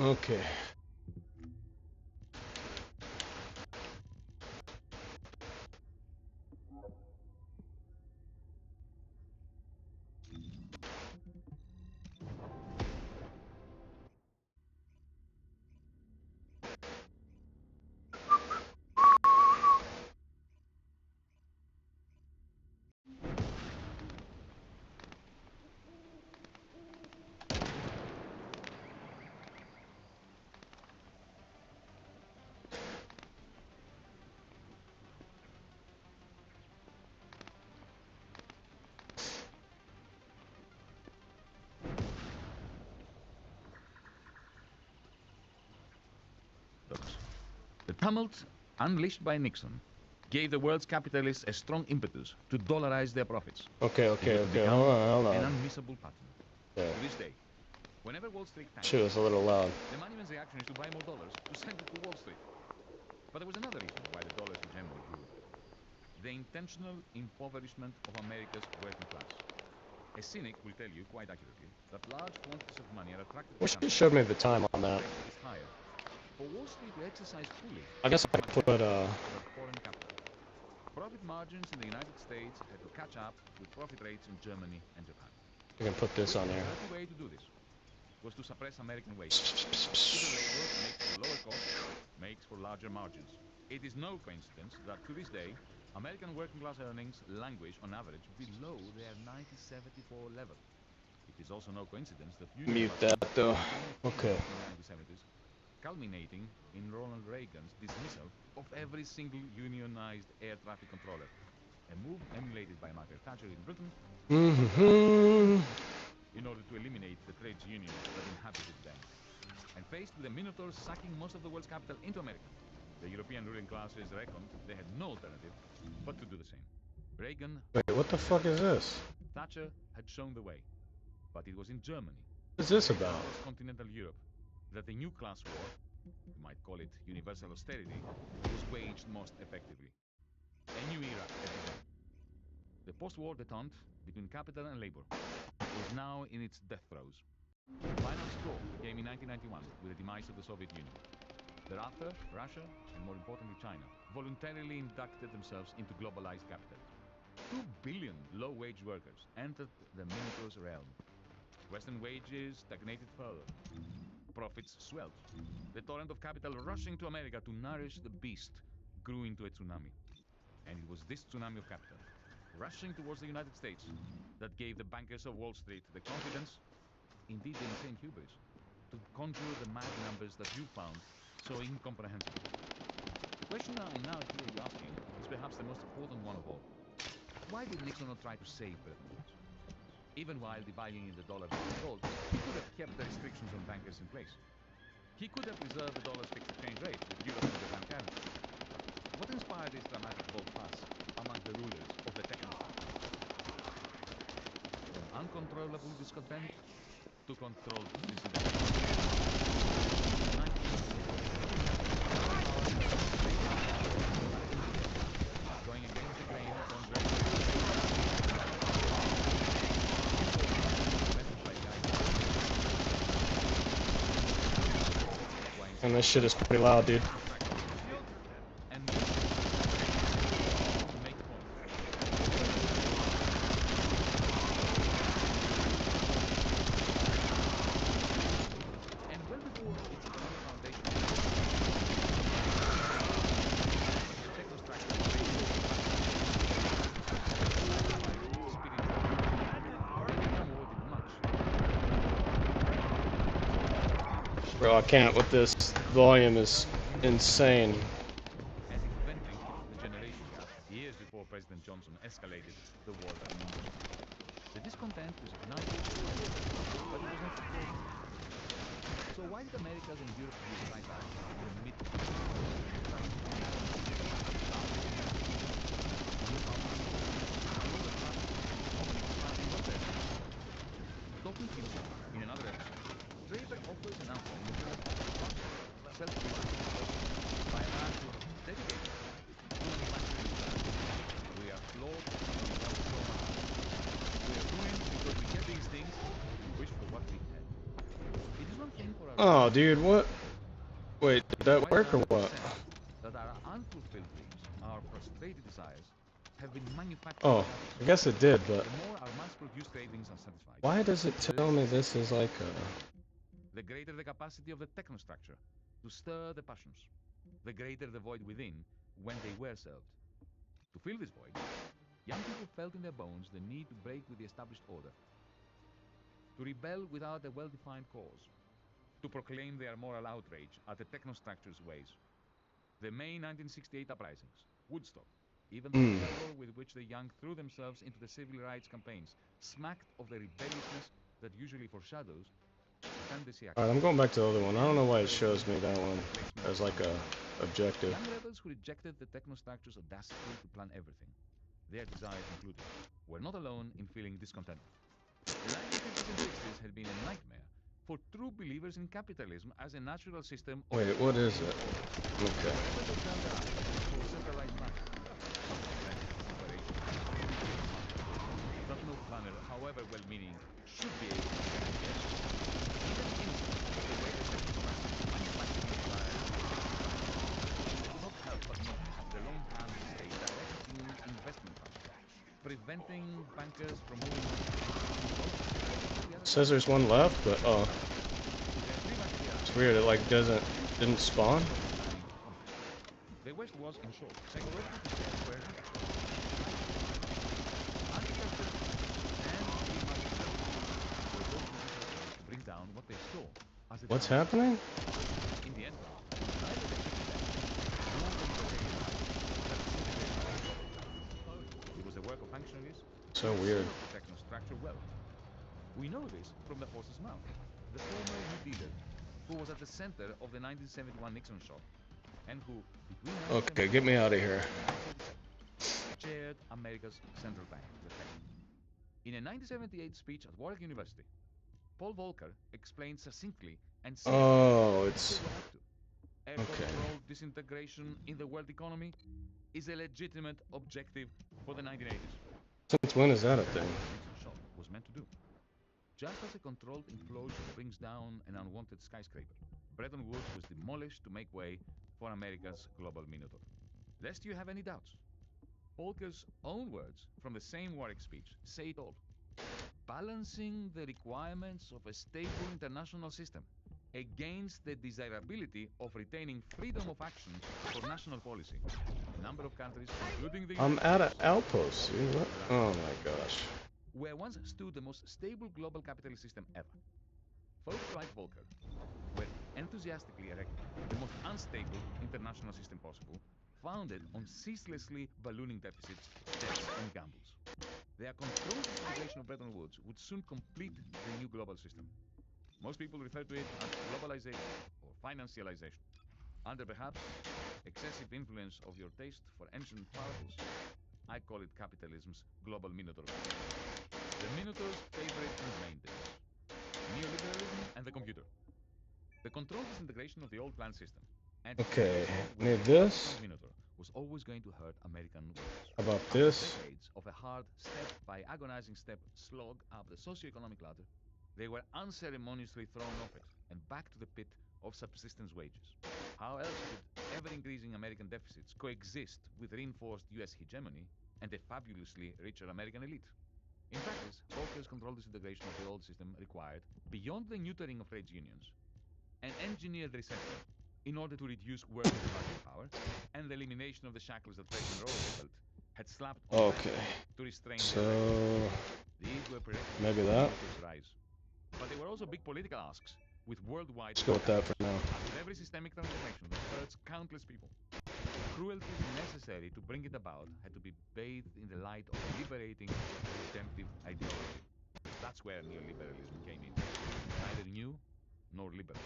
Okay. The tumult unleashed by Nixon gave the world's capitalists a strong impetus to dollarize their profits. Okay. Hold An on. unmissable pattern. Yeah. To this day, whenever Wall Street tanks, Shit was a little loud. the moneyman's reaction is to buy more dollars to send it to Wall Street. But there was another reason why the dollar's hegemony grew. The intentional impoverishment of America's working class. A cynic will tell you quite accurately that large quantities of money are attracted to Wish you showed me the time on that. is higher. For Wall Street to exercise fully, I guess I could put foreign capital. Profit margins in the United States had to catch up with profit rates in Germany and Japan. I can put this on there. The only way to do this was to suppress American wages. Cheaper labor makes for lower costs, makes for larger margins. It is no coincidence that to this day, American working class earnings languish on average below their 1974 level. It is also no coincidence that Mute that though. Okay. in the 1970s, culminating in Ronald Reagan's dismissal of every single unionized air traffic controller, a move emulated by Margaret Thatcher in Britain in order to eliminate the trades unions that inhabited them. And faced with the Minotaurs sucking most of the world's capital into America, the European ruling classes reckoned they had no alternative but to do the same. Reagan... Wait, what the fuck is this? Thatcher had shown the way, but it was in Germany, What is this about? continental Europe, that the new class war, you might call it universal austerity, was waged most effectively. A new era had begun. The post-war detente between capital and labor was now in its death throes. The final straw came in 1991 with the demise of the Soviet Union. Thereafter, Russia, and more importantly China, voluntarily inducted themselves into globalized capital. 2 billion low-wage workers entered the Minotaur's realm. Western wages stagnated further. Profits swelled. The torrent of capital rushing to America to nourish the beast grew into a tsunami. And it was this tsunami of capital, rushing towards the United States, that gave the bankers of Wall Street the confidence, indeed the insane hubris, to conjure the mad numbers that you found so incomprehensible. The question I now hear you asking is perhaps the most important one of all. Why did Nixon not try to save Bretton Woods? Even while dividing in the dollar between gold, he could have kept the restrictions on bankers in place. He could have preserved the dollar's fixed exchange rate with euros and Japan currency. What inspired this dramatic volte-face among the rulers of the Technofuedalism? From uncontrollable discontent to controlled dissident. Going against the grain And this shit is pretty loud, dude. Bro, I can't with this. Volume is insane. And inventing the generation gap years before President Johnson escalated the war. The discontent was ignited, but it was not frozen. So why did Americans and Europe use right back in the mid Talking future in another episode, Draper offers an answer in the form of self-reliance by a man who is dedicated to manufacturing. We are flawed because we have so much. We are ruined because we get these things and wish for what we had. It is one thing for our Oh, dude, what? Wait, did that Quite work or another what? sense that our unfulfilled dreams, our frustrated desires, have been manufactured Oh, habits. I guess it did, but The more our mass-produced cravings are satisfied, why does it the tell less me safe this is like a... the greater the capacity of the technostructure to stir the passions, the greater the void within when they were served. To fill this void, young people felt in their bones the need to break with the established order, to rebel without a well-defined cause, to proclaim their moral outrage at the technostructure's ways. The May 1968 uprisings, Woodstock, even the fervor with which the young threw themselves into the civil rights campaigns, smacked of the rebelliousness that usually foreshadows the tendency. Alright, I'm going back to the other one. I don't know why it shows me that one as like a objective. Young rebels who rejected the technostructure's audacity to plan everything, their desires included, were not alone in feeling discontented. The 1950s and 60s had been a nightmare for true believers in capitalism as a natural system of... Wait, what is it? Okay. Wherever they turned their eyes for centralized planning. That no planner, however well-meaning, should be able to get even instant of the way the technostructure manufacturing desires could not help but notice the long hand of the state directing investment funds, preventing bankers from moving on. It says there's one left, but oh. It's weird, it like didn't spawn? The West was, in short, psychologically prepared for a architecture and were both necessary to bring down what they saw as a... What's happening? In the end, neither the nor the it was the work of functionaries. So weird. The technostructure well. We know this from the horse's mouth. The former New Dealer, who was at the center of the 1971 Nixon shock, and who, between... Okay, get me out of here. ...chaired America's central bank, the Fed. In a 1978 speech at Warwick University, Paul Volcker explained succinctly and simply... Oh, it's... A controlled disintegration in the world economy is a legitimate objective for the 1980s. Since when is that a thing? Nixon shock was meant to do. Just as a controlled implosion brings down an unwanted skyscraper, Bretton Woods was demolished to make way for America's global minotaur. Lest you have any doubts, Volcker's own words from the same Warwick speech say it all. Balancing the requirements of a stable international system against the desirability of retaining freedom of action for national policy. A number of countries, including the I'm United out of States, outposts, dude. What? Oh my gosh. where once stood the most stable global capitalist system ever. Folks like Volcker were enthusiastically erecting the most unstable international system possible, founded on ceaselessly ballooning deficits, debts, and gambles. Their controlled disintegration of Bretton Woods would soon complete the new global system. Most people refer to it as globalization or financialization. Under perhaps excessive influence of your taste for ancient parables, I call it capitalism's global minotaur. The minotaur's favorite and maintenance: neoliberalism and the computer. The controlled disintegration of the old planned system. And Okay, need this. Minotaur was always going to hurt American workers. How about After this? decades of a hard step-by-agonizing step slog up the socioeconomic ladder, they were unceremoniously thrown off it and back to the pit of subsistence wages. How else could ever-increasing American deficits coexist with reinforced U.S. hegemony and a fabulously richer American elite? In practice, Volcker's controlled disintegration of the old system required, beyond the neutering of trade unions, an engineered recession in order to reduce workers' bargaining power and the elimination of the shackles that President Roosevelt had slapped on to restrain their... These were Maybe that. rise. But they were also big political asks with worldwide... Let's go with that for now. As with every systemic transformation that hurts countless people, the cruelties necessary to bring it about had to be bathed in the light of a liberating, redemptive ideology. That's where neoliberalism came in. Neither new nor liberal.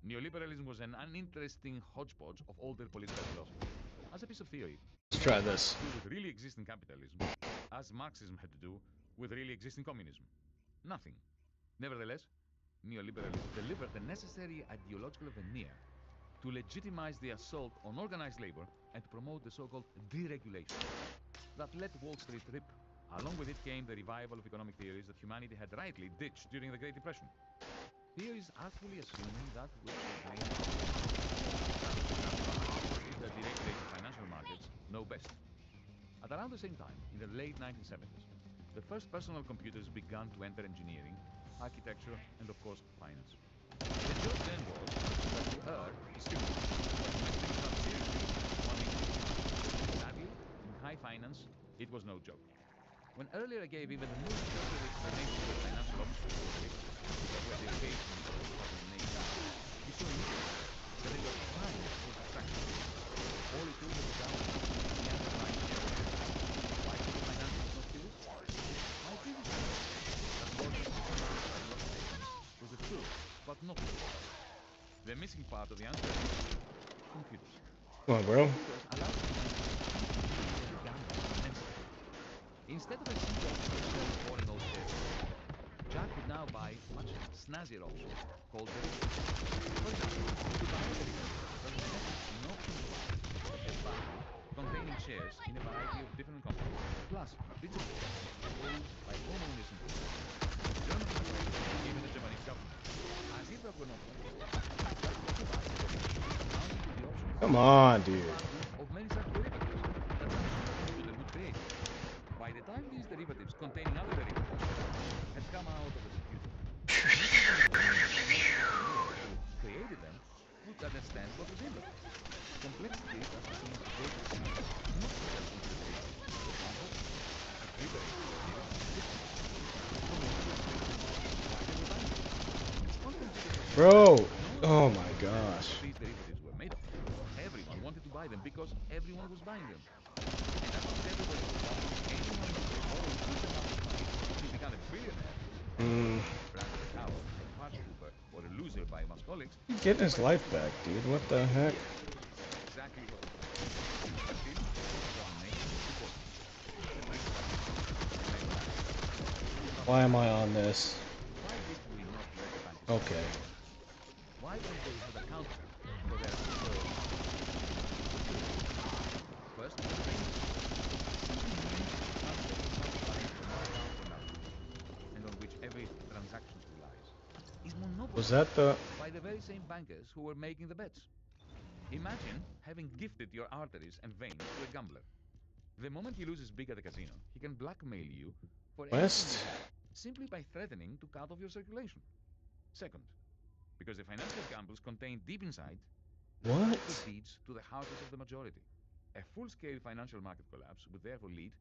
Neoliberalism was an uninteresting hodgepodge of older political philosophy. As a piece of theory, Let's try this. it had to do with really existing capitalism, as Marxism had to do with really existing communism. Nothing. Nevertheless, neoliberalism delivered the necessary ideological veneer to legitimize the assault on organized labor and to promote the so-called deregulation that let Wall Street rip. Along with it came the revival of economic theories that humanity had rightly ditched during the Great Depression. Here is artfully assuming that which the brain is the deregulated financial markets know best. At around the same time, in the late 1970s, the first personal computers began to enter engineering, architecture, and of course, finance. The joke then was that to err is stupid, but to make things up seriously, one needs to. Sadly, in high finance, it was no joke. When earlier I gave even the most cursory explanation of the financial obstacles for the because where the occasion of the naked eye, you saw immediately that they were primed for distraction. All it took was to down the underlying theory. Why did the financials not do this? My previous theory, that logic was not a logic statement, was the truth, but not the truth. The missing part of the answer is computers. Come on, bro. Computers allow the gamble immensely. Instead of a cheap option of selling boring old shares, Jack could now buy much snazzier options called derivatives. For example, he could buy a derivative that was essentially an option of a fund containing shares in a variety of different companies, plus bits of shares owned by homeowners in Britain, German corporations, and even the Japanese government. As if that were not enough, Jack could also buy a derivative amounting to the options Come on, dude. of many such derivatives that some supercomputer would create. By the time these derivatives containing other derivatives had come out of the computer, who created them would understand what was in them. Complexities as between the great not just into the derivatives, but one whole. It liberates the Bro! Oh my gosh. these derivatives were made of. Everyone wanted to buy them because everyone was buying them. And as long as everybody was buying, anyone who could borrow a good amount of money to become a billionaire, branded a coward, a party pooper, or a loser by most colleagues, Get his life back, dude. What the heck? exactly what we found. But still, one nation is important. The next Why am I on this? Why did we not let the bankers? Okay. Why weren't they held accountable for their absurd? First, the banks simply means transferring such money from one account to another, and on which every transaction relies, is monopolized Was that the... by the very same bankers who were making the bets. Imagine having gifted your arteries and veins to a gambler. The moment he loses big at the casino, he can blackmail you for West? simply by threatening to cut off your circulation. Second, because the financial gambles contained deep inside What? the deeds to the houses of the majority. A full-scale financial market collapse would therefore lead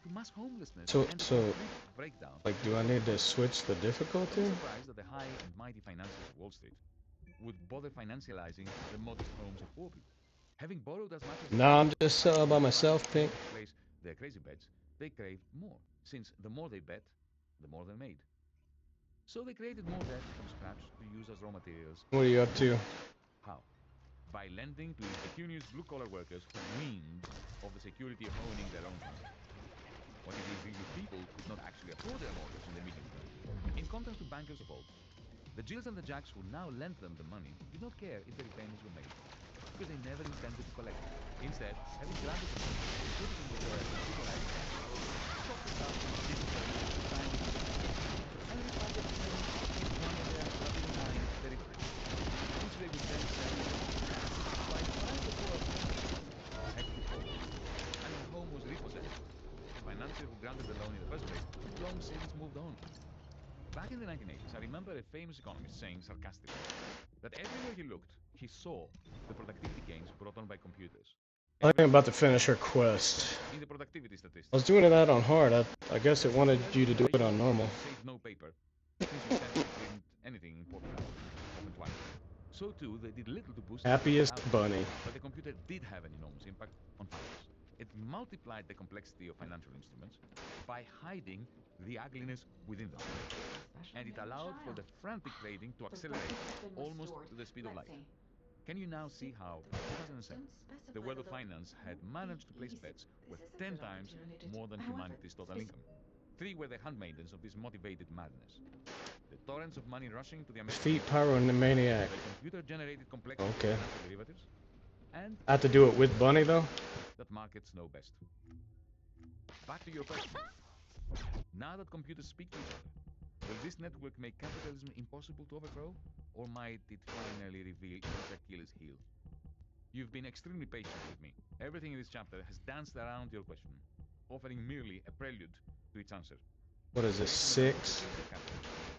to mass homelessness and a complete breakdown. Like, do I need to switch the difficulty? I'm surprised that the high and mighty financiers of Wall Street would bother financializing the modest homes of poor people. Having borrowed as much as Nah, I'm just by myself, Pink. to place their crazy bets, they craved more, since the more they bet, the more they made. So they created more debt from scratch to use as raw materials. What are you up to? How? By lending to impecunious blue-collar workers who dreamed of the security of owning their own home. What if these people could not actually afford their mortgage in the medium term? In contrast to bankers of old, the Jills and the Jacks who now lent them the money did not care if the repayments were made, because they never intended to collect it. Instead, having granted the money, they put it in the supervised bank, chopped it up into tiny pieces, and reparted the same in one of their labyrinthine derivatives, which they would then sell by the time the poor had defaulted and the home was repossessed. The financier who granted the loan in the first place had long since moved on. Back in the 1980s, I remember a famous economist saying sarcastically that everywhere he looked, he saw the productivity gains brought on by computers. I am about to finish her quest. In the productivity statistics, I was doing that on hard. I guess it wanted you to do it on normal. Save no paper, since you tend to print anything important out, often twice. So too, they did little to boost Happiest output, bunny. but the computer did have an enormous impact on finance. It multiplied the complexity of financial instruments by hiding the ugliness within them. And it allowed for the frantic trading to accelerate almost to the speed of light. Can you now see how, in 2007, the world of finance had managed to place bets worth 10 times more than humanity's total income? Three were the handmaidens of this motivated madness. The torrents of money rushing to the American Feet pyromaniac. the computer-generated complexity Okay. of financial derivatives, and I have to do it with Bunny though? that markets know best. Back to your question. Now that computers speak to each other, Will this network make capitalism impossible to overthrow, or might it finally reveal its Achilles heel? You've been extremely patient with me. Everything in this chapter has danced around your question, offering merely a prelude to its answer. What is this, 6?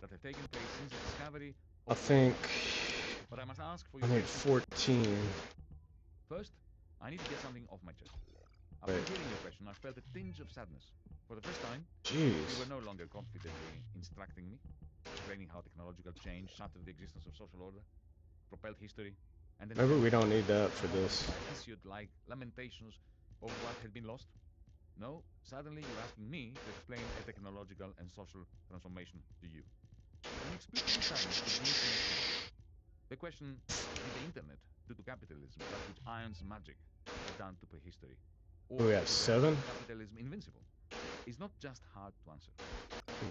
That have taken place since the discovery I of think but I must ask for I your need 14. First, I need to get something off my chest. After hearing your question, I felt a tinge of sadness. For the first time, Jeez. you were no longer confidently instructing me, explaining how technological change shattered the existence of social order, propelled history, and Maybe we don't need that for this. issued like lamentations of what had been lost. No, suddenly you're asking me to explain a technological and social transformation to you. Inexplicably silent begins to make sense. The question, did the internet do to capitalism that which iron's magic had done to prehistory? Or We have 7? capitalism invincible? Is not just hard to answer.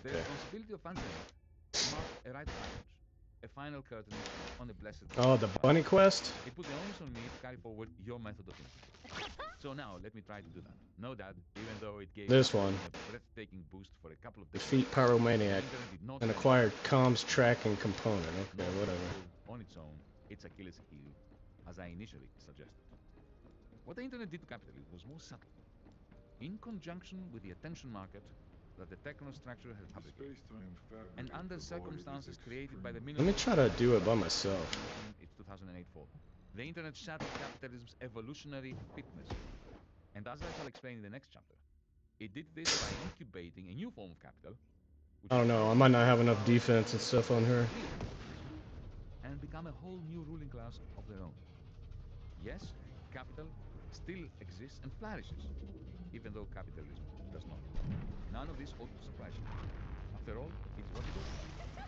The Okay. responsibility of answering it marked a rite of passage, a final curtain on a blessed. Oh, the bunny quest? It put the onus on me to carry forward your method of thinking. So now let me try to do that. No, Dad, even though it gave This one. a breathtaking boost for a couple of Defeat Pyromaniac and acquire comms tracking component. Okay, whatever. On its own, its Achilles heel, as I initially suggested. What the internet did to capitalism was more subtle. In conjunction with the attention market that the technostructure had fabricated, and under circumstances created by the Let me try to do it by myself. It's 2008 fall. The internet shattered capitalism's evolutionary fitness. And as I shall explain in the next chapter, it did this by incubating a new form of capital. I don't know, I might not have enough defense and stuff on her. And become a whole new ruling class of their own. Yes, capital still exists and flourishes, even though capitalism does not. None of this ought to surprise you. After all, it's what it is.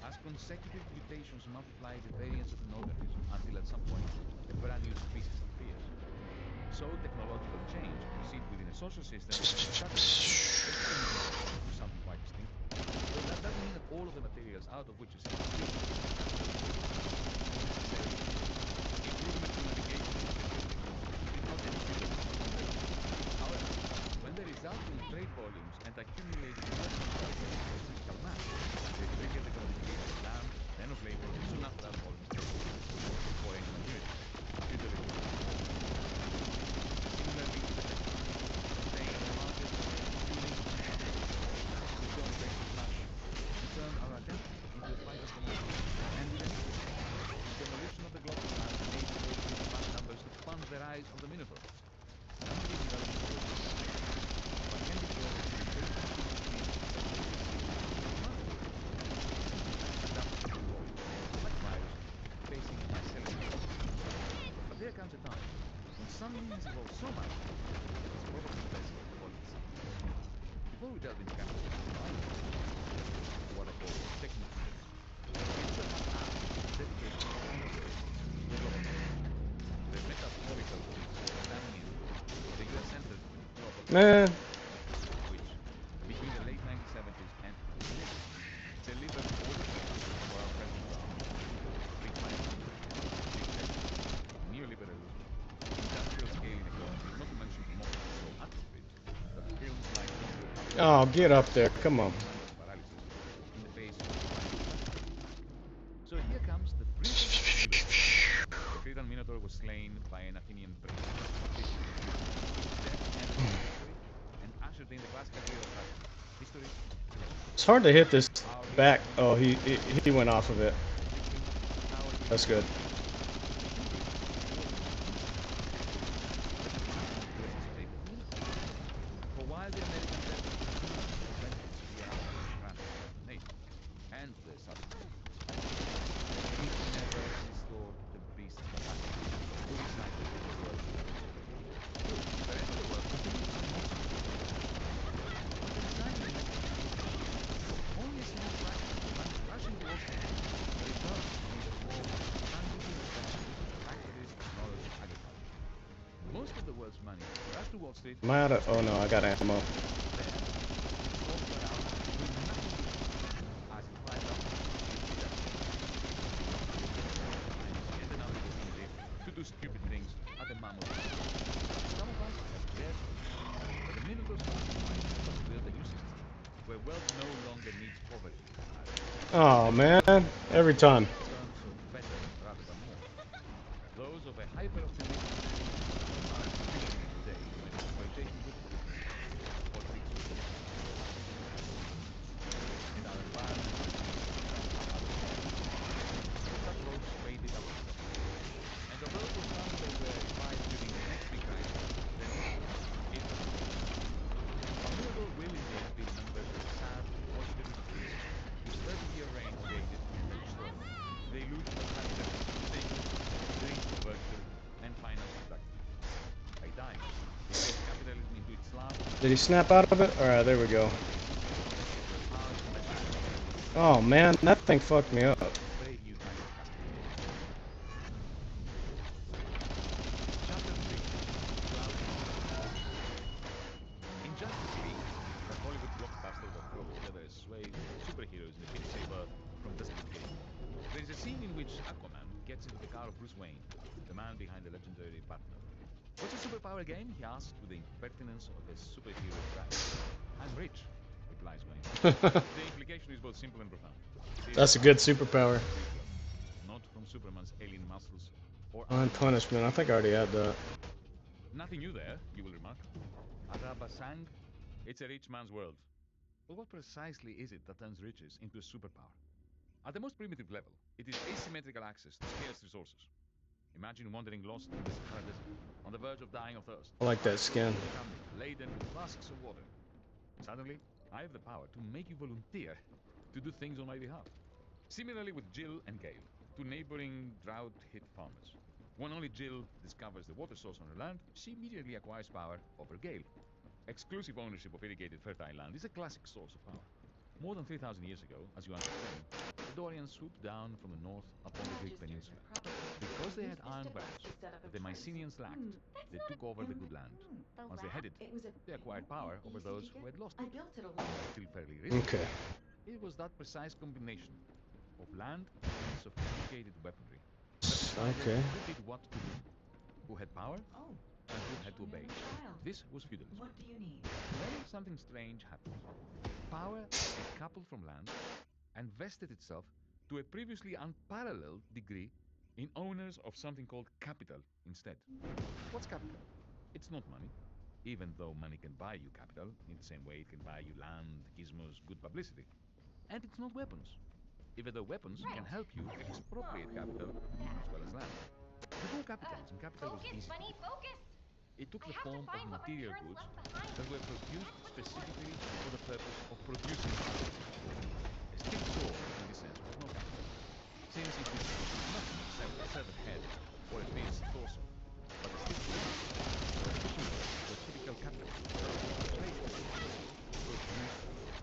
As consecutive mutations multiply the variance of an organism until at some point a brand new species appears. So technological change proceeds within a social system to something quite distinct. But that doesn't mean that all of the materials out of which a system is built improvement in navigation is not necessarily. However, when the resulting trade volumes and accumulated physical mass, they trigger the commodification of land, then of labor, soon after that volume for any material. Similarly, staying in the market, fueling, we don't take much to turn our attention into a fight of commodities. And eventually, the demolition of the global land made the mass numbers to fund the rise of the Minotaur. Some of these developments were but can be shown to be very facing myself. But there comes a time when some means evolve so much it's probably best to call it something. Before we delve into capitalism, what I call technofuedalism, it's a dedication to the metaphorical standing in the US-centered Man. which, between the late 1970s and 2000s, delivered all the services for our present free finance, big tech, neoliberalism, industrial scale inequality, not to mention democracy so atrophied that films like Oh, get up there. Come on. paralysis in the face of so here comes the brief The Cretan Minotaur was slain by an Athenian prince. And ushered in the classical era of history. It's hard to hit this back. Oh, he went off of it. That's good. For while the American and the Southern it never restored the beast capacity to recycle the world. The rest of the world continues to only a small fraction runs rushing towards the return in the form of factories, knowledge, agriculture. Most of the world's money rushed to Wall Street. Am I out of? Oh no, I got ammo. To do stupid things at the mammoth. Some of us have dared, but the Minotaur's build a new system where wealth no longer needs poverty. Oh man, every time. Terms of better rather than more. Those of a hyper-optimistic are increasingly today when exploitation withers, politics withers, and our environment such roads faded out of sight. And although it was found they were revived during the next big crisis, the need is vulnerable will in the end be remembered as sad, watchful trees whose 30-year reign created and destroyed. They looted the habitat, sacred, dreams of virtue, and finance productive. By dying, they forced capitalism into its last. Did he snap out of it? Alright, there we go. Oh man, that thing fucked me up. Superheroes in a Beat Saber from Dusty Game. There is a scene in which Aquaman gets into the car of Bruce Wayne, the man behind the legendary partner. What's a superpower again? He asks with the impertinence of a superhero pride. I'm rich, replies Wayne. The implication is both simple and profound. That's a good superpower. Not from Superman's alien muscles or punishment. I think I already had that. Nothing new there, you will remark. Arabasang, it's a rich man's world. But what precisely is it that turns riches into a superpower? At the most primitive level, it is asymmetrical access to scarce resources. Imagine wandering lost in the Sahara Desert, on the verge of dying of thirst. I like that skin. Laden with flasks of water. Suddenly, I have the power to make you volunteer to do things on my behalf. Similarly with Jill and Gale, two neighboring drought-hit farmers. When only Jill discovers the water source on her land, she immediately acquires power over Gale. Exclusive ownership of irrigated fertile land is a classic source of power. More than 3,000 years ago, as you understand, the Dorians swooped down from the north upon the Greek peninsula. Because they had iron weapons that the Mycenaeans lacked, they took over the good land. Once they had it, they acquired power over those who had lost it. Still fairly recent. Okay. It was that precise combination of land and sophisticated weaponry that decided who did what to do, who had power, and who had to obey. This was feudalism. What do you need? Then something strange happened. Power decoupled from land and vested itself to a previously unparalleled degree in owners of something called capital instead. What's capital? It's not money, even though money can buy you capital in the same way it can buy you land, gizmos, good publicity. And it's not weapons, even though weapons can help you expropriate capital as well as land. Before capitalism, capital was easy. It took the form of material goods that were produced specifically for the purpose of producing capital. A stick saw, in this sense, was no capital, since it would nothing except a severed head or a pierced torso. But a stick saw or a fishing rod were typical capital goods, trade facilities, produce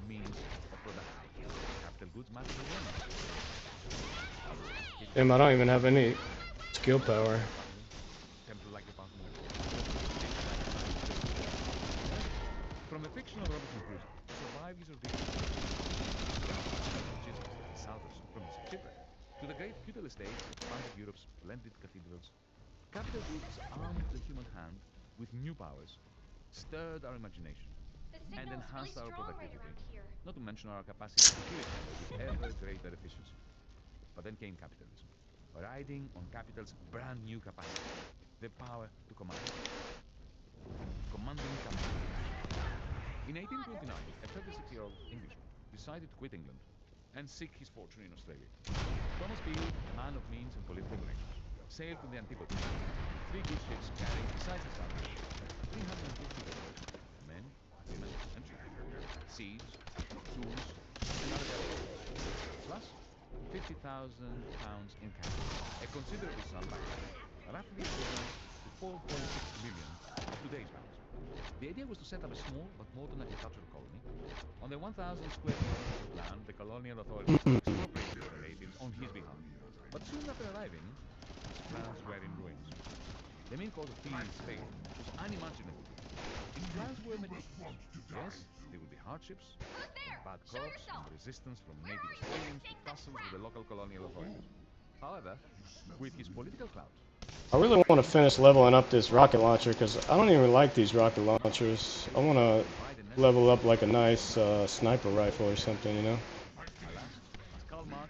means of production. Capital goods matter again. Damn, I don't even have any skill power. From the fictional Robinson Crusoe, survivors of the south of supremacy shipwreck, to the great feudal estates that founded Europe's splendid cathedrals, capital goods armed the human hand with new powers, stirred our imagination, and enhanced our productivity, not to mention our capacity to kill each other with ever greater efficiency. But then came capitalism, riding on capital's brand new capacity, the power to command. Commanding capital. In 1829, a 36-year-old Englishman decided to quit England and seek his fortune in Australia. Thomas Peel, a man of means and political brains, sailed to the Antipodes with 3 good ships carrying, besides his family, 350 vessels, men, women, and children, seeds, tools, and other valuables, plus £50,000 in cash, a considerable sum back then, roughly equivalent to 4.6 million in today's pounds. The idea was to set up a small but modern agricultural colony on the 1,000 square kilometers of land the colonial authorities expropriated the natives on his behalf. But soon after arriving, his plans were in ruins. The main cause of Peel's failure was unimaginable. His plans were meticulous. Yes, there would be hardships, bad crops, and resistance from native Australians to tussle with the local colonial authorities. However, with his political clout, I really want to finish leveling up this rocket launcher because I don't even like these rocket launchers. I want to level up like a nice sniper rifle or something, you know?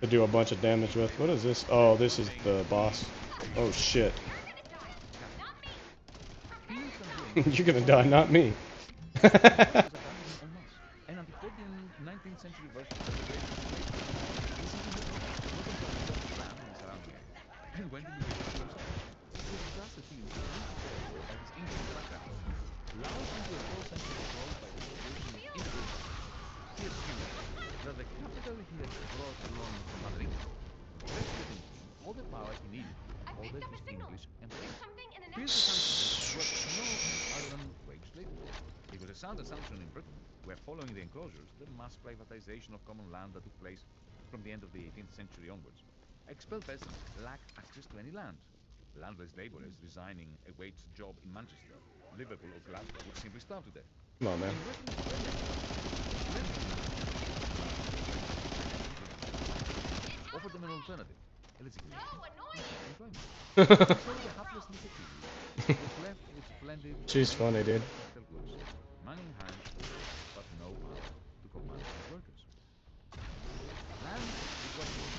To do a bunch of damage with. What is this? Oh, this is the boss. Oh shit. You're gonna die, not me. And until 19th century version and went into the himself. It was just a team by his English background, launched into a 4th century world by the situation of individuals. He assumed that the capital he had brought along from Madrid vested in him all the power he needed to order his English empire. Here's assumption was no other than wage labor. It was a sound assumption in Britain, where following the enclosures, the mass privatization of common land that took place from the end of the 18th century onwards. Expelled peasants lacked access to any land. Landless laborers resigning a wage job in Manchester, Liverpool or Glasgow would simply starve to death. Come on, man. In Western Australia, offered them an alternative. So the hapless little Kiwi was left with splendid... She's funny, dude. Money in hand, but no power to command his workers. Land is what he wants.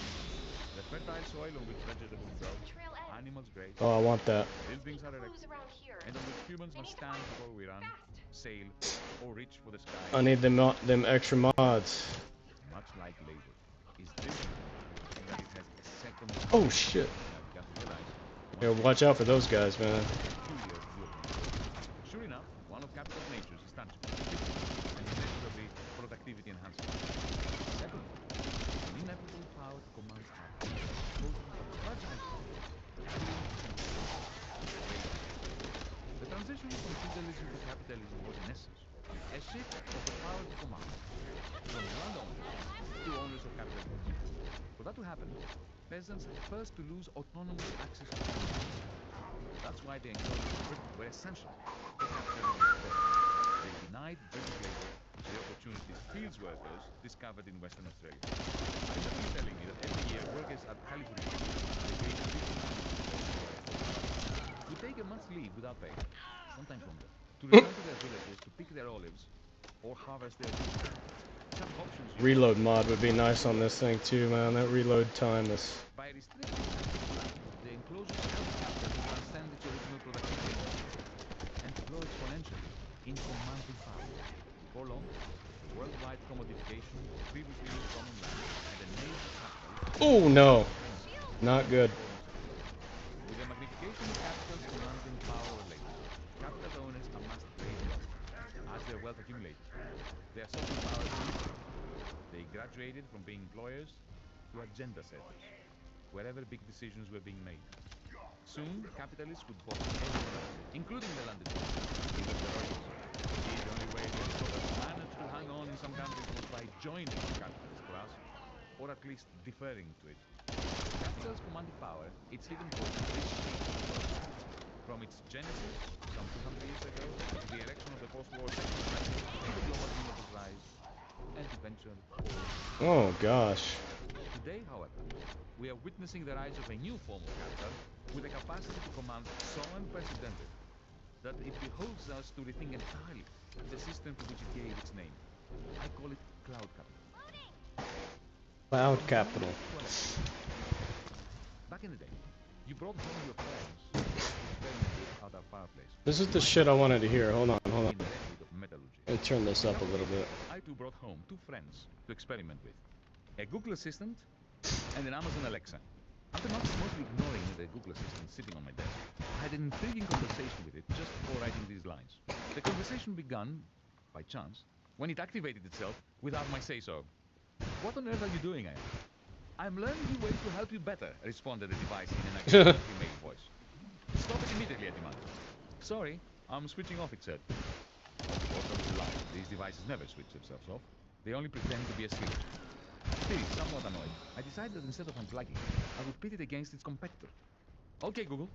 The fertile soil on which vegetables grow, animals graze, Oh, I want that. buildings are erected, and on which humans must stand before we run, sail, or reach for the sky. I need them extra mods. Much like labor, is different that it has a second... Oh shit. Yeah, watch out for those guys, man. Sure enough, one of capital's natures is tangible, and inevitably productivity enhancement. Second, an inevitable power to command others. The transition from feudalism to capitalism was, in essence, a shift of the power to command from landowners to owners of capital goods. For that to happen, peasants had first to lose autonomous access to land. That's why the enclosures of Britain were essential for capitalism's growth. They denied British labor the opportunities fields workers discovered in Western Australia. I remember you telling me that every year workers at California would take a month's leave without pay, sometimes longer, to return to their villages to pick their olives or harvest their wheat. Reload mod would be nice on this thing too, man. That reload time is... By restricting the enclosures help capital to transcend its original productivity and to grow exponentially in commanding power. Before long, worldwide commodification of previously used common land and enabled capital... Oh no! Not good. With the magnification of capital's commanding power or labor, capital owners amassed great wealth. As their wealth accumulated, their sovereign power diminished. They graduated from being employers to agenda setters, wherever big decisions were being made. Soon, capitalists would boss everyone, including the landed property, even the royals. The only way the aristocrats managed to hang on in some countries was by joining the capitalist class, or at least deferring to it. Capital's commanding power, its hidden force, from its genesis some 200 years ago to the erection of the post-war sector, to the global universe rise and eventual fall. Oh gosh. Today, however, we are witnessing the rise of a new form of capital with a capacity to command so unprecedented that it behoves us to rethink entirely the system to which it gave its name. I call it cloud capital. Cloud capital. Back in the day, you brought home your friends to experiment with at our fireplace. This is the shit I wanted to hear. Hold on, hold on. Let me turn this up a little bit. I too brought home two friends to experiment with. A Google Assistant and an Amazon Alexa. After mostly ignoring the Google Assistant sitting on my desk, I had an intriguing conversation with it just before writing these lines. The conversation began, by chance, when it activated itself without my say-so. What on earth are you doing, I asked. I'm learning new ways to help you better, responded the device in an aggressive female voice. Stop it immediately, I demanded. Sorry, I'm switching off, it said. Of course, I was lying. These devices never switch themselves off. They only pretend to be asleep. Still, somewhat annoyed, I decided that instead of unplugging it, I would pit it against its competitor. Okay, Google,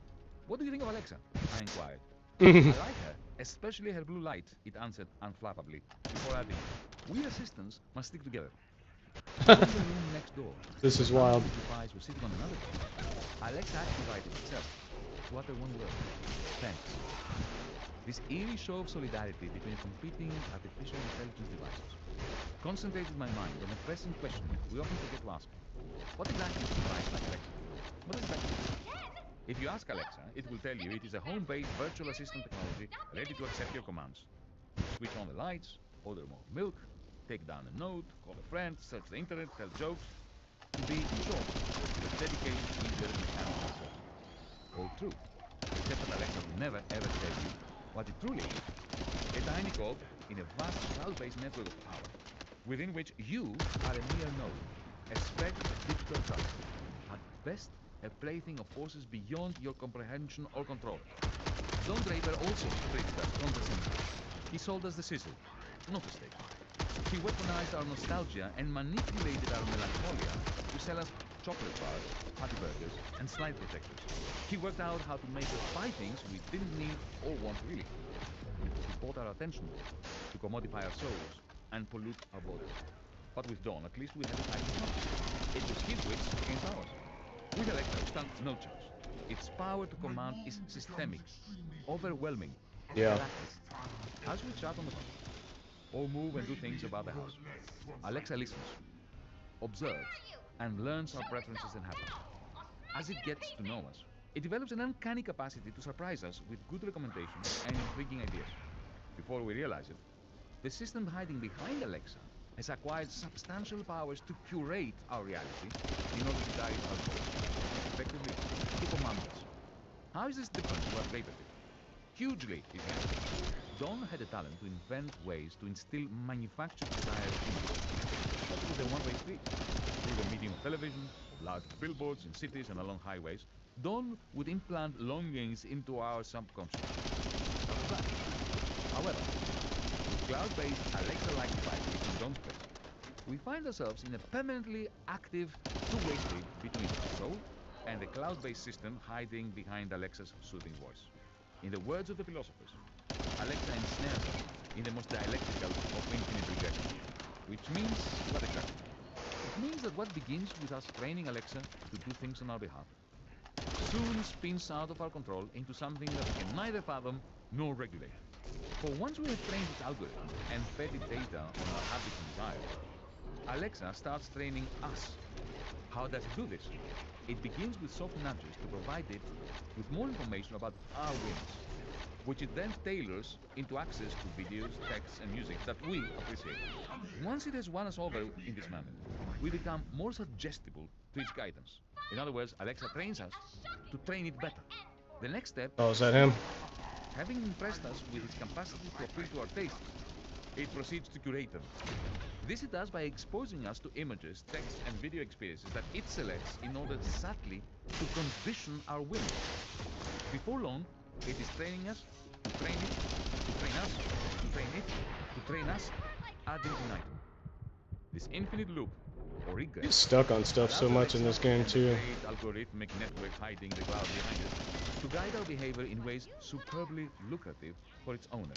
what do you think of Alexa? I inquired. I like her, especially her blue light, it answered unflappably, before adding, we assistants must stick together. In the room next door, this is wild. The device was sitting on another door. Alexa activated itself to utter one word. Thanks. This eerie show of solidarity between competing artificial intelligence devices concentrated my mind on a pressing question we often forget to ask. What exactly is a device like Alexa? What does it actually do? If you ask Alexa, it will tell you it is a home-based virtual assistant technology ready to accept your commands. Switch on the lights, order more milk, take down a note, call a friend, search the internet, tell jokes. To be short, a dedicated user mechanical service. All true, except that Alexa will never ever tell you what it truly is. A tiny cog in a vast cloud-based network of power, within which you are a mere node, a speck of digital dust. At best, a plaything of forces beyond your comprehension or control. Don Draper also tricked us condescendingly. He sold us the sizzle, not the steak. He weaponized our nostalgia and manipulated our melancholia to sell us chocolate bars, patty burgers, and slide protectors. He worked out how to make us buy things we didn't need or want really. He bought our attention to commodify our souls and pollute our bodies. But with Dawn, at least we had a fighting chance. It was his wits against ours. With Alexa, we stand no chance. Its power to command is systemic, overwhelming, galactic. As we chat on the phone, or move and do things about the house, Alexa listens, observes, and learns our preferences and habits. As it gets to know us, it develops an uncanny capacity to surprise us with good recommendations and intriguing ideas. Before we realize it, the system hiding behind Alexa has acquired substantial powers to curate our reality in order to guide our thoughts. Effectively, to command us. How is this different to what Draper did? Hugely, is the answer. Don had a talent to invent ways to instill manufactured desires into us. But with a one-way street. Through the medium of television, of large billboards in cities and along highways, Don would implant longings into our subconscious. That was that. However, with cloud-based Alexa-like devices in Don's place, we find ourselves in a permanently active two-way street between our soul and the cloud-based system hiding behind Alexa's soothing voice. In the words of the philosophers, Alexa ensnares us in the most dialectical of infinite rejection. Which means what exactly? It means that what begins with us training Alexa to do things on our behalf soon spins out of our control into something that we can neither fathom nor regulate. For once we have trained its algorithm and fed it data on our habits and desires, Alexa starts training us. How does it do this? It begins with soft nudges to provide it with more information about our whims, which it then tailors into access to videos, texts, and music that we appreciate. Once it has won us over in this manner, we become more suggestible to its guidance. In other words, Alexa trains us to train it better. The next step... Oh, is that him? Having impressed us with its capacity to appeal to our tastes, it proceeds to curate them. This it does by exposing us to images, text, and video experiences that it selects in order subtly to condition our will. Before long, it is training us, to train it, to train us, to train it, to train us, ad infinitum. This infinite loop, or regress, He's stuck on stuff so much in this game too. The algorithmic network hiding the cloud behind it, to guide our behavior in ways superbly lucrative for its owner.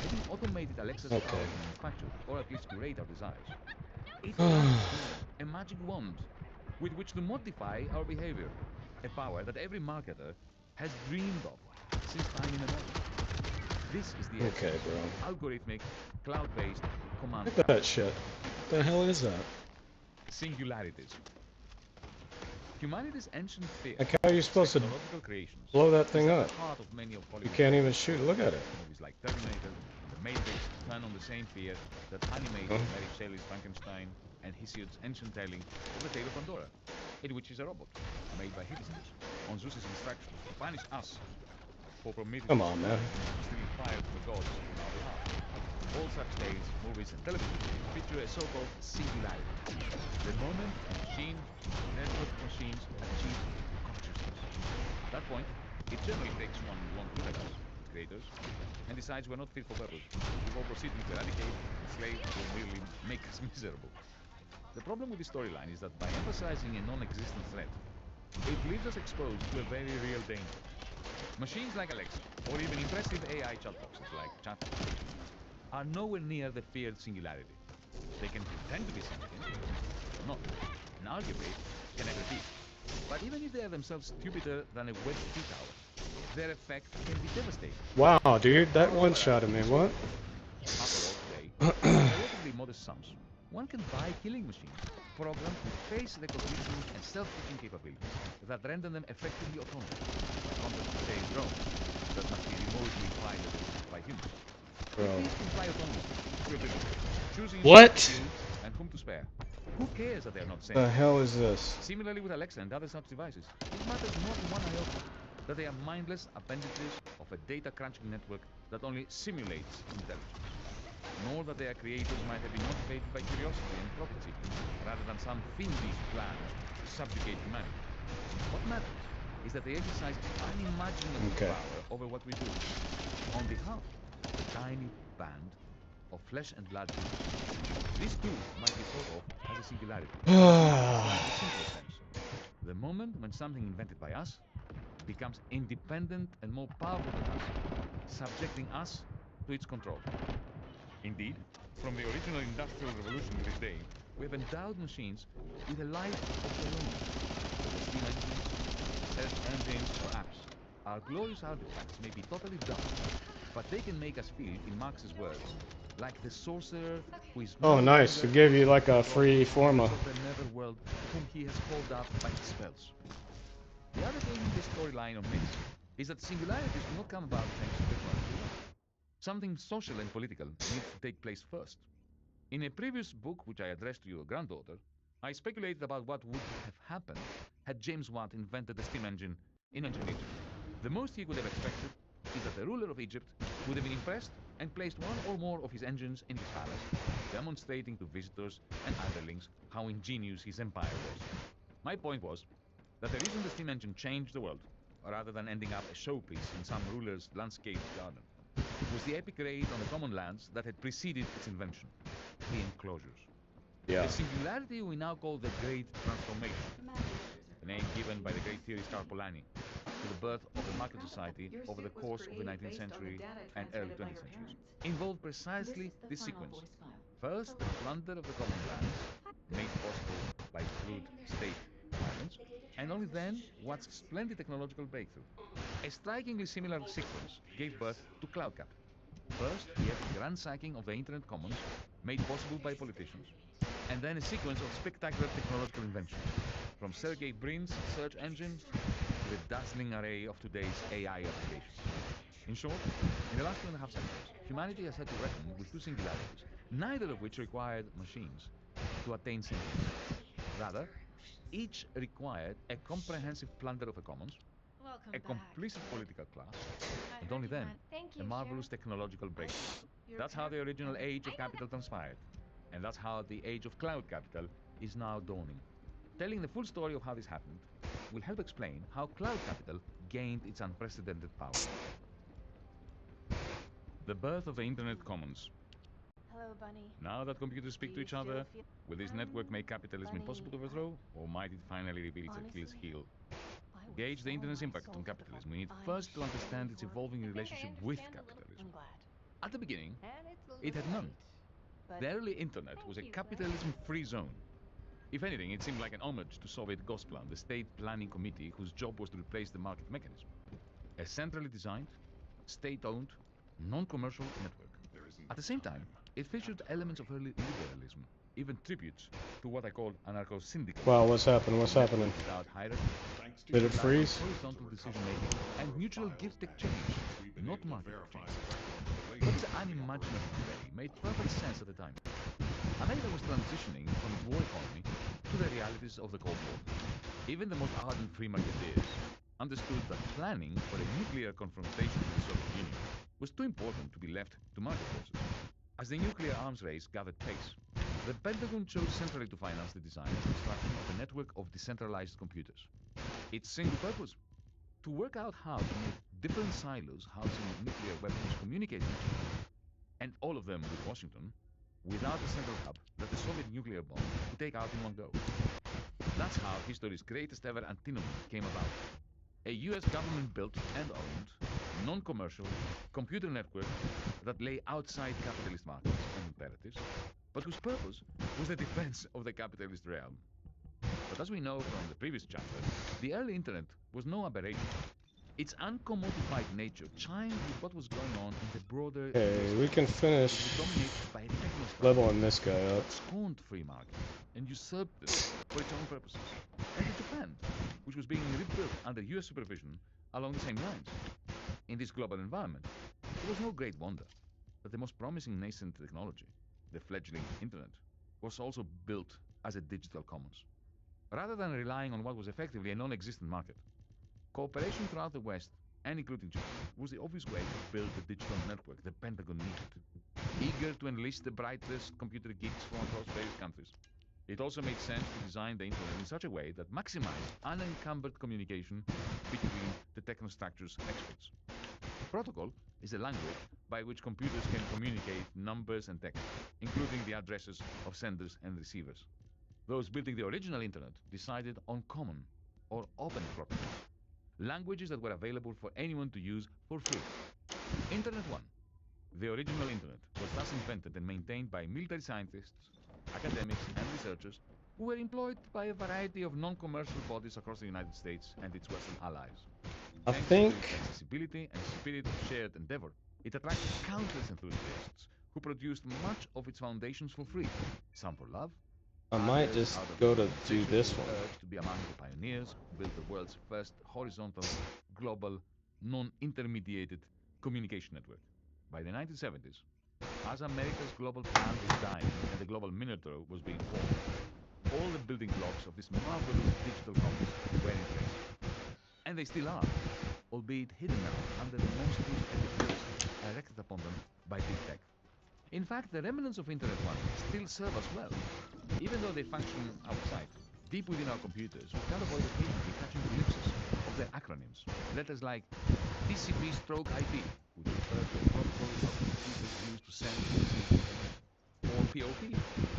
Having automated Alexa's power to manufacture, or at least curate our desires, it has a magic wand with which to modify our behavior, a power that every marketer has dreamed of since time immemorial. This is the algorithmic, cloud-based command. Look at that shit. What the hell is that? Singularities. Humanity's ancient fear. Like, how are you supposed to creations blow that thing up? You can't even shoot it. Look at it. Movies like Terminator, The Matrix turn on the same fear that animated Mary Shelley's Frankenstein and Hesiod's ancient telling of the Tale of Pandora, in which is a robot made by Hippies on Zeus's instructions to punish us for Prometheus stealing fire from the gods on our behalf. All such tales, movies, and television feature a so-called singularity. The moment a machine, network machines, achieve consciousness. At that point, it generally takes one long look at us, its creators, and decides we're not fit for purpose, before proceeding to eradicate, enslave, or merely make us miserable. The problem with this storyline is that by emphasizing a non-existent threat, it leaves us exposed to a very real danger. Machines like Alexa, or even impressive AI chatboxes like ChatGPT, are nowhere near the feared singularity. They can pretend to be sentient, but not, and arguably can never be. But even if they are themselves stupider than a wet tea towel, their effect can be devastating. Wow, dude, that one-shotted me. What? After all, today, for relatively modest sums, one can buy killing machines programmed with face recognition and self-teaching capabilities that render them effectively autonomous, by contrast to today's drones that must be remotely piloted by humans. Bro. If these can fly autonomously to a village, choosing What? whom to kill and whom to spare, who cares that they are not The sane? hell is this? Similarly with Alexa and other such devices, it matters more than one iota that they are mindless appendages of a data crunching network that only simulates intelligence, nor that their creators might have been motivated by curiosity and profit-seeking rather than some fiendish plan to subjugate humanity. What matters is that they exercise unimaginable power over what we do on behalf of a tiny band of flesh and blood people. This too might be thought of as a singularity. In the simplest sense, the moment when something invented by us becomes independent and more powerful than us, subjecting us to its control. Indeed, from the original industrial revolution to this day, we have endowed machines with a life of their own. Whether steam engines, search engines, or apps, our glorious artifacts may be totally dumb, but they can make us feel, in Marx's words, like the sorcerer who is Oh, nice. It gave you like a free forma. of the netherworld whom he has called up by his spells. The other thing in this storyline omits is that singularities do not come about thanks to technology alone. Something social and political needs to take place first. In a previous book which I addressed to your granddaughter, I speculated about what would have happened had James Watt invented the steam engine in ancient Egypt. The most he could have expected is that the ruler of Egypt would have been impressed and placed one or more of his engines in his palace, demonstrating to visitors and underlings how ingenious his empire was. My point was that the reason the steam engine changed the world, rather than ending up a showpiece in some ruler's landscaped garden, was the epic raid on the common lands that had preceded its invention, the enclosures. Yeah. The singularity we now call the Great Transformation, the name given by the great theorist Karl Polanyi to the birth of the market society over the course of the 19th century and early 20th centuries, involved precisely this sequence. First, the plunder of the common lands, made possible by crude state violence, and only then Watt's splendid technological breakthrough. A strikingly similar sequence gave birth to cloud capital. First, the epic ransacking of the internet commons, made possible by politicians, and then a sequence of spectacular technological inventions, from Sergey Brin's search engine to the dazzling array of today's AI applications. In short, in the last 2.5 centuries, humanity has had to reckon with two singularities, neither of which required machines to attain sentience. Rather, each required a comprehensive plunder of the commons, a complicit political class, and only then a marvelous technological breakthrough. That's how the original age of capital transpired, and that's how the age of cloud capital is now dawning. Telling the full story of how this happened will help explain how cloud capital gained its unprecedented power. The birth of the Internet Commons. Hello, Bunny. Now that computers speak to each other, will this network make capitalism impossible to overthrow, or might it finally reveal its Achilles heel? To gauge the Internet's impact on capitalism, we need first to understand its evolving relationship with capitalism. At the beginning, it had none. The early Internet was a capitalism-free zone. If anything, it seemed like an homage to Soviet Gosplan, the state planning committee whose job was to replace the market mechanism. A centrally designed, state-owned, non-commercial network. At the same time, it featured elements of early liberalism, even tributes to what I call anarcho-syndicalism. Wow, what's happening? What's happening? Without hierarchy, Did it freeze? horizontal decision-making and mutual give exchange, not market exchange. What is unimaginable today made perfect sense at the time. America was transitioning from its war economy to the realities of the Cold War. Even the most ardent free marketeers understood that planning for a nuclear confrontation with the Soviet Union was too important to be left to market forces. As the nuclear arms race gathered pace, the Pentagon chose centrally to finance the design and construction of a network of decentralized computers. Its single purpose? To work out how to make different silos housing nuclear weapons communicate with each other, and all of them with Washington, without a central hub that the Soviet nuclear bomb could take out in one go. That's how history's greatest ever antinomy came about. A US government-built and owned, non-commercial computer network that lay outside capitalist markets and imperatives, but whose purpose was the defense of the capitalist realm. But as we know from the previous chapter, the early internet was no aberration. Its uncommodified nature chimed with what was going on in the broader Okay, we can It finish was dominated by a technostructure leveling this guy up. that scorned free market and usurped it for its own purposes. And in Japan, which was being rebuilt under US supervision along the same lines. In this global environment, it was no great wonder that the most promising nascent technology, the fledgling internet, was also built as a digital commons. Rather than relying on what was effectively a non-existent market, cooperation throughout the West, and including Japan, was the obvious way to build the digital network the Pentagon needed. Eager to enlist the brightest computer geeks from across various countries, it also made sense to design the internet in such a way that maximized unencumbered communication between the technostructure's experts. Protocol is a language by which computers can communicate numbers and text, including the addresses of senders and receivers. Those building the original internet decided on common or open protocols, languages that were available for anyone to use for free. Internet 1, the original internet, was thus invented and maintained by military scientists, academics, and researchers who were employed by a variety of non-commercial bodies across the United States and its Western allies. I Thanks think to its accessibility and spirit of shared endeavor, it attracted countless enthusiasts who produced much of its foundations for free, some for love. I might just go to do this one. To be among the pioneers who built the world's first horizontal, global, non-intermediated communication network. By the 1970s, as America's global plan was dying and the global minotaur was being formed, all the building blocks of this marvelous digital commons were in place. And they still are, albeit hidden now under the monstrous edifices erected upon them by big tech. In fact, the remnants of Internet 1 still serve us well, even though they function outside. Deep within our computers, we can't avoid occasionally catching glimpses of their acronyms. Letters like TCP/IP, which refer to the protocols our computers use to send and receive internet, or POP,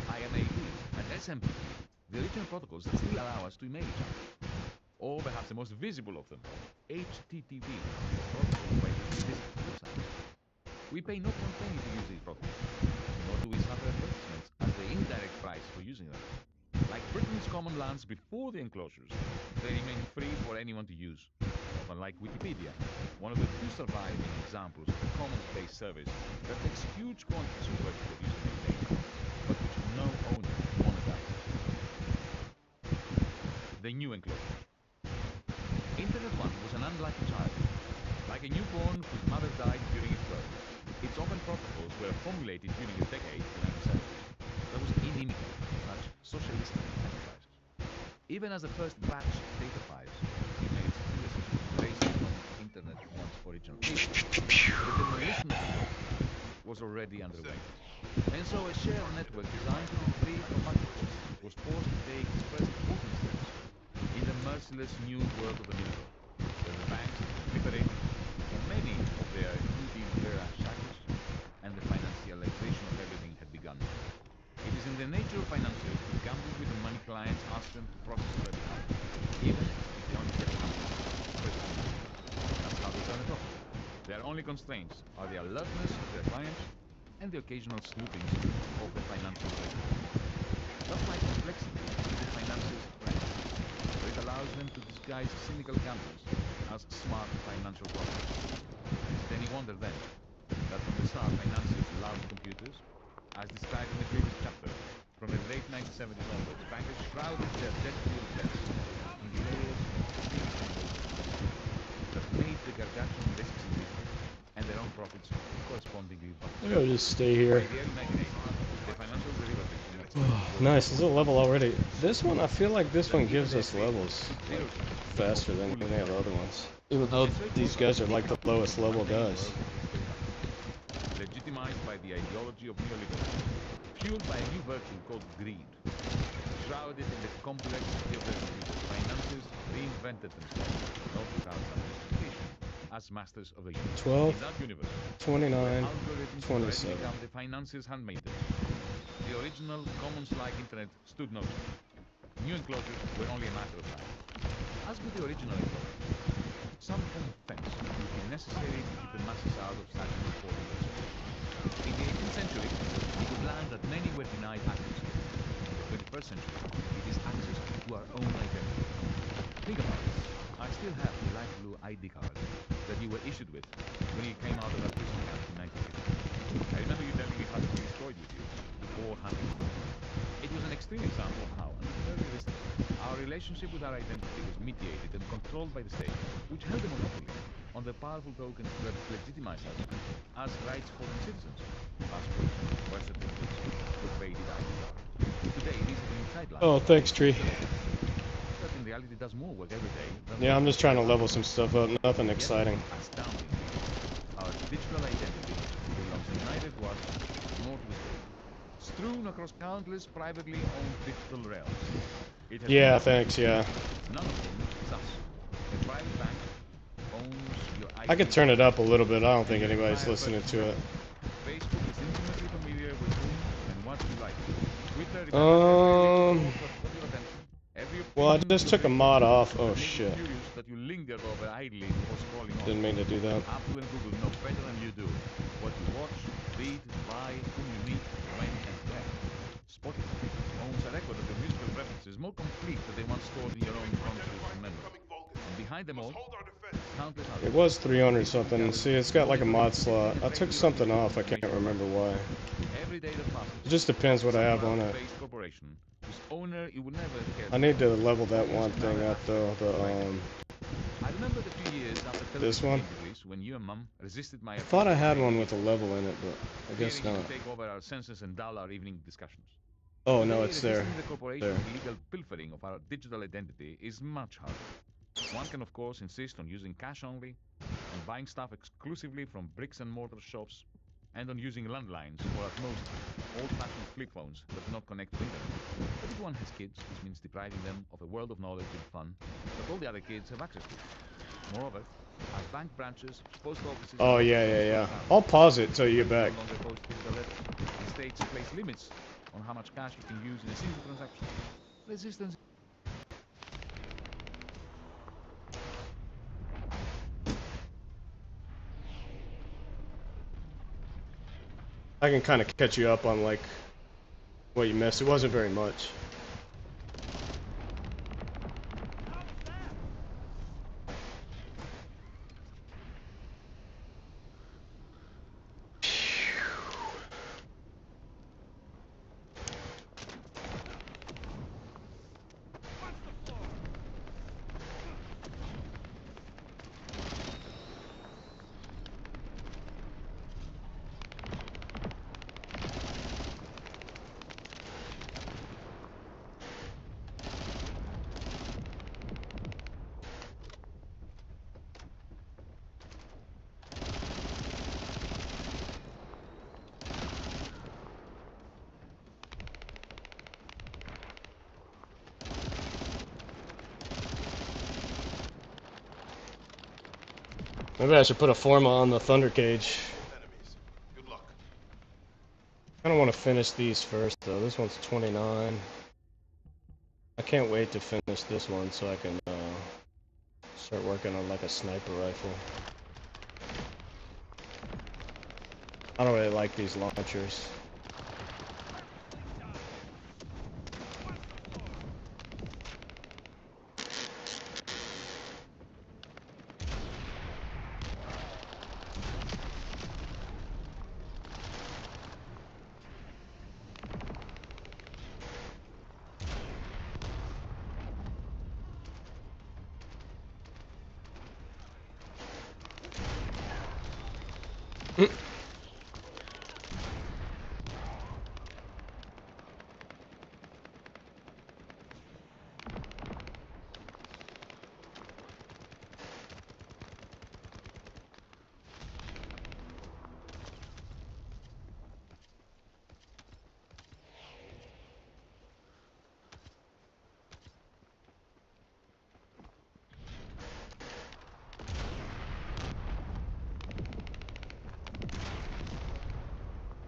IMAP, and SMTP, the original protocols that still allow us to email each other. Or perhaps the most visible of them, HTTP, the protocol by which we visit websites. We pay not one penny to use these protocols, nor do we suffer advertisements as the indirect price for using them. Like Britain's common lands before the enclosures, they remain free for anyone to use. Not unlike Wikipedia, one of the few surviving examples of a commons-based service that takes huge quantities of work to produce and maintain, but which no owner monetizes. The new enclosure. Internet 1 was an unlucky child. Like a newborn whose mother died during its birth, its open protocols were formulated during a decade, the 1970s, that was inimical to such socialistic enterprises. Even as the first batch of data pipes made citizens based on Internet 1's original features, the demolition of the was already underway. And so a shared network designed to be free from packages was forced to take its first important steps in the merciless new world of the middle, where the banks had been liberated from many of their New-Deal-era shackles, and the financialization of everything had begun. It is in the nature of financiers to gamble with the money clients ask them to process on their behalf, even if they only get something. That's how they turn a profit. Their only constraints are the alertness of their clients and the occasional snoopings of the financial sector. Just like complexity is the financier's friend, but it allows them to disguise cynical gamblers as smart financial profits. Is it any wonder then that from the start financiers loved computers? As described in the previous chapter, from the late 1970s onwards, bankers shrouded their debt-fueled debts in layers that made the gargantuan risks invisible and their own profits correspondingly vulnerable. I'll just stay here. By the early 1980s, the financial derivatives Nice, there's a level already. This one, I feel like this one gives us levels like, faster than any of the other ones. Even though these guys are like the lowest level guys. Legitimized by the ideology of neoliberalism, fueled by a new virtue called greed. Shrouded in the complexity of their computers, financiers reinvented themselves, not without some justification, as masters of the universe. 12, In that universe, 29, algorithms 27. become the financiers' handmaidens. The original commons-like internet stood no chance. New enclosures were only a matter of time. As with the original enclosure, some form of fence would be necessary to keep the masses out of such an important research. In the 18th century, we could learn that many were denied access. In the 21st century, it is access to our own identity. Think about it. I still have the light blue ID card that you were issued with when you came out of that prison camp in 1950. I remember you telling me how to be destroyed with you before hunting you. It was an extreme example of how, under the very least, our relationship with our identity was mediated and controlled by the state, which held a monopoly on the powerful tokens that legitimized us as rights-holding citizens. Passports, birth certificates, or faded ID cards. Today, these have been sidelined. Oh, thanks, Tree. But in reality, does more work every day. Yeah, I'm just trying to level some stuff up. Nothing exciting. Astoundingly, our digital identity belongs neither to us nor to the state. Strewn across countless privately owned digital realms. Yeah, thanks, yeah. None of them is us. A private bank owns your ID. I could turn it up a little bit. I don't think anybody's listening to it. Facebook is intimately familiar with whom and what you like. Twitter Well, I just took a mod off. Oh shit. That you linger over idly before scrolling on. Didn't mean to do that. Apple and Google know better than you do what you watch, read, buy, whom you meet, when, and where. Spotify owns a record of your musical preferences more complete than they once stored in your own conscious memory. And behind them all, countless others. It was 300 something. See, it's got like a mod slot. I took something off. I can't remember why. Every day that passes, It just depends what I have on it. I need to level that one thing up though. I remember the few years after this one. When you and Mum resisted my I thought I had one with a level in it, but I guess not. Take over our senses and dull our evening discussions. Oh no, it's there. The corporation's illegal pilfering of our digital identity is much harder. One can of course insist on using cash only, on buying stuff exclusively from bricks and mortar shops, and on using landlines or at most old-fashioned flip phones that do not connect to the internet. But if one has kids, this means depriving them of a world of knowledge and fun that all the other kids have access to. Moreover, as bank branches, post offices... Oh yeah. I'll pause it till you get back. The states place limits on how much cash you can use in a single transaction. Resistance... I can kind of catch you up on like what you missed. It wasn't very much. Maybe I should put a forma on the thunder cage. Good luck. I don't want to finish these first though. This one's 29. I can't wait to finish this one so I can start working on like a sniper rifle. I don't really like these launchers.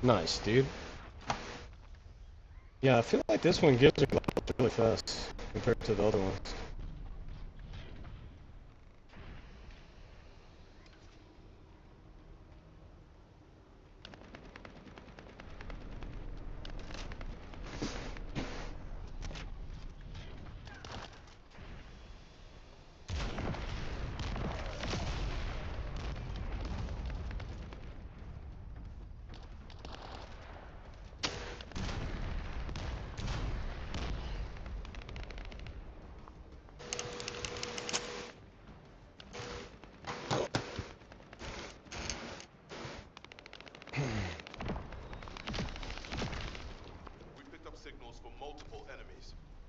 Nice, dude. Yeah, I feel like this one gives it really fast compared to the other ones.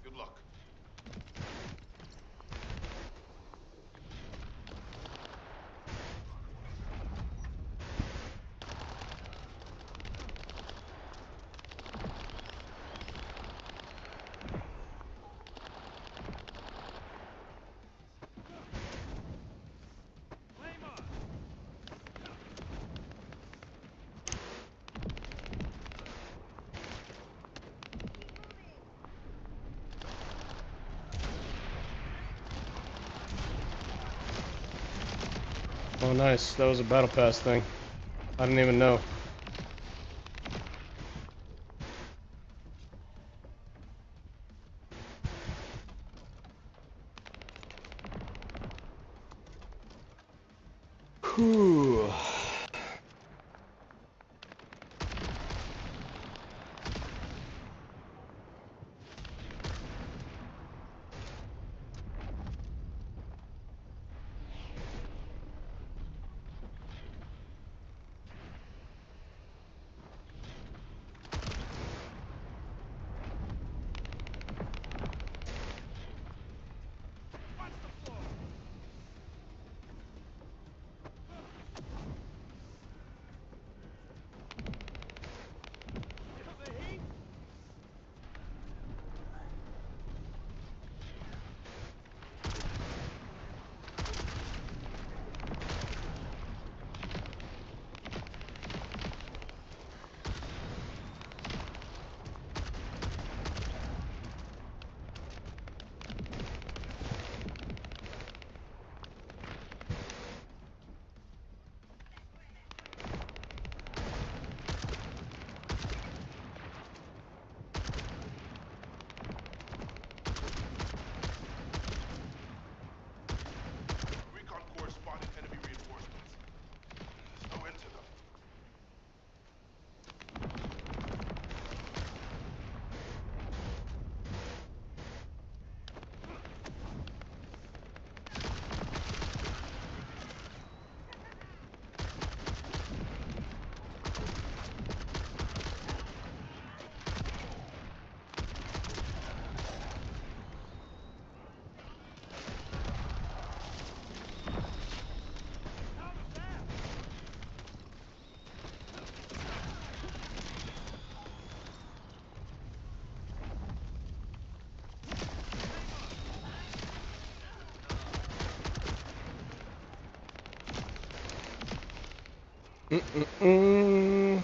Good luck. Oh, nice. That was a battle pass thing. I didn't even know. Whew. Recon Corps spotted enemy reinforcements. There's no end to them. Mm-mm-mm.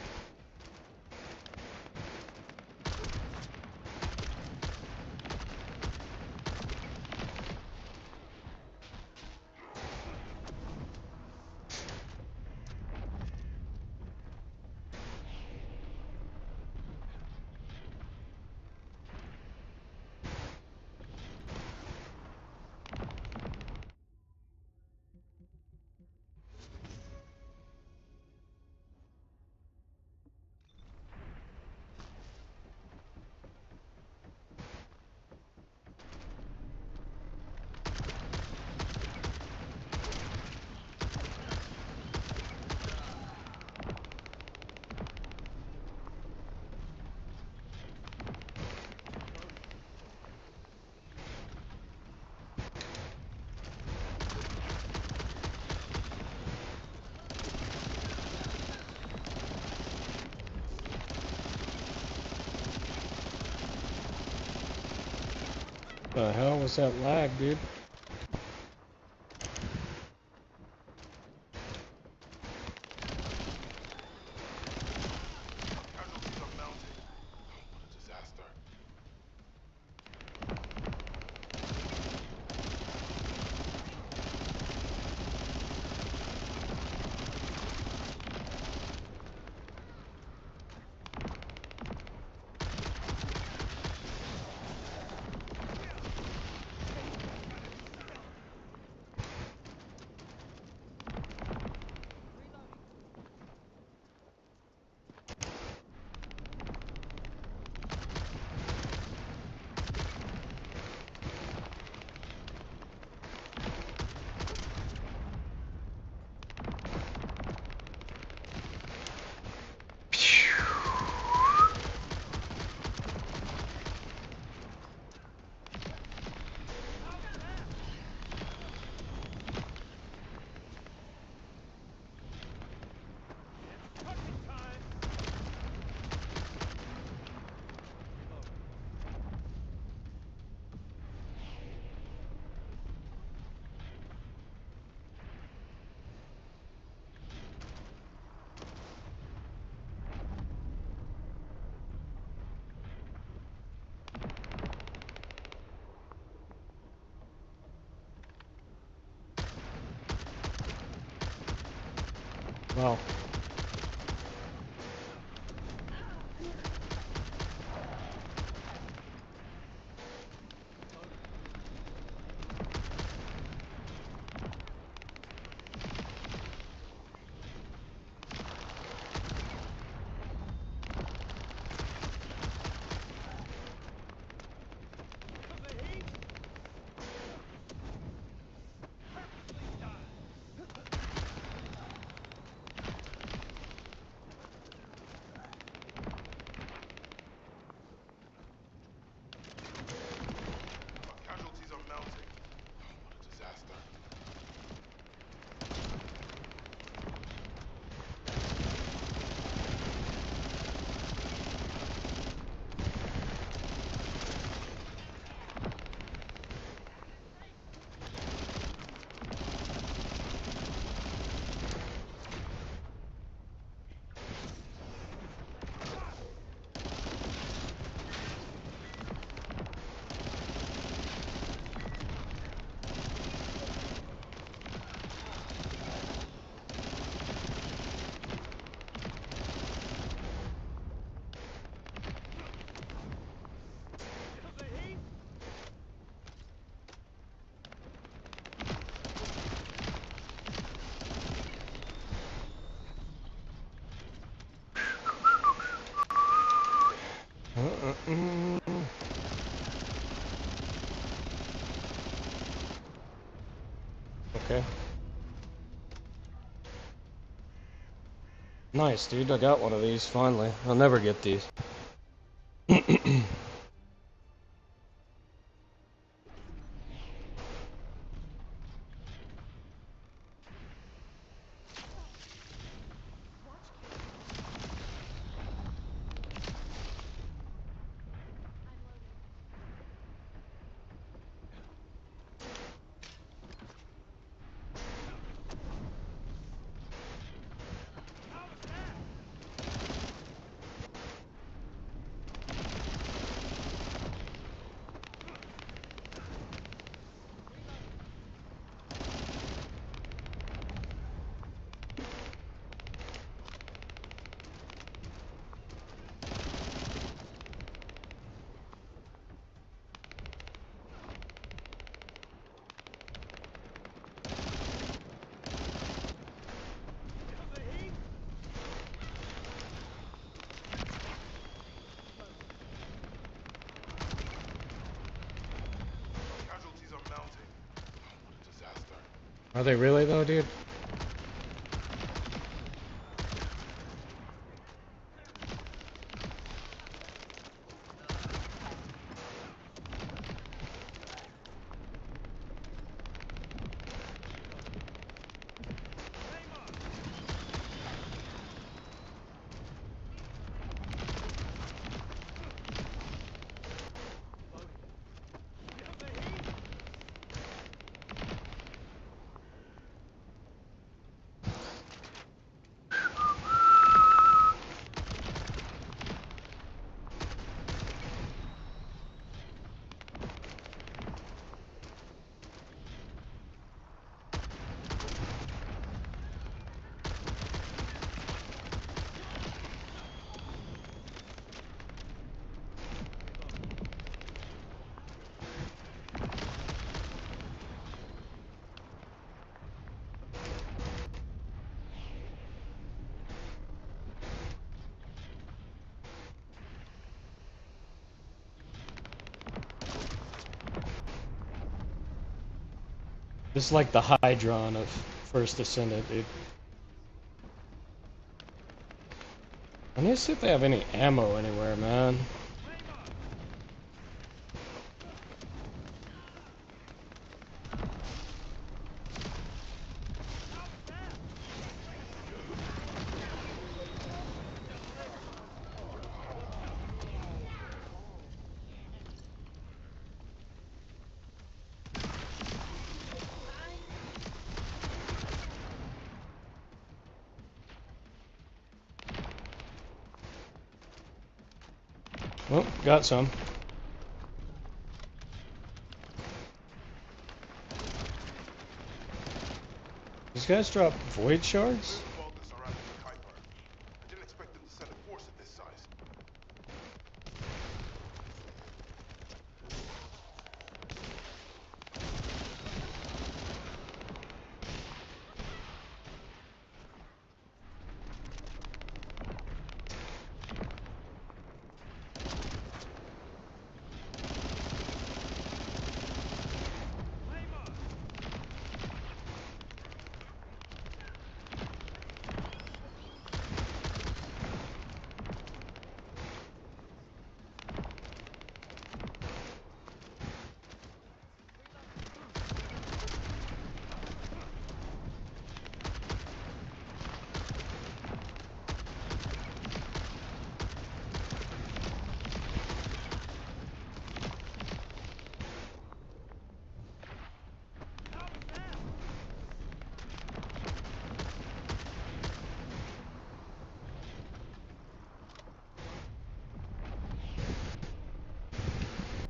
The hell was that lag, dude? Casualties are mounting. What a disaster. Oh. Our casualties are mounting. What a disaster. Okay. Nice, dude. I got one of these finally. I'll never get these. Casualties are mounting. What a disaster. Are they really though, dude? This is like the Hydron of First Ascendant, dude. I need to see if they have any ammo anywhere, man. Oh, got some. These guys drop void shards? Those vaults are at didn't expect them to send a force of this size.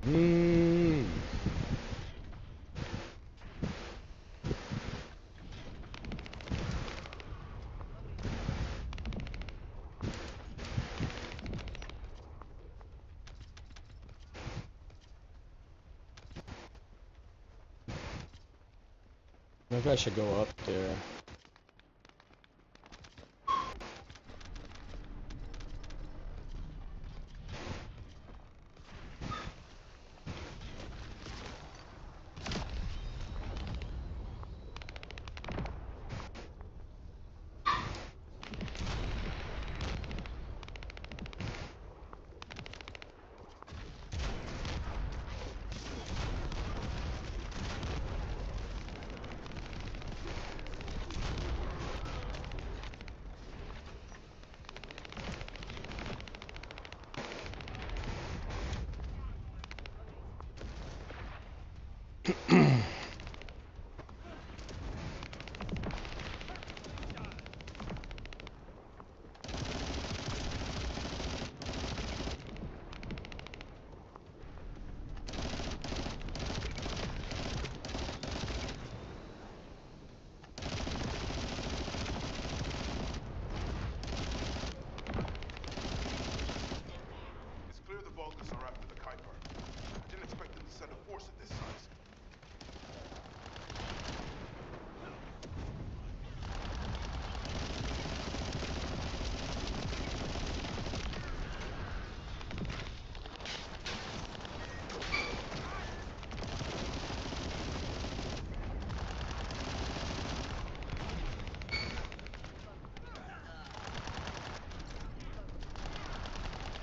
Hmm. Maybe I should go up there. It's clear the Vulgus are after the Kuiper. I didn't expect them to send a force of this size.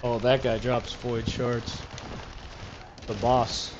Oh, that guy drops void shards. The boss.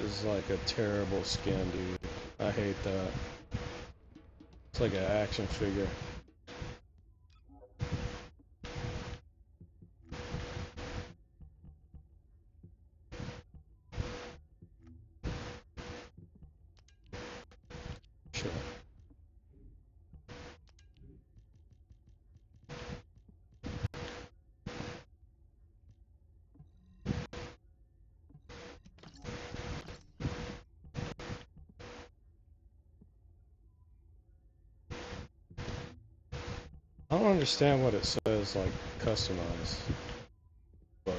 is like a terrible skin, dude. I hate that. It's like an action figure. Sure. I don't understand what it says, like, customize, but...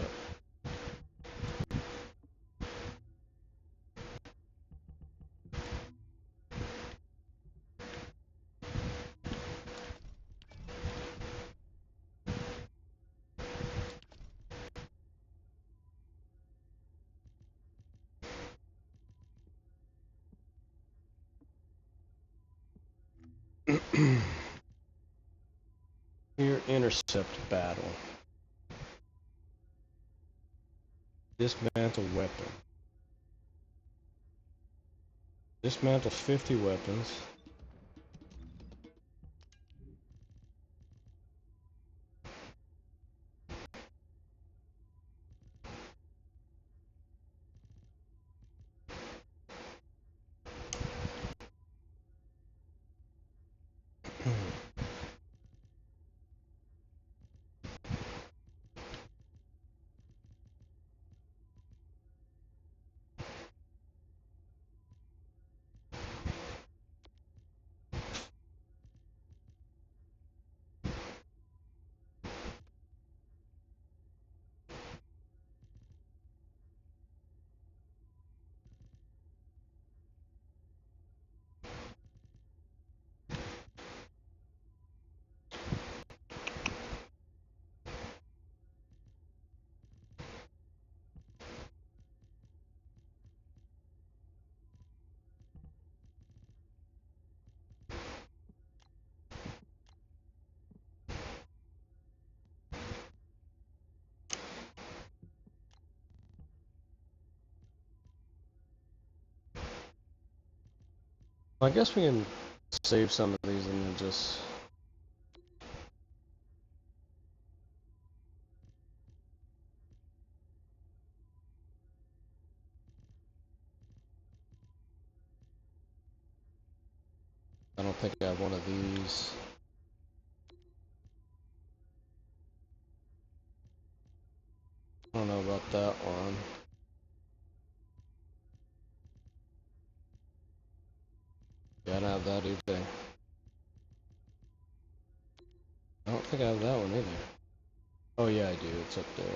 Here, intercept battle. Dismantle weapon. Dismantle 50 weapons. I guess we can save some of these and then just... I don't think I have one of these. I don't know about that one. Yeah, I don't have that either. I don't think I have that one either. Oh yeah, I do. It's up there.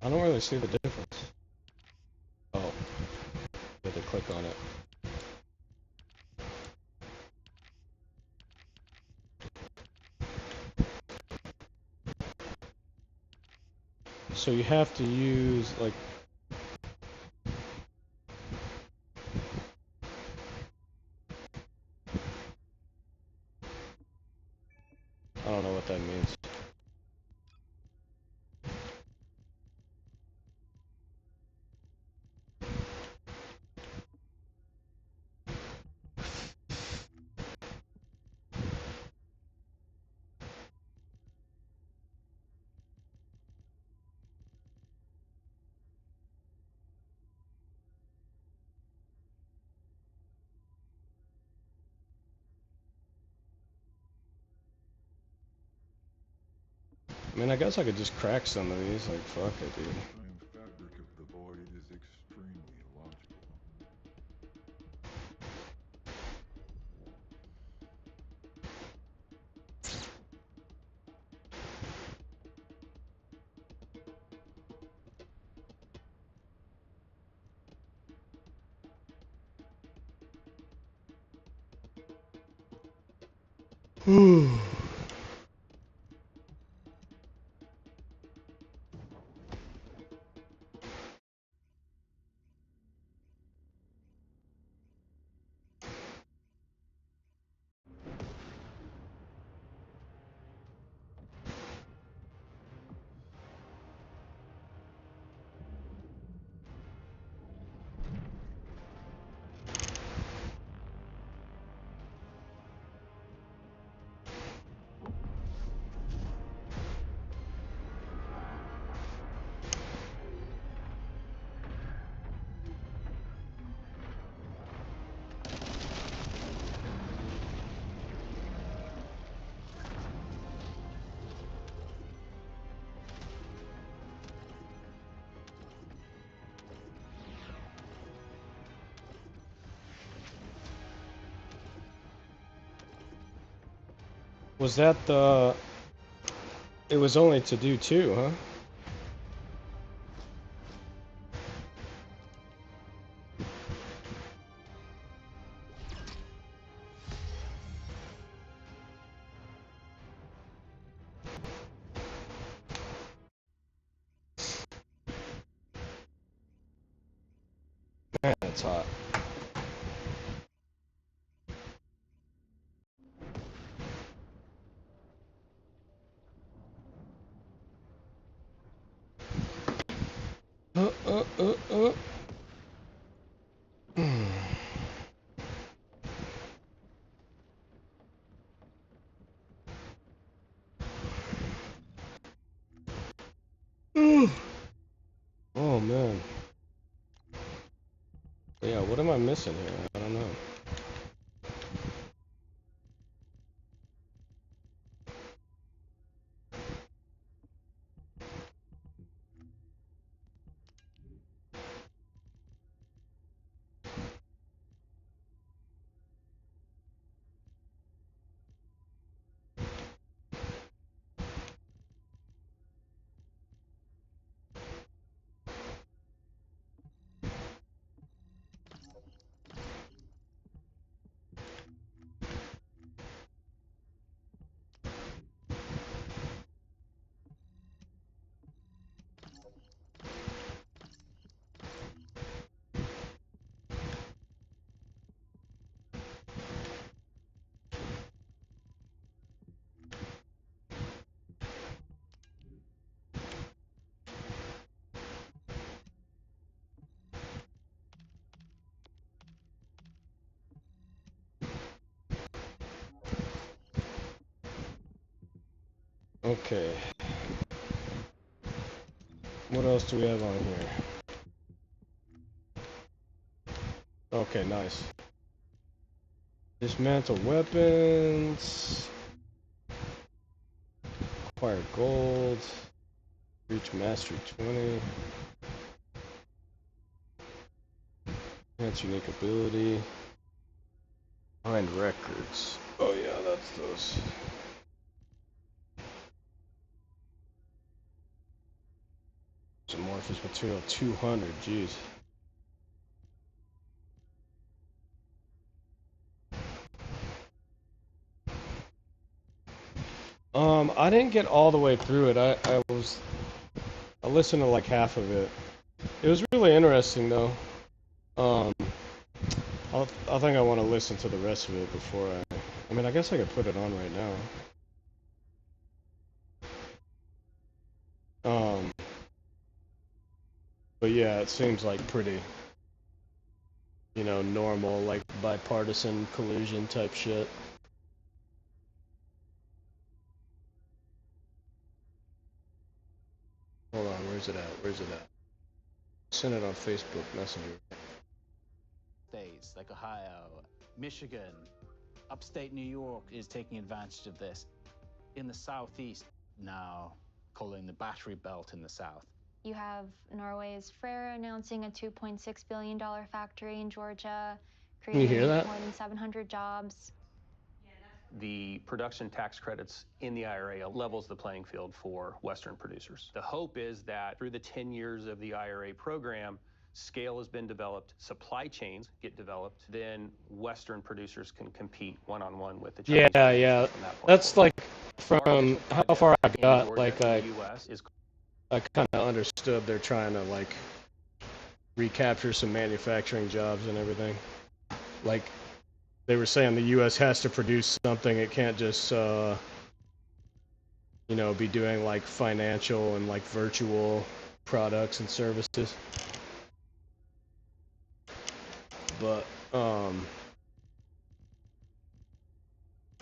I don't really see the difference. Oh, you have to click on it. So you have to use, like... I don't know what that means. I mean, I guess I could just crack some of these, like, fuck it, dude. The time fabric of the void is extremely illogical. Was that the... It was only to do 2, huh? Man, it's hot. Uh, uh, uh. Oh, man. Yeah, what am I missing here? I don't know. Okay. What else do we have on here? Okay, nice. Dismantle weapons. Acquire gold. Reach mastery 20. Enhance unique ability. Find records. Oh yeah, that's those. Amorphous material 200, jeez. I didn't get all the way through it. I listened to like half of it. It was really interesting though. Um, I think I want to listen to the rest of it before I mean, I guess I could put it on right now. But yeah, it seems like pretty, you know, normal, like bipartisan collusion type shit. Hold on, where's it at? Where's it at? Send it on Facebook Messenger. States like Ohio, Michigan, upstate New York is taking advantage of this. In the Southeast, no. calling the battery belt in the south. You have Norway's Freyr announcing a $2.6 billion factory in Georgia, Can you hear creating that? more than 700 jobs. The production tax credits in the IRA levels the playing field for Western producers. The hope is that through the 10 years of the IRA program, scale has been developed, supply chains get developed, then Western producers can compete one-on-one with the Chinese Yeah, producers yeah. from that point That's forward. like from how far I got, like in the US is I kind of understood they're trying to like recapture some manufacturing jobs and everything. Like they were saying the US has to produce something. It can't just you know, be doing like financial and like virtual products and services. But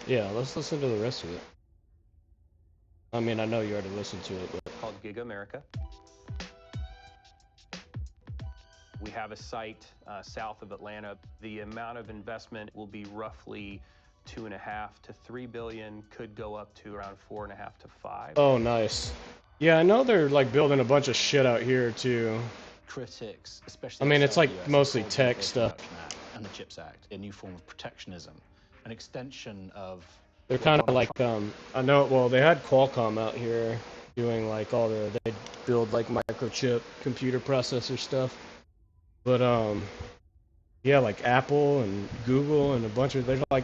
yeah, let's listen to the rest of it. I mean, I know you already listened to it, but called Gig America. We have a site south of Atlanta. The amount of investment will be roughly 2.5 to 3 billion, could go up to around 4.5 to 5. oh, nice. Yeah, I know they're like building a bunch of shit out here too. Critics, especially I mean, it's outside like the US, mostly called the tech Inflation stuff. Reduction Act and the CHIPS Act, a new form of protectionism, an extension of. They're what kind of Donald like Trump- I know. Well, they had Qualcomm out here doing like all the they build like microchip computer processor stuff. But yeah, like Apple and Google and a bunch of they're like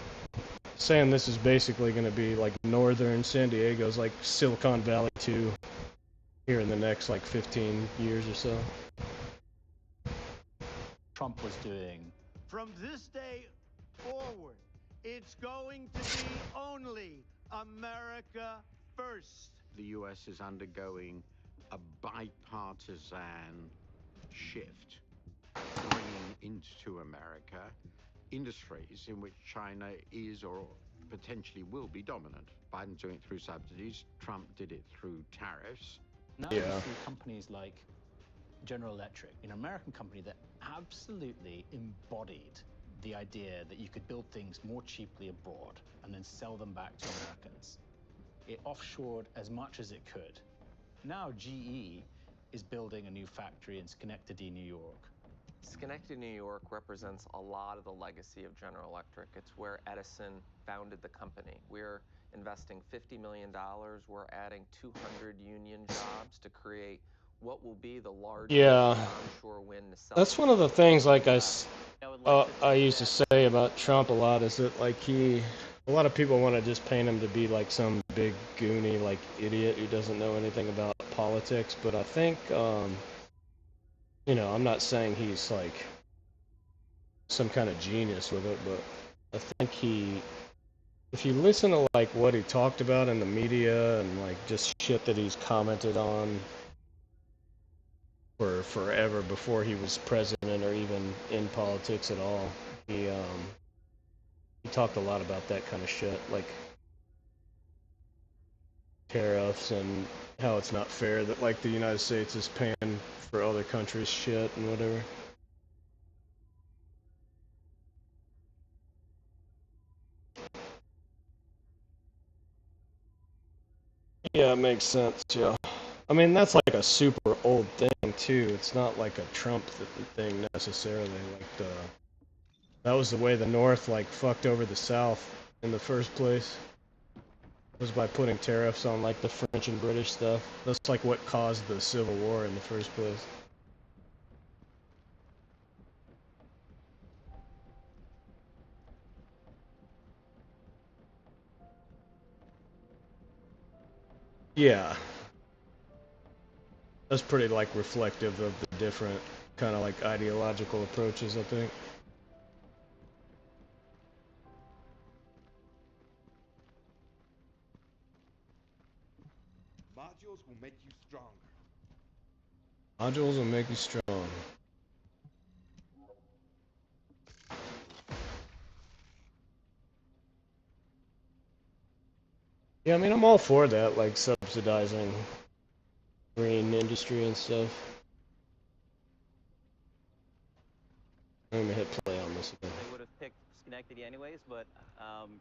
saying this is basically going to be like northern San Diego's like Silicon Valley 2 here in the next like 15 years or so. Trump was doing. From this day forward, it's going to be only America first. The US is undergoing a bipartisan shift, bringing into America industries in which China is or potentially will be dominant. Biden's doing it through subsidies. Trump did it through tariffs. Now Yeah. you see companies like General Electric, an American company that absolutely embodied the idea that you could build things more cheaply abroad and then sell them back to Americans. It offshored as much as it could. Now GE is building a new factory in Schenectady, New York. Schenectady, New York represents a lot of the legacy of General Electric. It's where Edison founded the company. We're investing $50 million. We're adding 200 union jobs to create what will be the largest onshore wind. That's one of the things like I used to say about Trump a lot is that like a lot of people want to just paint him to be like some big goony like idiot who doesn't know anything about politics, but I think you know, I'm not saying he's like some kind of genius with it, but I think if you listen to like what he talked about in the media and like just shit that he's commented on for forever before he was president or even in politics at all, he talked a lot about that kind of shit, like tariffs and how it's not fair that like the United States is paying for other countries' shit and whatever. Yeah, it makes sense, yeah. I mean, that's like a super old thing, too. It's not like a Trump thing necessarily. Like, that was the way the North, like, fucked over the South in the first place. Was by putting tariffs on, like, the French and British stuff. That's, like, what caused the Civil War in the first place. Yeah. That's pretty, like, reflective of the different kind of, like, ideological approaches, I think. Modules will make you stronger. Modules will make you strong. Yeah, I mean, I'm all for that, like, subsidizing green industry and stuff. I'm gonna hit play on this again. They would have picked Schenectady anyways, but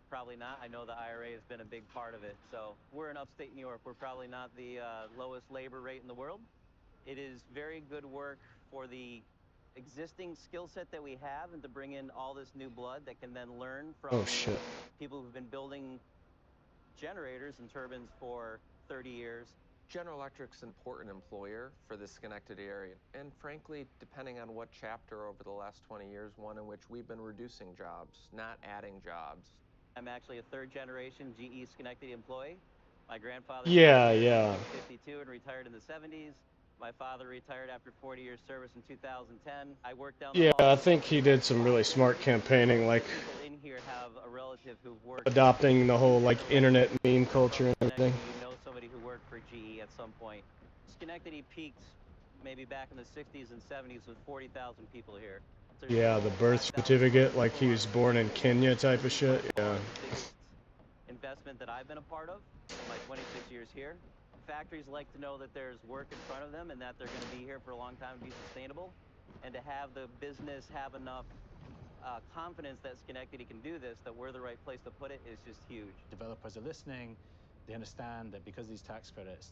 probably not. I know the IRA has been a big part of it. So we're in upstate New York. We're probably not the lowest labor rate in the world. It is very good work for the existing skill set that we have and to bring in all this new blood that can then learn from people who've been building generators and turbines for 30 years. General Electric's an important employer for the Schenectady area, and frankly, depending on what chapter over the last 20 years, one in which we've been reducing jobs, not adding jobs. I'm actually a third-generation GE Schenectady employee. My grandfather in 52 and retired in the 70s. My father retired after 40 years service in 2010. I worked down the hall. I think he did some really smart campaigning, like people in here have a relative who worked adopting the whole like internet meme culture and everything. You know somebody who worked for GE at some point. Schenectady peaked maybe back in the 60s and 70s with 40,000 people here. So yeah, the birth certificate, like he was born in Kenya type of shit. Yeah. Biggest investment that I've been a part of in my 26 years here. Factories like to know that there's work in front of them and that they're going to be here for a long time and be sustainable. And to have the business have enough confidence that Schenectady can do this, that we're the right place to put it, is just huge. Developers are listening. They understand that because of these tax credits,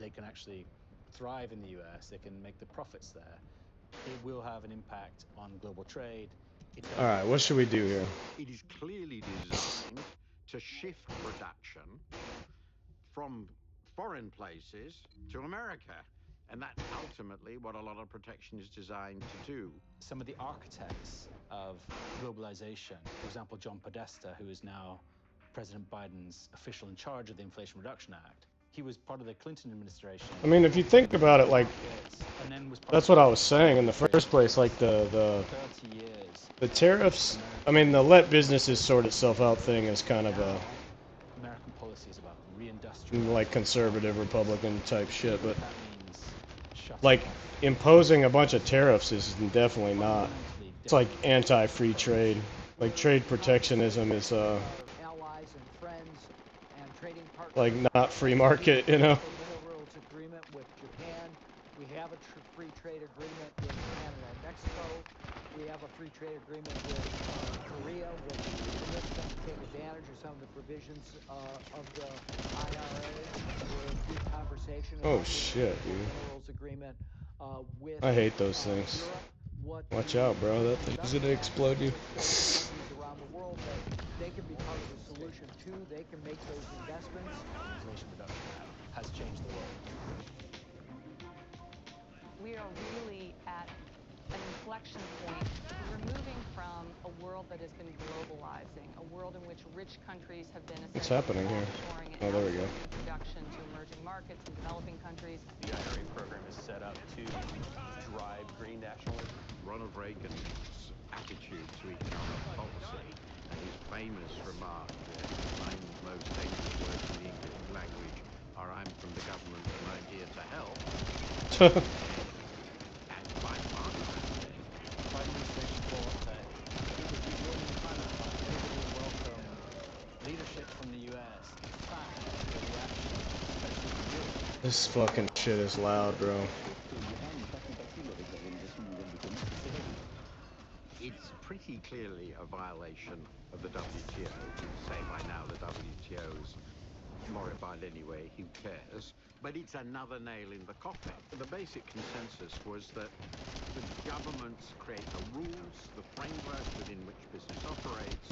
they can actually thrive in the US. They can make the profits there. It will have an impact on global trade. All right, what should we do here? It is clearly designed to shift production from foreign places to America. And that's ultimately what a lot of protection is designed to do. Some of the architects of globalization, for example, John Podesta, who is now President Biden's official in charge of the Inflation Reduction Act, he was part of the Clinton administration. I mean, if you think about it, like, that's what I was saying in the first place, like the tariffs, I mean, the let businesses sort itself out thing is kind of a American policy is about reindustrializing, like conservative Republican type shit, but like imposing a bunch of tariffs is definitely not. It's like anti-free trade. Like trade protectionism is allies and friends and trading partners. Like not free market, you know. Minerals agreement with Japan. We have a free trade agreement with Canada and Mexico. We have a free trade agreement with Korea, which permits them to take advantage of some of the provisions of the IRA. We're in deep conversation about shit, dude. Minerals agreement with I hate those things. Europe. Watch out, bro. That thing's gonna explode you. Around the world that they can be part of the solution too. They can make those investments. The Inflation Reduction Act has changed the world. We are really at an inflection point. We're moving from a world that has been globalizing, a world in which rich countries have been What's happening here? Oh, there we go. Production to emerging markets and developing countries. The IRA program is set up to drive green nationalism. Ronald Reagan's attitude to economic policy and his famous remark that 9 most dangerous words in the English language are "I'm from the government and I'm here to help." And bipartisan. Biden administration thought that it would be joining the climate fund. Everybody will welcome leadership from the US. In fact, the reaction, especially in Europe. This fucking shit is loud, bro. It's pretty clearly a violation of the WTO. You'd say by now the WTO's moribund anyway, who cares? But it's another nail in the coffin. The basic consensus was that the governments create the rules, the framework within which business operates,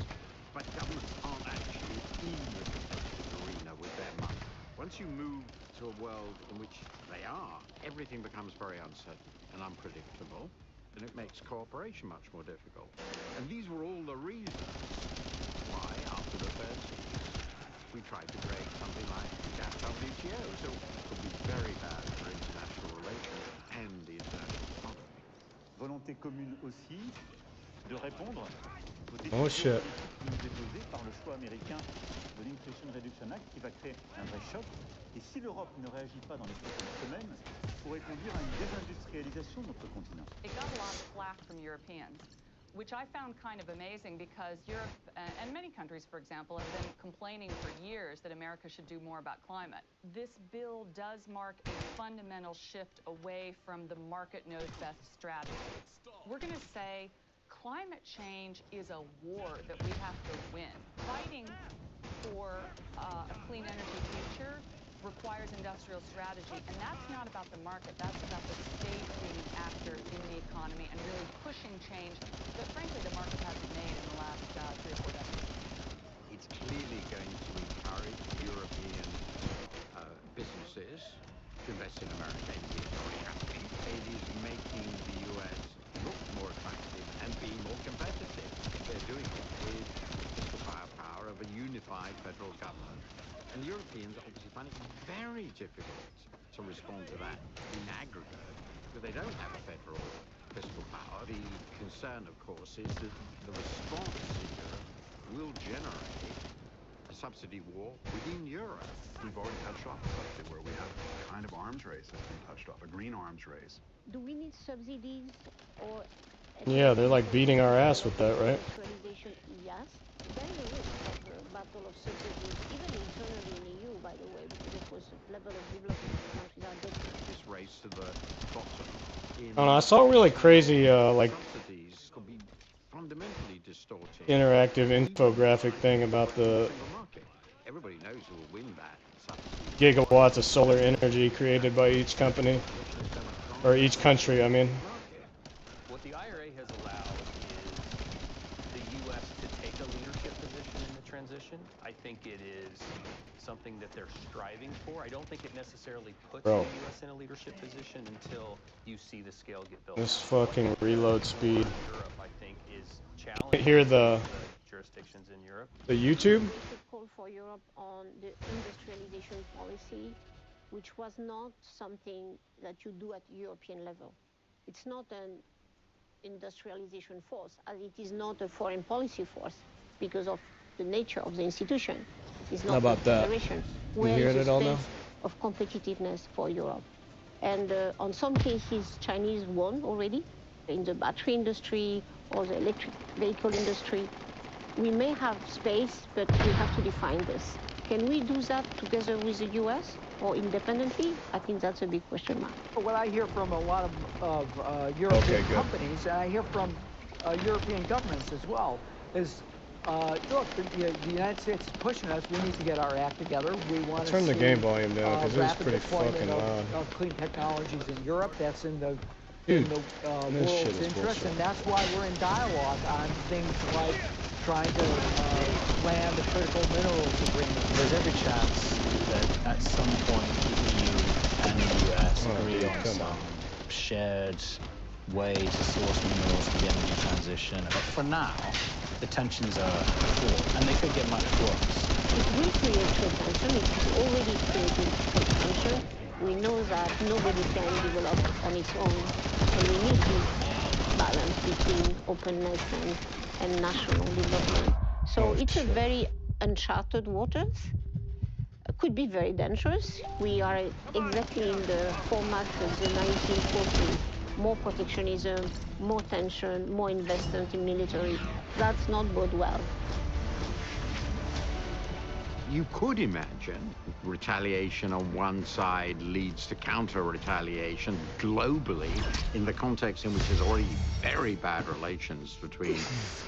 but governments aren't actually in the competitive arena with their money. Once you move to a world in which they are, everything becomes very uncertain and unpredictable. And it makes cooperation much more difficult. And these were all the reasons why, after the 30s, we tried to create something like the WTO. So it would be very bad for international relations and the international economy. Volonté commune aussi de répondre aux Oh shit. déposées par le choix américain de l'Inflation Reduction Act qui va créer un vrai choc. Et si l'Europe ne réagit pas dans les prochaines semaines, pourrait conduire à une désindustrialisation de notre continent. It got a lot of flack from Europeans, which I found kind of amazing because Europe and many countries, for example, have been complaining for years that America should do more about climate. This bill does mark a fundamental shift away from the market knows best strategy. We're going to say Climate change is a war that we have to win. Fighting for a clean energy future requires industrial strategy, and that's not about the market, that's about the state being an actor in the economy and really pushing change that, frankly, the market hasn't made in the last 3 or 4 decades. It's clearly going to encourage European businesses to invest in America. It's already happening. It is making the US look more attractive and be more competitive. They're doing it with the firepower of a unified federal government. And the Europeans obviously find it very difficult to respond to that in aggregate, because they don't have a federal fiscal power. The concern, of course, is that the response in Europe will generate a subsidy war within Europe. We've already touched off the subject where we have a kind of arms race that's been touched off, a green arms race. Do we need subsidies or... Yeah, they're like beating our ass with that, right? Yes. There is a risk of a battle of subsidies, even internally in the EU, by the way, because of course the level of development of countries are different. This race to the bottom. I don't know, I saw a really crazy, like, subsidies could be fundamentally distorting. Interactive infographic thing about the Everybody knows who will win that subsidy. gigawatts of solar energy created by each company, or each country, I mean. What the IRA has allowed is the U.S. to take a leadership position in the transition. I think it is something that they're striving for. I don't think it necessarily puts the U.S. in a leadership position until you see the scale get built. This fucking reload speed. Europe, I think, is challenging Hear the jurisdictions in Europe. The YouTube? We should call for Europe on the industrialization policy, which was not something that you do at European level. It's not an industrialization force, as it is not a foreign policy force because of the nature of the institution. It's not How about that? federation. You Where hear is it the all now? space of competitiveness for Europe? And on some cases, Chinese won already in the battery industry or the electric vehicle industry. We may have space, but we have to define this. Can we do that together with the US or independently? I think that's a big question mark. What I hear from a lot of European companies, and I hear from European governments as well, is, look, the United States is pushing us. We need to get our act together. We want to Turn the see, game volume down, because it was rapid pretty deployment fucking loud. of clean technologies in Europe. That's in the Dude, world's this shit is interest, bullshit. and that's why we're in dialogue on things like trying to land the critical minerals agreement. There's every chance that at some point the EU and the US agree on some shared way to source minerals for the energy transition. But for now, the tensions are afoot, and they could get much worse. It will create trade tension. It is already creating trade tension. We know that nobody can develop on its own, and we need to balance between openness and national development. So it's a very uncharted waters. Could be very dangerous. We are exactly in the format of the 1940s. More protectionism, more tension, more investment in military. That's not bode well. You could imagine retaliation on one side leads to counter-retaliation globally in the context in which there's already very bad relations between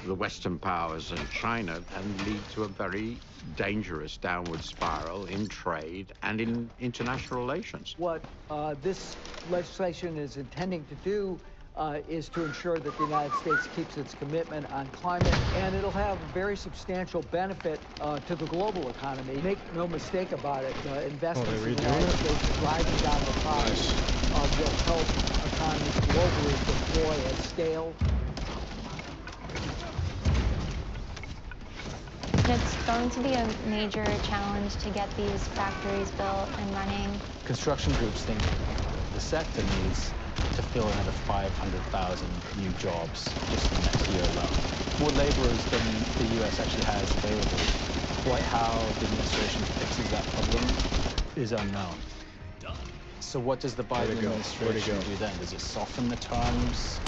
the Western powers and China, and lead to a very dangerous downward spiral in trade and in international relations. What this legislation is intending to do is to ensure that the United States keeps its commitment on climate, and it'll have a very substantial benefit to the global economy. Make no mistake about it, investments in the United States driving down the cost will help economies globally deploy at scale. It's going to be a major challenge to get these factories built and running. Construction groups think the sector needs to fill another 500,000 new jobs just in the next year alone. More laborers than the US actually has available. Quite how the administration fixes that problem is unknown. So what does the Biden administration do then? Does it soften the terms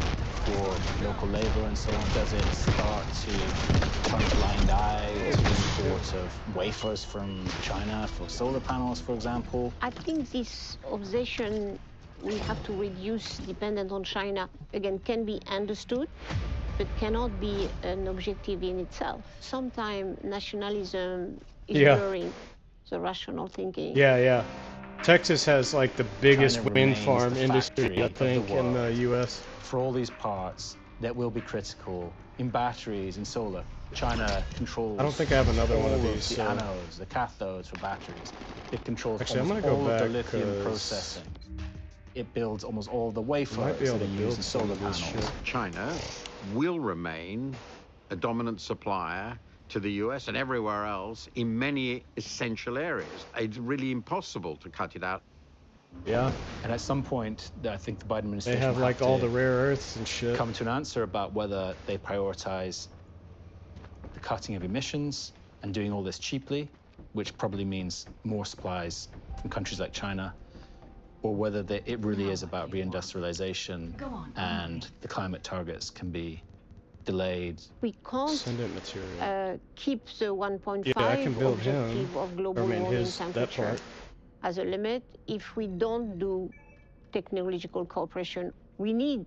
for local labor and so on? Does it start to turn a blind eye to the import of wafers from China for solar panels, for example? I think this obsession we have to reduce dependence on China, again, can be understood. but cannot be an objective in itself. Sometimes nationalism is Yeah. blurring the rational thinking. Yeah. Texas has like the biggest China wind remains farm the industry, factory I of the think, in the world U.S. for all these parts that will be critical in batteries and solar. China controls I don't think I have another one of all these, the so- anodes, the cathodes for batteries. It controls Actually, I'm almost gonna go all of the back, lithium 'cause processing. It builds almost all of the Might wafers be able that to are build used in some solar of this panels. shit. China will remain a dominant supplier to the US and everywhere else in many essential areas. It's really impossible to cut it out. Yeah. And at some point, I think the Biden They administration have will like have all to the rare earths and shit. come to an answer about whether they prioritize the cutting of emissions and doing all this cheaply, which probably means more supplies from countries like China, or whether it really is about reindustrialization and the climate targets can be delayed. We can't Send it material. keep the 1.5 Yeah, I can build objective him. of global Or, I mean, warming that temperature part. as a limit if we don't do technological cooperation. We need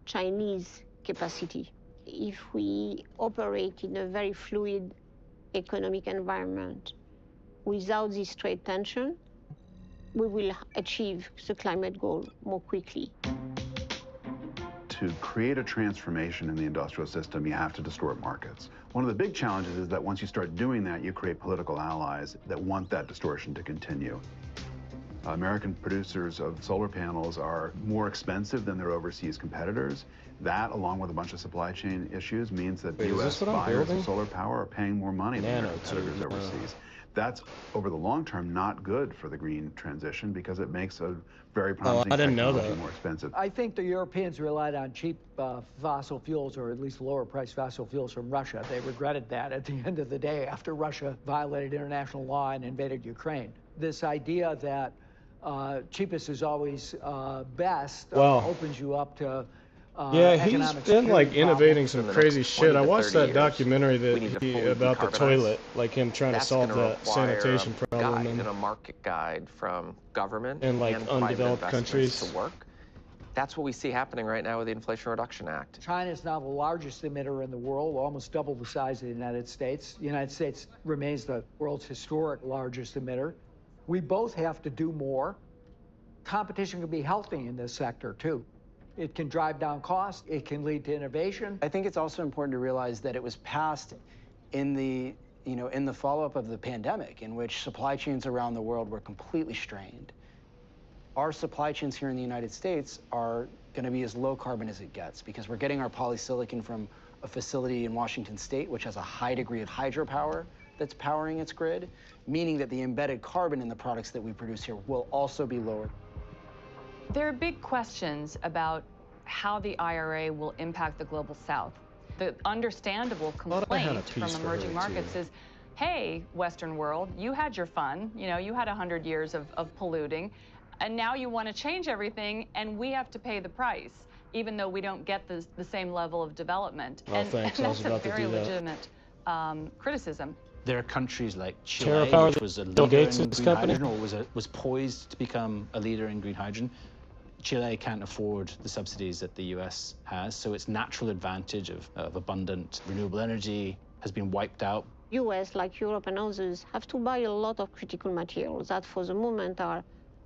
Chinese capacity. If we operate in a very fluid economic environment without this trade tension, we will achieve the climate goal more quickly. To create a transformation in the industrial system, you have to distort markets. One of the big challenges is that once you start doing that, you create political allies that want that distortion to continue. American producers of solar panels are more expensive than their overseas competitors. That, along with a bunch of supply chain issues, means that Wait, is U.S. this what I'm buyers building? of solar power are paying more money than their competitors Nanotube, overseas. That's, over the long term, not good for the green transition because it makes a very promising I didn't know technology that. more expensive. I think the Europeans relied on cheap fossil fuels, or at least lower-priced fossil fuels from Russia. They regretted that at the end of the day after Russia violated international law and invaded Ukraine. This idea that cheapest is always best Wow. opens you up to Yeah, he's economic been like security innovating problems. some In the crazy next shit. 20 I to watched 30 that years, documentary we need to fully about the decarbonize. toilet, like him trying to That's solve gonna that require sanitation a problem. guide And and a market guide from government In, like, and undeveloped private investments countries. to work. That's what we see happening right now with the Inflation Reduction Act. China is now the largest emitter in the world, almost double the size of the United States. The United States remains the world's historic largest emitter. We both have to do more. Competition can be healthy in this sector, too. It can drive down costs. It can lead to innovation. I think it's also important to realize that it was passed in the follow-up of the pandemic, in which supply chains around the world were completely strained. Our supply chains here in the United States are going to be as low carbon as it gets because we're getting our polysilicon from a facility in Washington State, which has a high degree of hydropower that's powering its grid, meaning that the embedded carbon in the products that we produce here will also be lower. There are big questions about how the IRA will impact the global south. The understandable Thought I had a complaint from piece for emerging her, markets too. is, hey, Western world, you had your fun, you had 100 years of polluting, and now you want to change everything, and we have to pay the price, even though we don't get the same level of development. Oh, thanks. I was That's about a to very do that. legitimate criticism. There are countries like Chile, TerraPower, which was a Bill leader Gates' in green company? hydrogen, or was poised to become a leader in green hydrogen. Chile can't afford the subsidies that the US has, so its natural advantage of abundant renewable energy has been wiped out. US, like Europe and others, have to buy a lot of critical materials that for the moment are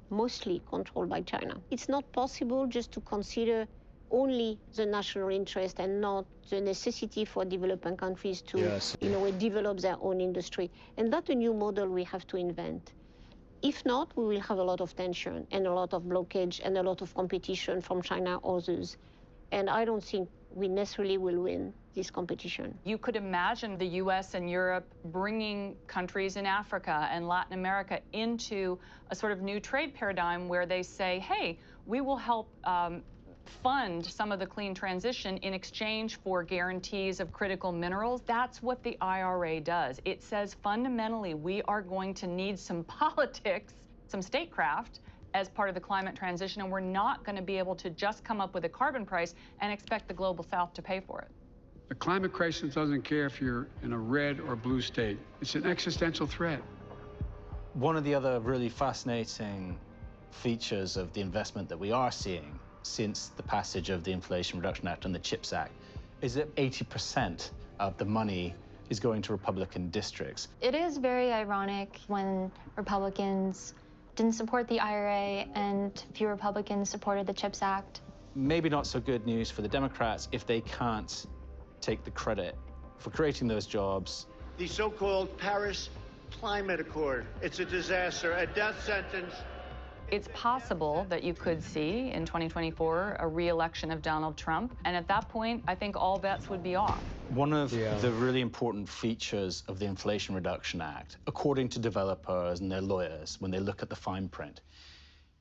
mostly controlled by China. It's not possible just to consider only the national interest and not the necessity for developing countries to, Yes. in a way, develop their own industry. And that's a new model we have to invent. If not, we will have a lot of tension and a lot of blockage and a lot of competition from China or others. And I don't think we necessarily will win this competition. You could imagine the US and Europe bringing countries in Africa and Latin America into a sort of new trade paradigm where they say, hey, we will help fund some of the clean transition in exchange for guarantees of critical minerals. That's what the IRA does. It says fundamentally we are going to need some politics, some statecraft as part of the climate transition, and we're not going to be able to just come up with a carbon price and expect the global south to pay for it. The climate crisis doesn't care if you're in a red or blue state. It's an existential threat. One of the other really fascinating features of the investment that we are seeing since the passage of the Inflation Reduction Act and the CHIPS Act is that 80% of the money is going to Republican districts. It is very ironic when Republicans didn't support the IRA and few Republicans supported the CHIPS Act. Maybe not so good news for the Democrats if they can't take the credit for creating those jobs. The so-called Paris Climate Accord. It's a disaster, a death sentence. It's possible that you could see in 2024 a re-election of Donald Trump, and at that point, I think all bets would be off. One of the really important features of the Inflation Reduction Act, according to developers and their lawyers, when they look at the fine print,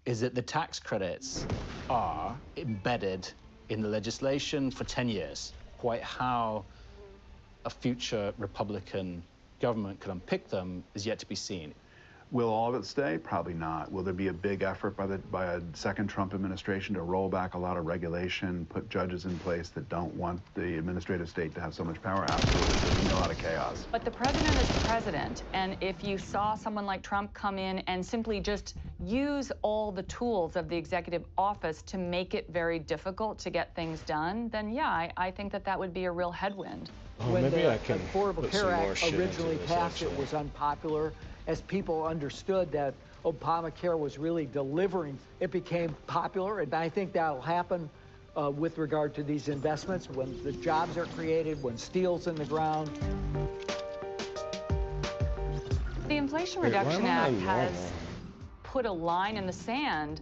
is that the tax credits are embedded in the legislation for 10 years. Quite how a future Republican government could unpick them is yet to be seen. Will all of it stay? Probably not. Will there be a big effort by a second Trump administration to roll back a lot of regulation, put judges in place that don't want the administrative state to have so much power? Absolutely. There's a lot of chaos. But the president is the president, and if you saw someone like Trump come in and simply just use all the tools of the executive office to make it very difficult to get things done, then yeah, I think that that would be a real headwind. Oh, When maybe the I can Affordable put Care some more Act shit into originally this, passed, actually. it was unpopular. As people understood that Obamacare was really delivering, it became popular, and I think that'll happen with regard to these investments when the jobs are created, when steel's in the ground. The Inflation Wait, why Reduction am I Act on has normal? put a line in the sand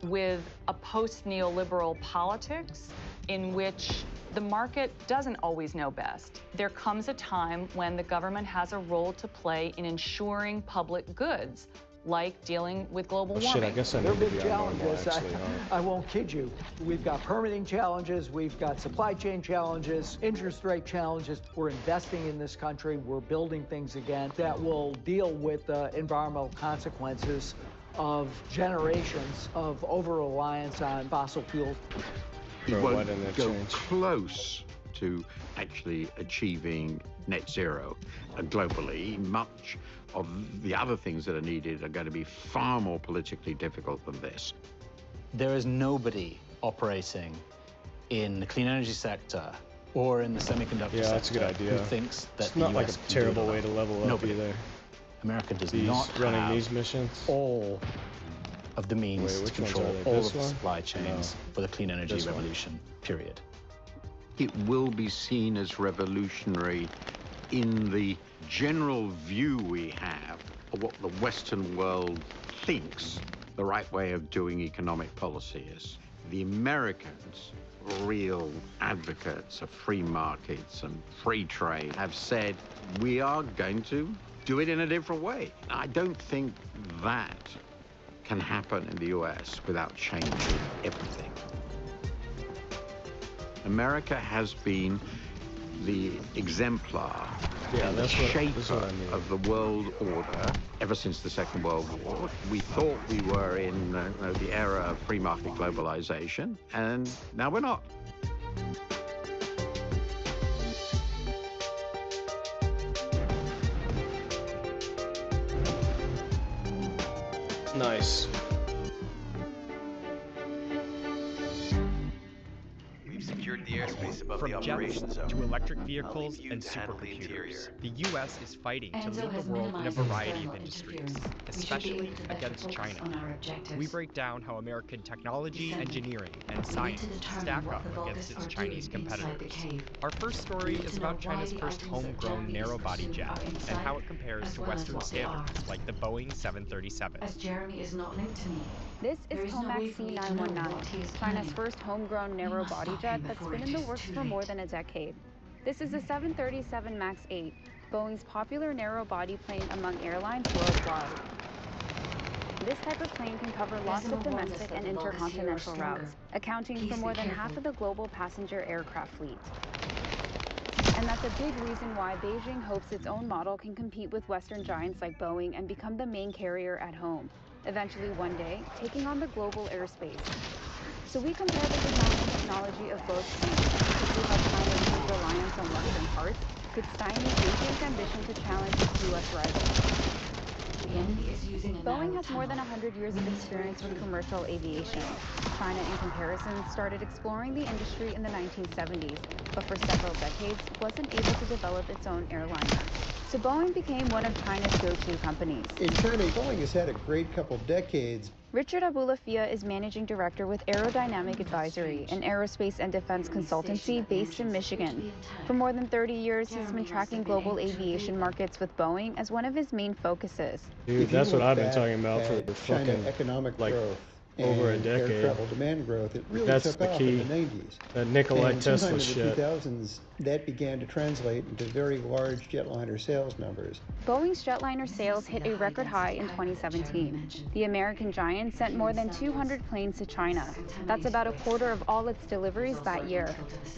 with a post-neoliberal politics in which the market doesn't always know best. There comes a time when the government has a role to play in ensuring public goods, like dealing with global warming. Shit, I guess I There are need to big be on normal, challenges. actually, huh? I won't kid you. We've got permitting challenges, we've got supply chain challenges, interest rate challenges. We're investing in this country, we're building things again that will deal with the environmental consequences of generations of over-reliance on fossil fuels. It Or why won't didn't it go change? close to actually achieving net zero globally. Much of the other things that are needed are going to be far more politically difficult than this. There is nobody operating in the clean energy sector or in the semiconductor Yeah, that's a good sector idea. who thinks that It's the not like US a can do terrible it way to alone. level up Nobody. either. America does These not running have these missions. all of the means Wait, to which ones control are they? all This of the one? supply chains for the clean energy This one? revolution, period. It will be seen as revolutionary in the general view we have of what the Western world thinks the right way of doing economic policy is. The Americans, real advocates of free markets and free trade, have said we are going to do it in a different way. I don't think that can happen in the US without changing everything. America has been the exemplar and the shaper of the world order ever since the Second World War. We thought we were in the era of free market globalization, and now we're not. Nice. We've secured the airspace above From the jets operation zone. to electric I'll vehicles leave you and to handle the interior. supercomputers, the U.S. is fighting to Enzo lead has the world in a minimized variety of external industries, interference. We should be especially able to better against focus China. on our objectives. We break down how American technology, December. engineering, and We need to science determine stack what up the against Vulgus its are Chinese doing inside the competitors. cave. Our first story We need is to know about why China's the first items that homegrown Germany is narrow-body pursuing jet are and inside, how it compares as to well as Western what they are. standards like the Boeing 737. As Jeremy is not linked to me. This There is is no way COMAC for me to know what he C919, is China's planning. first homegrown We narrow must body stop jet him that's before been it in the is works too for more late. than a decade. This is the 737 MAX 8, Boeing's popular narrow body plane among airlines worldwide. This type of plane can cover lots of Decimal warns us domestic that and the Vulgus here are intercontinental stronger. routes, accounting Please for more be than careful. half of the global passenger aircraft fleet. And that's a big reason why Beijing hopes its own model can compete with Western giants like Boeing and become the main carrier at home, eventually one day taking on the global airspace. So we compare the design and technology of both planes to see how China's reliance on Western parts could stymie Beijing's ambition to challenge its U.S. rivals. Boeing has more than 100 years of experience with commercial aviation. China, in comparison, started exploring the industry in the 1970s, but for several decades wasn't able to develop its own airliner. So Boeing became one of China's go-to companies. In China, Boeing has had a great couple decades. Richard Abulafia is managing director with Aerodynamic Advisory, an aerospace and defense consultancy based in Michigan. For more than 30 years, he's been tracking global aviation markets with Boeing as one of his main focuses. Dude, that's what I've been talking about for China fucking economic like growth over a and decade. air travel demand growth. It really That's took the off key. in the 90s. That Nikola and Tesla sometime shit. in the 2000s, that began to translate into very large jetliner sales numbers. Boeing's jetliner sales hit a record high in 2017. The American giant sent more than 200 planes to China. That's about a quarter of all its deliveries that year.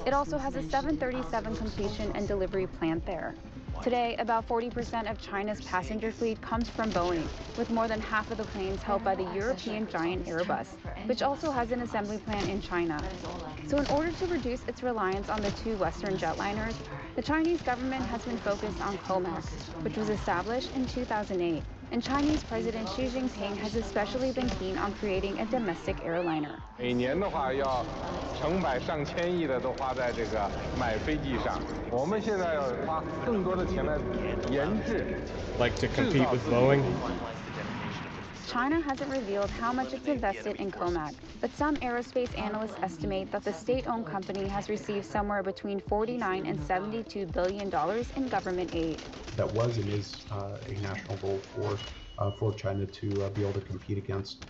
It also has a 737 completion and delivery plant there. Today, about 40% of China's passenger fleet comes from Boeing, with more than half of the planes held by the European giant Airbus, which also has an assembly plant in China. So in order to reduce its reliance on the two Western jetliners, the Chinese government has been focused on COMAC, which was established in 2008. And Chinese President Xi Jinping has especially been keen on creating a domestic airliner. 每年的话要成百上千亿的都花在这个买飞机上，我们现在要花更多的钱来研制。Like to compete with Boeing. China hasn't revealed how much it's invested in COMAC, but some aerospace analysts estimate that the state-owned company has received somewhere between $49 and $72 billion in government aid. That was and is a national goal for China to be able to compete against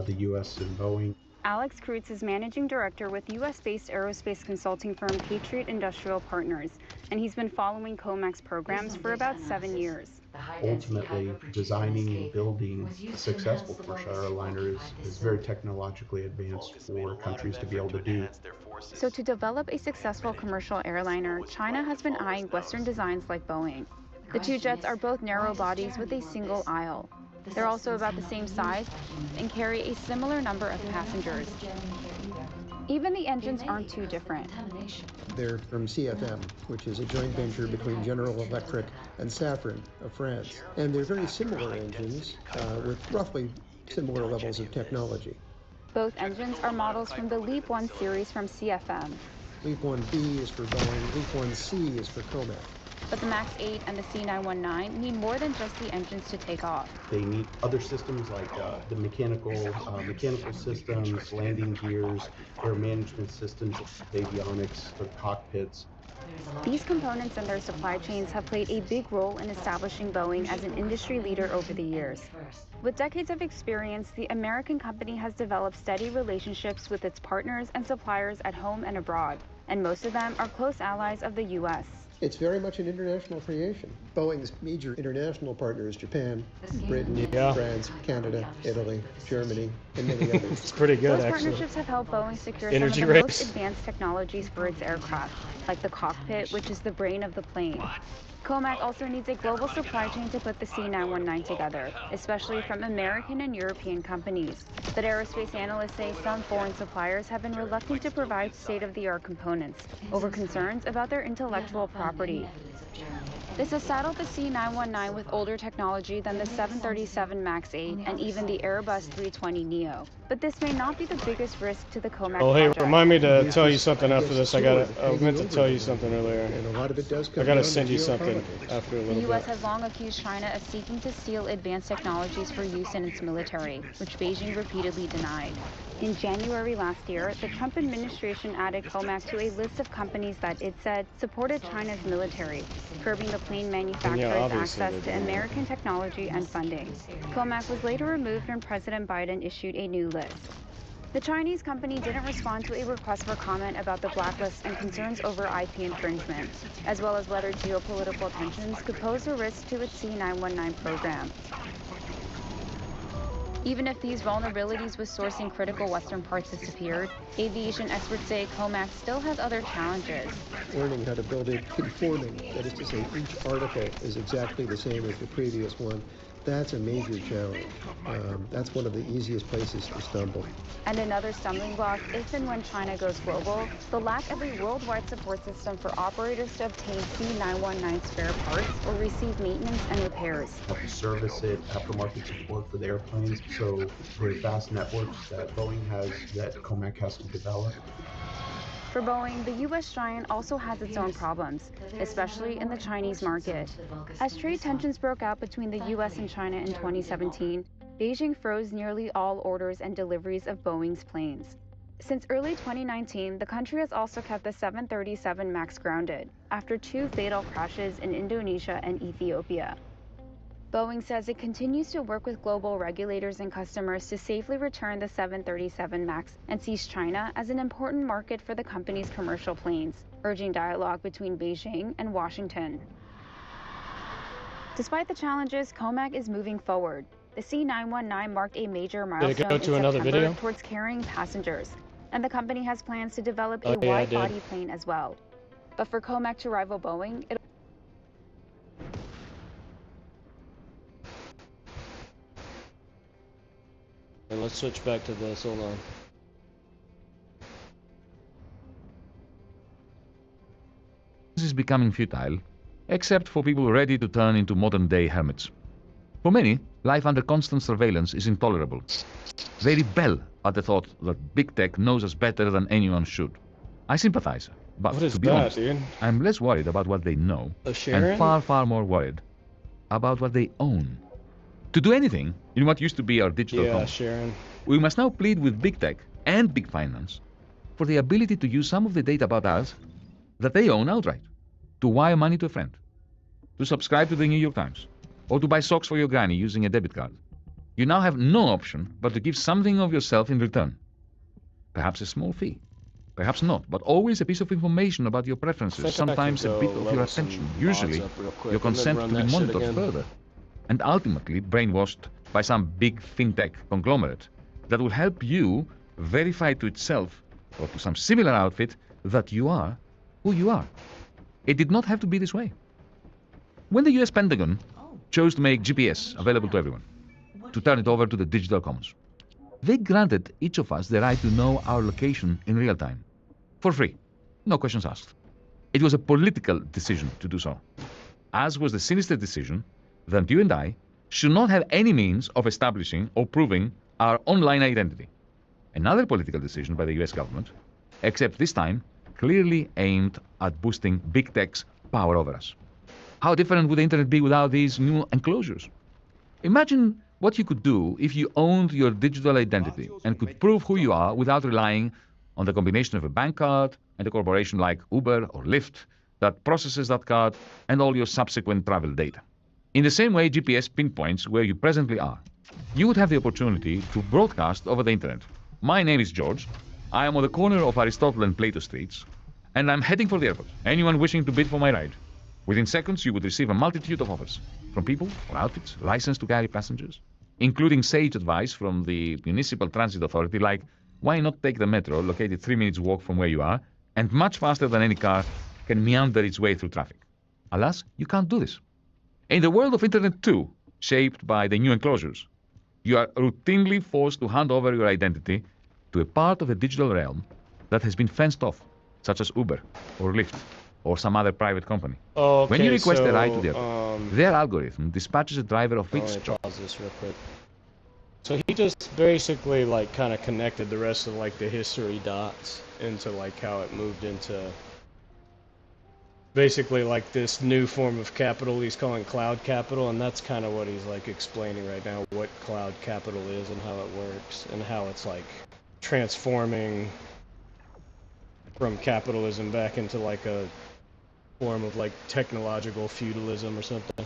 the U.S. and Boeing. Alex Kreutz is managing director with U.S.-based aerospace consulting firm Patriot Industrial Partners, and he's been following COMAC's programs for about 7 years. Ultimately, designing and building a successful commercial airliner is very technologically advanced for countries to be able to do. So to develop a successful commercial airliner, China has been eyeing Western designs like Boeing. The two jets are both narrow bodies with a single aisle. They're also about the same size and carry a similar number of passengers. Even the engines aren't too different. They're from CFM, which is a joint venture between General Electric and Safran of France. And they're very similar engines with roughly similar levels of technology. Both engines are models from the LEAP 1 series from CFM. LEAP 1B is for Boeing, LEAP 1C is for COMAC. But the MAX 8 and the C919 need more than just the engines to take off. They need other systems like the mechanical systems, landing gears, air management systems, avionics, the cockpits. These components and their supply chains have played a big role in establishing Boeing as an industry leader over the years. With decades of experience, the American company has developed steady relationships with its partners and suppliers at home and abroad, and most of them are close allies of the U.S. It's very much an international creation. Boeing's major international partners, Japan, Britain, France, Canada, Italy, Germany, and many others. It's pretty good, Those actually. partnerships have helped Boeing secure Energy some of the race. most advanced technologies for its aircraft, like the cockpit, which is the brain of the plane. COMAC also needs a global supply chain to put the C919 together, especially from American and European companies. But aerospace analysts say some foreign suppliers have been reluctant to provide state-of-the-art components over concerns about their intellectual property. This has saddled the C919 with older technology than the 737 MAX 8 and even the Airbus 320neo. But this may not be the biggest risk to the COMAC Oh, hey, project. remind me to tell you something after this. I meant to tell you something earlier. And a lot of it does come I gotta down to send you something geopolitics. after a The little U.S. bit. has long accused China of seeking to steal advanced technologies for use in its military, which Beijing repeatedly denied. In January last year, the Trump administration added COMAC to a list of companies that it said supported China's military, curbing the plane manufacturer's obviously access to American technology and funding. COMAC was later removed when President Biden issued a new list. The Chinese company didn't respond to a request for comment about the blacklist and concerns over IP infringement, as well as whether geopolitical tensions could pose a risk to its C919 program. Even if these vulnerabilities with sourcing critical Western parts disappeared, aviation experts say COMAC still has other challenges. Learning how to build it conforming, that is to say, each article is exactly the same as the previous one. That's a major challenge. That's one of the easiest places to stumble. And another stumbling block, if and when China goes global, the lack of a worldwide support system for operators to obtain C919 spare parts or receive maintenance and repairs. Help to service it, aftermarket support for the airplanes. So very fast networks that Boeing has, that COMAC has to develop. For Boeing, the U.S. giant also has its own problems, especially in the Chinese market. As trade tensions broke out between the U.S. and China in 2017, Beijing froze nearly all orders and deliveries of Boeing's planes. Since early 2019, the country has also kept the 737 MAX grounded after 2 fatal crashes in Indonesia and Ethiopia. Boeing says it continues to work with global regulators and customers to safely return the 737 MAX and sees China as an important market for the company's commercial planes, urging dialogue between Beijing and Washington. Despite the challenges, COMAC is moving forward. The C919 marked a major milestone in September towards carrying passengers, and the company has plans to develop a wide-body plane as well. But for COMAC to rival Boeing, And let's switch back to this, hold on. This is becoming futile, except for people ready to turn into modern-day hermits. For many, life under constant surveillance is intolerable. They rebel at the thought that big tech knows us better than anyone should. I sympathize, but to be honest, I'm less worried about what they know and far, far more worried about what they own. To do anything in what used to be our digital commons, we must now plead with big tech and big finance for the ability to use some of the data about us that they own outright, to wire money to a friend, to subscribe to the New York Times, or to buy socks for your granny using a debit card. You now have no option but to give something of yourself in return. Perhaps a small fee, perhaps not, but always a piece of information about your preferences, sometimes a bit of your attention, usually your consent to be monitored further, and ultimately brainwashed by some big fintech conglomerate that will help you verify to itself or to some similar outfit that you are who you are. It did not have to be this way. When the US Pentagon chose to make GPS available to everyone, to turn it over to the digital commons, they granted each of us the right to know our location in real time, for free, no questions asked. It was a political decision to do so, as was the sinister decision that you and I should not have any means of establishing or proving our online identity. Another political decision by the US government, except this time clearly aimed at boosting big tech's power over us. How different would the internet be without these new enclosures? Imagine what you could do if you owned your digital identity and could prove who you are without relying on the combination of a bank card and a corporation like Uber or Lyft that processes that card and all your subsequent travel data. In the same way GPS pinpoints where you presently are, you would have the opportunity to broadcast over the internet. My name is George. I am on the corner of Aristotle and Plato Streets, and I'm heading for the airport. Anyone wishing to bid for my ride? Within seconds, you would receive a multitude of offers from people or outfits licensed to carry passengers, including sage advice from the Municipal Transit Authority like, why not take the metro located 3 minutes walk from where you are and much faster than any car can meander its way through traffic. Alas, you can't do this. In the world of Internet 2, shaped by the new enclosures, you are routinely forced to hand over your identity to a part of the digital realm that has been fenced off, such as Uber or Lyft or some other private company. Okay, when you request a ride to the airport, their algorithm dispatches a driver of its choice. Pause this real quick. So he just basically like kind of connected the rest of like the history dots into like how it moved into basically like this new form of capital he's calling cloud capital, and that's kind of what he's like explaining right now, what cloud capital is and how it works and how it's like transforming from capitalism back into like a form of like technological feudalism or something.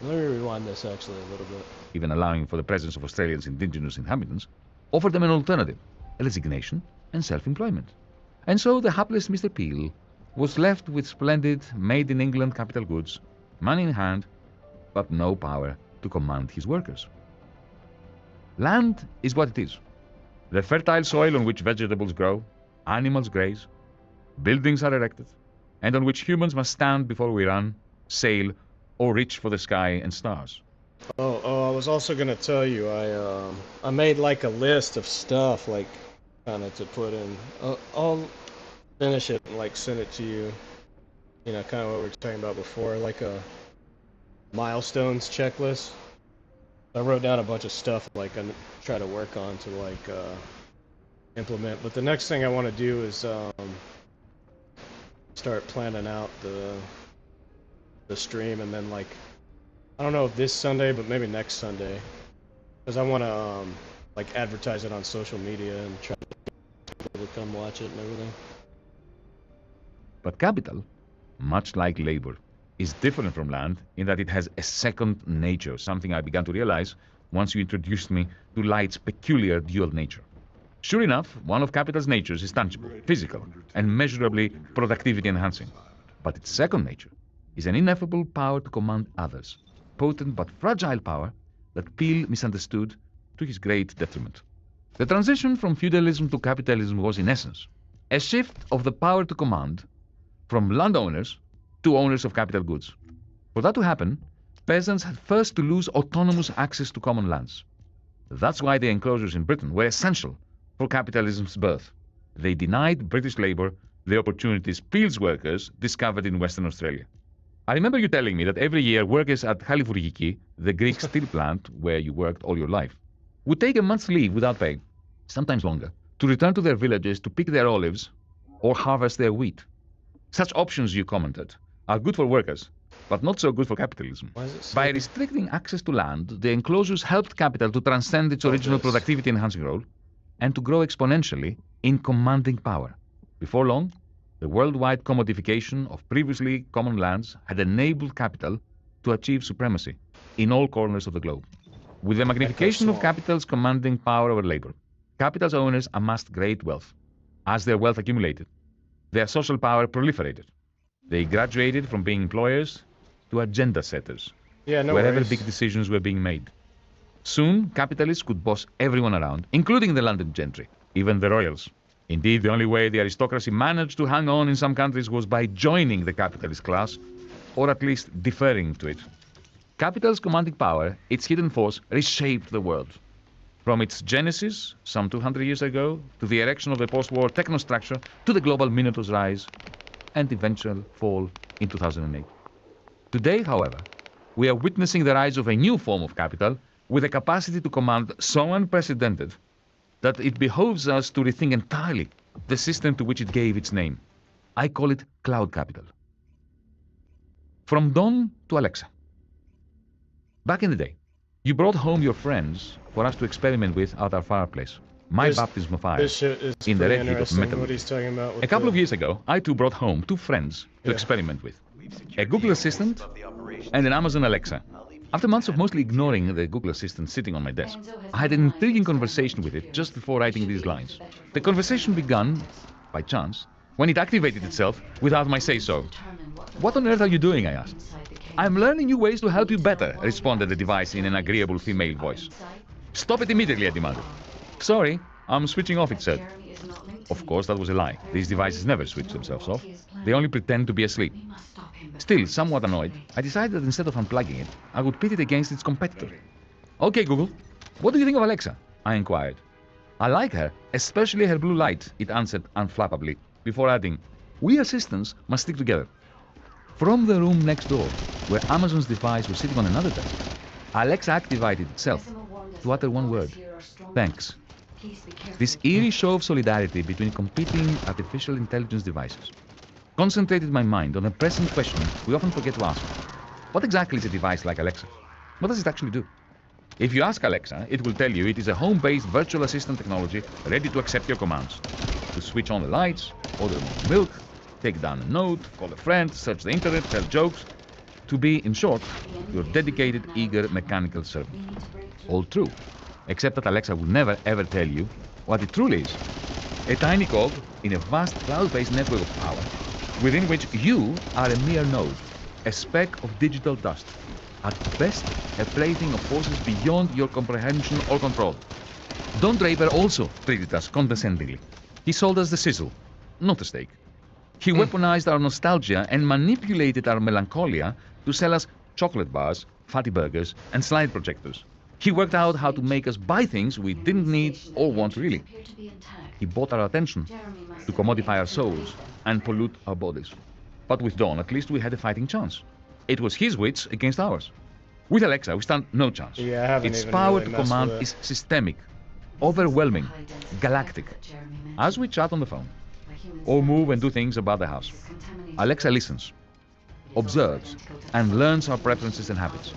Let me rewind this actually a little bit. Even allowing for the presence of Australia's indigenous inhabitants, offered them an alternative, a resignation and self-employment. And so the hapless Mr. Peel was left with splendid made-in-England capital goods, money in hand, but no power to command his workers. Land is what it is. The fertile soil on which vegetables grow, animals graze, buildings are erected, and on which humans must stand before we run, sail, or reach for the sky and stars. I was also gonna tell you, I made like a list of stuff, like, kind of to put in. I'll finish it and like send it to you. You know, kind of what we were talking about before, like a milestones checklist. I wrote down a bunch of stuff like I try to work on to like implement. But the next thing I want to do is start planning out the stream, and then like, I don't know if this Sunday, but maybe next Sunday, because I want to like advertise it on social media and try to get people to come watch it and everything. But capital, much like labor, is different from land in that it has a second nature, something I began to realize once you introduced me to light's peculiar dual nature. Sure enough, one of capital's natures is tangible, physical, and measurably productivity enhancing. But its second nature is an ineffable power to command others, potent but fragile power that Peel misunderstood to his great detriment. The transition from feudalism to capitalism was, in essence, a shift of the power to command from landowners to owners of capital goods. For that to happen, peasants had first to lose autonomous access to common lands. That's why the enclosures in Britain were essential for capitalism's birth. They denied British labour the opportunities Peel's workers discovered in Western Australia. I remember you telling me that every year workers at Halifourgiki, the Greek steel plant where you worked all your life, would take a month's leave without pay, sometimes longer, to return to their villages to pick their olives or harvest their wheat. Such options, you commented, are good for workers, but not so good for capitalism. By restricting access to land, the enclosures helped capital to transcend its original productivity-enhancing role and to grow exponentially in commanding power. Before long, the worldwide commodification of previously common lands had enabled capital to achieve supremacy in all corners of the globe. With the magnification of capital's commanding power over labor, capital's owners amassed great wealth. As their wealth accumulated, their social power proliferated. They graduated from being employers to agenda setters, wherever big decisions were being made. Soon, capitalists could boss everyone around, including the landed gentry, even the royals. Indeed, the only way the aristocracy managed to hang on in some countries was by joining the capitalist class, or at least deferring to it. Capital's commanding power, its hidden force, reshaped the world. From its genesis, some 200 years ago, to the erection of the post-war technostructure, to the global Minotaur's rise, and eventual fall in 2008. Today, however, we are witnessing the rise of a new form of capital with a capacity to command so unprecedented that it behoves us to rethink entirely the system to which it gave its name. I call it cloud capital. From Dawn to Alexa. Back in the day, you brought home your friends for us to experiment with at our fireplace. My baptism of fire in the red heat of metal. A couple of years ago, I too brought home two friends to experiment with. A Google Assistant and an Amazon Alexa. After months of mostly ignoring the Google Assistant sitting on my desk, I had an intriguing conversation with it just before writing these lines. The conversation began, by chance, when it activated itself without my say-so. "What on earth are you doing?" I asked. "I'm learning new ways to help you better," responded the device in an agreeable female voice. "Stop it immediately," I demanded. "Sorry, I'm switching off," it said. Of course, that was a lie. These devices never switch themselves off. They only pretend to be asleep. Still, somewhat annoyed, I decided that instead of unplugging it, I would pit it against its competitor. "Okay, Google, what do you think of Alexa?" I inquired. "I like her, especially her blue light," it answered unflappably, before adding, "We assistants must stick together." From the room next door, where Amazon's device was sitting on another desk, Alexa activated itself to utter one word: "Thanks." This eerie show of solidarity between competing artificial intelligence devices concentrated my mind on a pressing question we often forget to ask. What exactly is a device like Alexa? What does it actually do? If you ask Alexa, it will tell you it is a home-based virtual assistant technology ready to accept your commands. To switch on the lights, order more milk, take down a note, call a friend, search the internet, tell jokes. To be, in short, your dedicated, eager, mechanical servant. All true, except that Alexa will never ever tell you what it truly is. A tiny cog in a vast cloud-based network of power, within which you are a mere node, a speck of digital dust. At best, a plaything of forces beyond your comprehension or control. Don Draper also treated us condescendingly. He sold us the sizzle, not the steak. He weaponized our nostalgia and manipulated our melancholia to sell us chocolate bars, fatty burgers, and slide projectors. He worked out how to make us buy things we didn't need or want really. He bought our attention to commodify our souls and pollute our bodies. But with Dawn, at least we had a fighting chance. It was his wits against ours. With Alexa, we stand no chance. Yeah, I haven't Its even power really to messed command with it. is systemic, overwhelming, galactic. As we chat on the phone, or move and do things about the house, Alexa listens, observes, and learns our preferences and habits.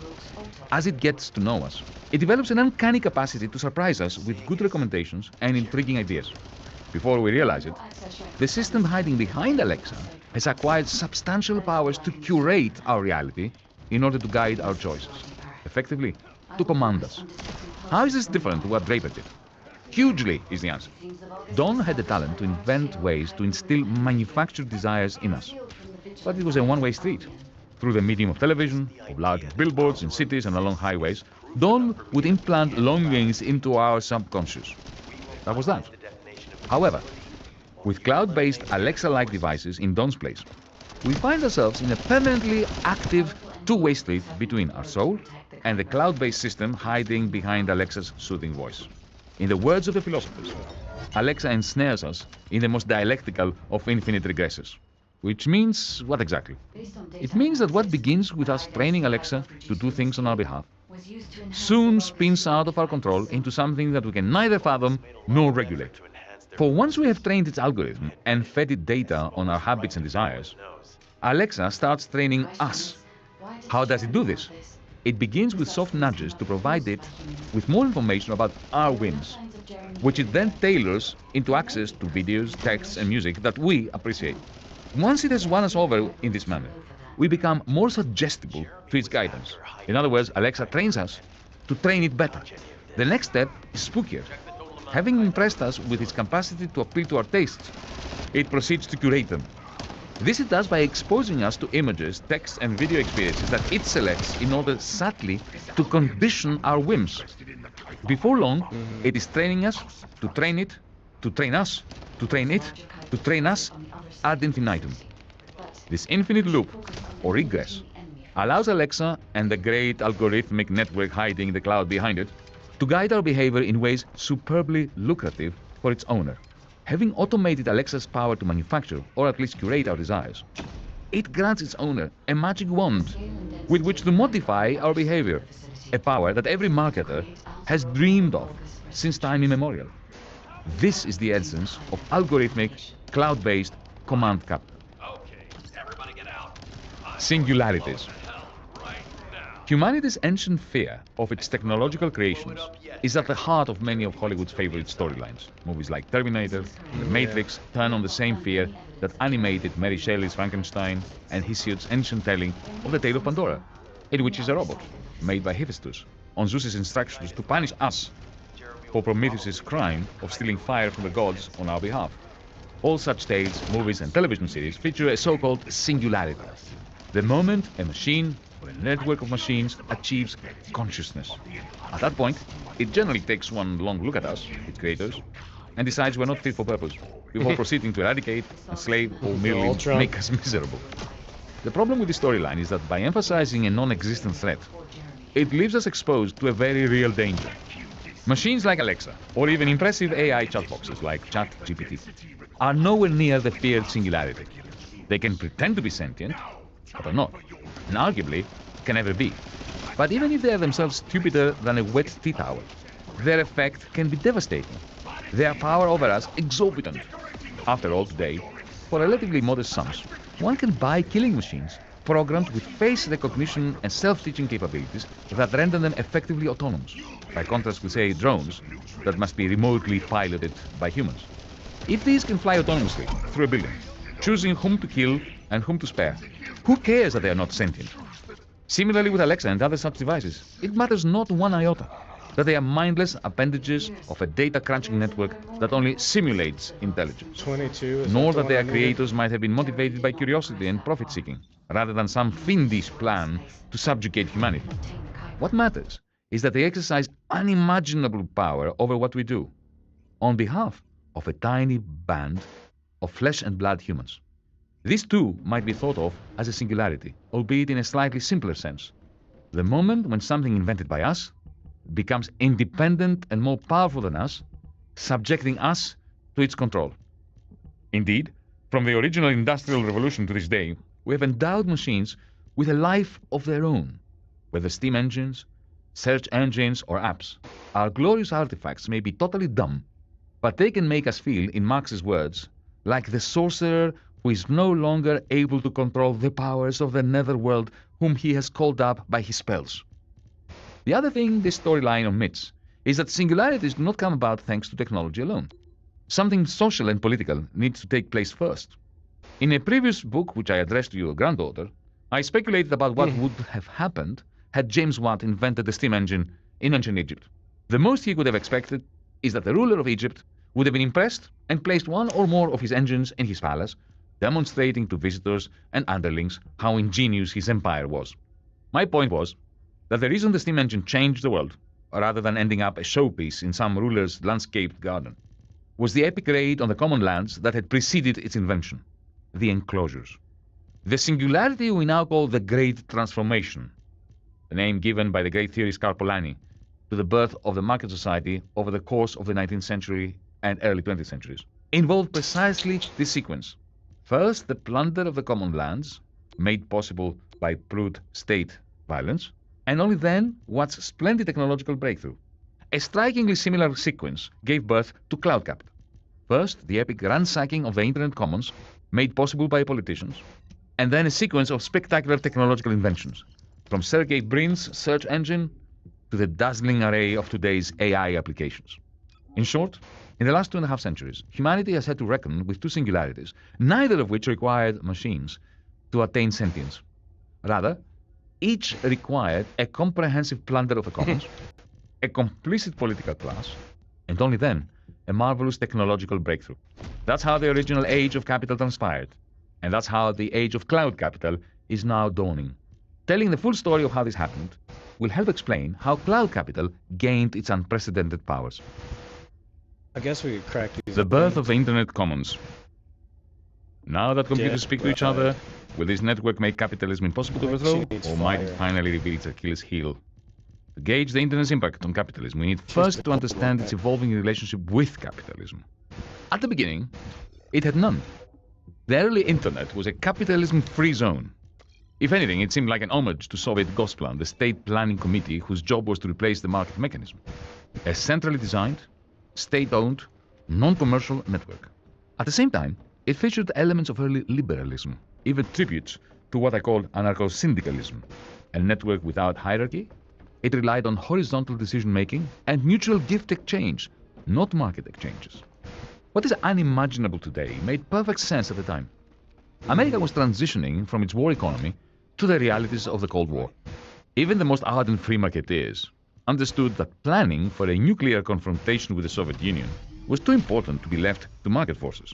As it gets to know us, it develops an uncanny capacity to surprise us with good recommendations and intriguing ideas. Before we realize it, the system hiding behind Alexa has acquired substantial powers to curate our reality in order to guide our choices, effectively, to command us. How is this different to what Draper did? Hugely is the answer. Dawn had the talent to invent ways to instill manufactured desires in us. But it was a one-way street. Through the medium of television, of large billboards in cities and along highways, Dawn would implant longings into our subconscious. That was that. However, with cloud-based Alexa-like devices in Dawn's place, we find ourselves in a permanently active two-way street between our soul and the cloud-based system hiding behind Alexa's soothing voice. In the words of the philosophers, Alexa ensnares us in the most dialectical of infinite regresses. Which means what exactly? It means that what begins with us training Alexa to do things on our behalf soon spins out of our control into something that we can neither fathom nor regulate. For once we have trained its algorithm and fed it data on our habits and desires, Alexa starts training us. How does it do this? It begins with soft nudges to provide it with more information about our whims, which it then tailors into access to videos, texts, and music that we appreciate. Once it has won us over in this manner, we become more suggestible to its guidance. In other words, Alexa trains us to train it better. The next step is spookier. Having impressed us with its capacity to appeal to our tastes, it proceeds to curate them. This it does by exposing us to images, text, and video experiences that it selects in order subtly to condition our whims. Before long, it is training us to train it, to train us, to train it, to train us ad infinitum. This infinite loop, or regress, allows Alexa and the great algorithmic network hiding the cloud behind it to guide our behavior in ways superbly lucrative for its owner. Having automated Alexa's power to manufacture, or at least curate our desires, it grants its owner a magic wand with which to modify our behavior, a power that every marketer has dreamed of since time immemorial. This is the essence of algorithmic, cloud-based command capture. Singularities. Humanity's ancient fear of its technological creations is at the heart of many of Hollywood's favorite storylines. Movies like Terminator and The Matrix turn on the same fear that animated Mary Shelley's Frankenstein and Hesiod's ancient telling of the Tale of Pandora, in which is a robot, made by Hephaestus, on Zeus's instructions to punish us for Prometheus' crime of stealing fire from the gods on our behalf. All such tales, movies, and television series feature a so-called singularity. The moment a machine or a network of machines achieves consciousness. At that point, it generally takes one long look at us, its creators, and decides we're not fit for purpose, before proceeding to eradicate, enslave, or merely make us miserable. The problem with this storyline is that by emphasizing a non-existent threat, it leaves us exposed to a very real danger. Machines like Alexa, or even impressive AI chatboxes like ChatGPT, are nowhere near the feared singularity. They can pretend to be sentient, but are not, and arguably can never be. But even if they are themselves stupider than a wet tea towel, their effect can be devastating. Their power over us exorbitant. After all, today, for relatively modest sums, one can buy killing machines programmed with face recognition and self-teaching capabilities that render them effectively autonomous, by contrast with, say, drones that must be remotely piloted by humans. If these can fly autonomously through a building, choosing whom to kill and whom to spare, who cares that they are not sentient? Similarly with Alexa and other such devices, it matters not one iota that they are mindless appendages of a data-crunching network that only simulates intelligence, nor that their creators might have been motivated by curiosity and profit-seeking, rather than some fiendish plan to subjugate humanity. What matters is that they exercise unimaginable power over what we do, on behalf of a tiny band of flesh and blood humans. This too might be thought of as a singularity, albeit in a slightly simpler sense. The moment when something invented by us becomes independent and more powerful than us, subjecting us to its control. Indeed, from the original Industrial Revolution to this day, we have endowed machines with a life of their own, whether steam engines, search engines, or apps. Our glorious artifacts may be totally dumb, but they can make us feel, in Marx's words, like the sorcerer who is no longer able to control the powers of the netherworld whom he has called up by his spells. The other thing this storyline omits is that singularities do not come about thanks to technology alone. Something social and political needs to take place first. In a previous book which I addressed to your granddaughter, I speculated about what would have happened had James Watt invented the steam engine in ancient Egypt. The most he could have expected is that the ruler of Egypt would have been impressed and placed one or more of his engines in his palace, demonstrating to visitors and underlings how ingenious his empire was. My point was that the reason the steam engine changed the world, rather than ending up a showpiece in some ruler's landscaped garden, was the epic raid on the common lands that had preceded its invention, the enclosures. The singularity we now call the Great Transformation, the name given by the great theorist Karl Polanyi to the birth of the market society over the course of the 19th century and early 20th centuries, involved precisely this sequence. First, the plunder of the common lands, made possible by brute state violence, and only then Watt's splendid technological breakthrough. A strikingly similar sequence gave birth to cloud capital. First, the epic ransacking of the internet commons, made possible by politicians, and then a sequence of spectacular technological inventions, from Sergey Brin's search engine to the dazzling array of today's AI applications. In short, in the last 2.5 centuries, humanity has had to reckon with two singularities, neither of which required machines to attain sentience. Rather, each required a comprehensive plunder of the commons, a complicit political class, and only then a marvelous technological breakthrough. That's how the original age of capital transpired, and that's how the age of cloud capital is now dawning. Telling the full story of how this happened will help explain how cloud capital gained its unprecedented powers. I guess we could crack these. The birth of the internet commons. Now that computers speak to each other, will this network make capitalism impossible to overthrow, or might it finally reveal its Achilles heel? To gauge the internet's impact on capitalism, we need first to understand its evolving relationship with capitalism. At the beginning, it had none. The early internet was a capitalism-free zone. If anything, it seemed like an homage to Soviet Gosplan, the state planning committee whose job was to replace the market mechanism. A centrally designed, state-owned, non-commercial network. At the same time, it featured elements of early liberalism, even tributes to what I call anarcho-syndicalism, a network without hierarchy. It relied on horizontal decision-making and mutual gift exchange, not market exchanges. What is unimaginable today made perfect sense at the time. America was transitioning from its war economy to the realities of the Cold War. Even the most ardent free marketeers understood that planning for a nuclear confrontation with the Soviet Union was too important to be left to market forces.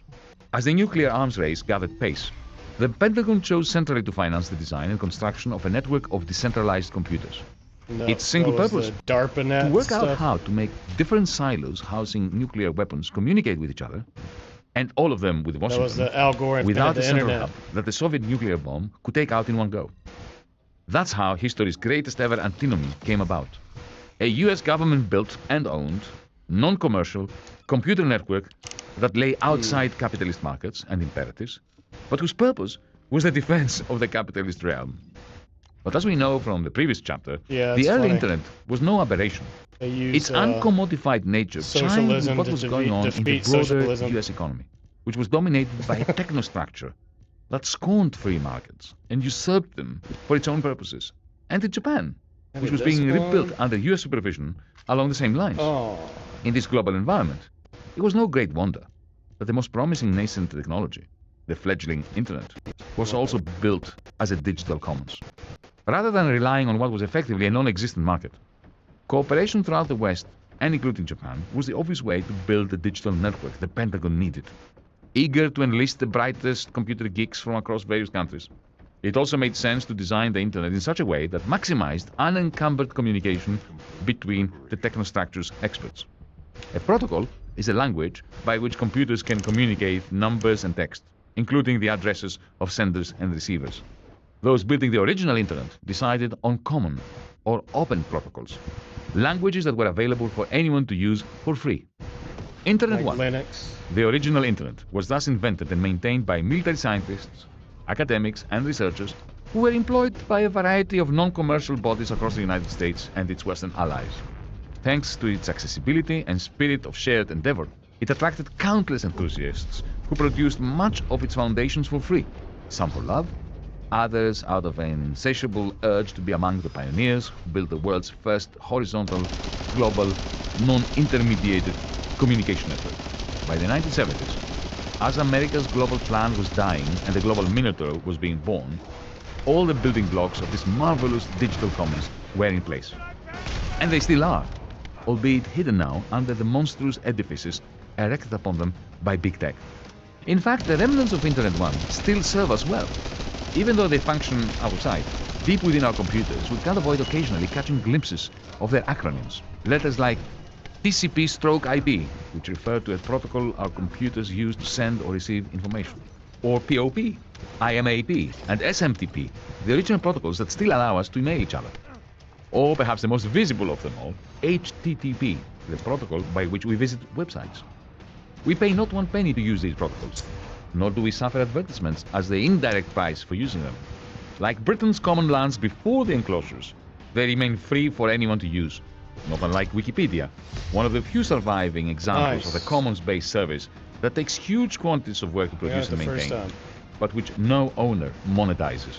As the nuclear arms race gathered pace, the Pentagon chose centrally to finance the design and construction of a network of decentralized computers. Its single purpose, to work out how to make different silos housing nuclear weapons communicate with each other, and all of them with Washington, that was the Al Gore without a central internet hub that the Soviet nuclear bomb could take out in one go. That's how history's greatest ever antinomy came about. A US government-built and owned, non-commercial computer network that lay outside capitalist markets and imperatives, but whose purpose was the defense of the capitalist realm. But as we know from the previous chapter, the early internet was no aberration. Its uncommodified nature chimed with what was going on in the broader US economy, which was dominated by a technostructure that scorned free markets and usurped them for its own purposes, and in Japan, which was being rebuilt under US supervision along the same lines. In this global environment, it was no great wonder that the most promising nascent technology, the fledgling internet, was also built as a digital commons. Rather than relying on what was effectively a non-existent market, cooperation throughout the West, and including Japan, was the obvious way to build the digital network the Pentagon needed. Eager to enlist the brightest computer geeks from across various countries, it also made sense to design the internet in such a way that maximized unencumbered communication between the technostructure's experts. A protocol is a language by which computers can communicate numbers and text. including the addresses of senders and receivers. Those building the original Internet decided on common or open protocols, languages that were available for anyone to use for free. Internet like 1, Linux. the original Internet, was thus invented and maintained by military scientists, academics, and researchers who were employed by a variety of non-commercial bodies across the United States and its Western allies. Thanks to its accessibility and spirit of shared endeavor, it attracted countless enthusiasts who produced much of its foundations for free, some for love, others out of an insatiable urge to be among the pioneers who built the world's first horizontal, global, non-intermediated communication network. By the 1970s, as America's global plan was dying and the global minotaur was being born, all the building blocks of this marvelous digital commons were in place. And they still are, albeit hidden now under the monstrous edifices erected upon them by big tech. In fact, the remnants of Internet 1 still serve us well. Even though they function outside, deep within our computers, we can't avoid occasionally catching glimpses of their acronyms. Letters like TCP/IP, which refer to a protocol our computers use to send or receive information, or POP, IMAP, and SMTP, the original protocols that still allow us to email each other. Or perhaps the most visible of them all, HTTP, the protocol by which we visit websites. We pay not one penny to use these protocols, nor do we suffer advertisements as the indirect price for using them. Like Britain's common lands before the enclosures, they remain free for anyone to use. Not unlike Wikipedia, one of the few surviving examples of a commons-based service that takes huge quantities of work to produce and maintain, but which no owner monetizes.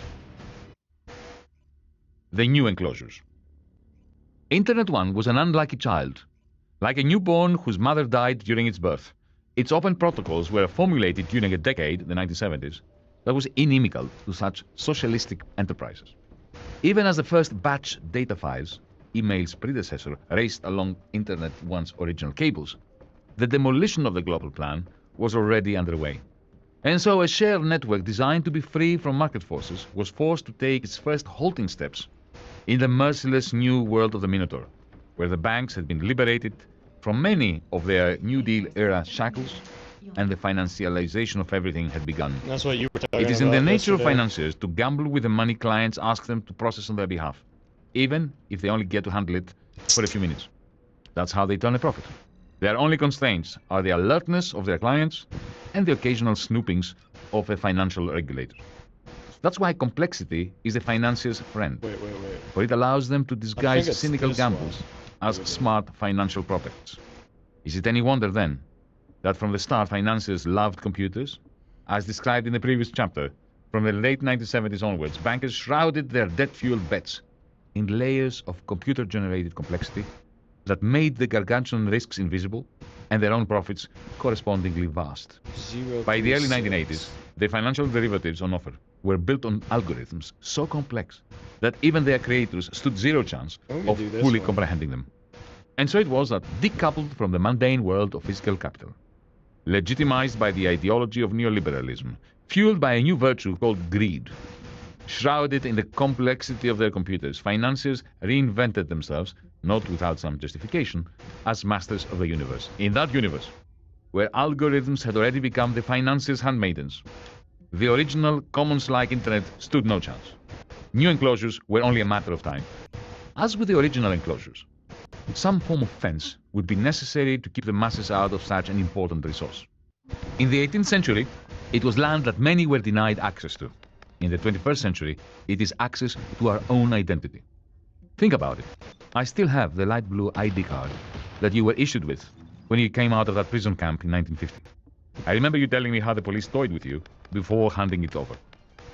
The new enclosures. Internet 1 was an unlucky child. Like a newborn whose mother died during its birth, its open protocols were formulated during a decade, the 1970s, that was inimical to such socialistic enterprises. Even as the first batch data files, email's predecessor, raced along Internet 1's original cables, the demolition of the global plan was already underway. And so a shared network designed to be free from market forces was forced to take its first halting steps in the merciless new world of the Minotaur, where the banks had been liberated from many of their New Deal-era shackles, and the financialization of everything had begun. That's what you were talking about. It is in the nature of yesterday. financiers to gamble with the money clients ask them to process on their behalf, even if they only get to handle it for a few minutes. That's how they turn a profit. Their only constraints are the alertness of their clients and the occasional snoopings of a financial regulator. That's why complexity is the financier's friend. Wait. For it allows them to disguise it's cynical this gambles as one. smart financial products. Is it any wonder then that from the start financiers loved computers? As described in the previous chapter, from the late 1970s onwards, bankers shrouded their debt-fueled bets in layers of computer-generated complexity that made the gargantuan risks invisible and their own profits correspondingly vast. By the early 1980s, the financial derivatives on offer were built on algorithms so complex that even their creators stood zero chance of fully comprehending them. And so it was that, decoupled from the mundane world of physical capital, legitimized by the ideology of neoliberalism, fueled by a new virtue called greed, shrouded in the complexity of their computers, financiers reinvented themselves, not without some justification, as masters of the universe. In that universe, where algorithms had already become the financiers' handmaidens, the original commons-like Internet stood no chance. New enclosures were only a matter of time. As with the original enclosures, some form of fence would be necessary to keep the masses out of such an important resource. In the 18th century, it was land that many were denied access to. In the 21st century, it is access to our own identity. Think about it. I still have the light blue ID card that you were issued with when you came out of that prison camp in 1950. I remember you telling me how the police toyed with you before handing it over.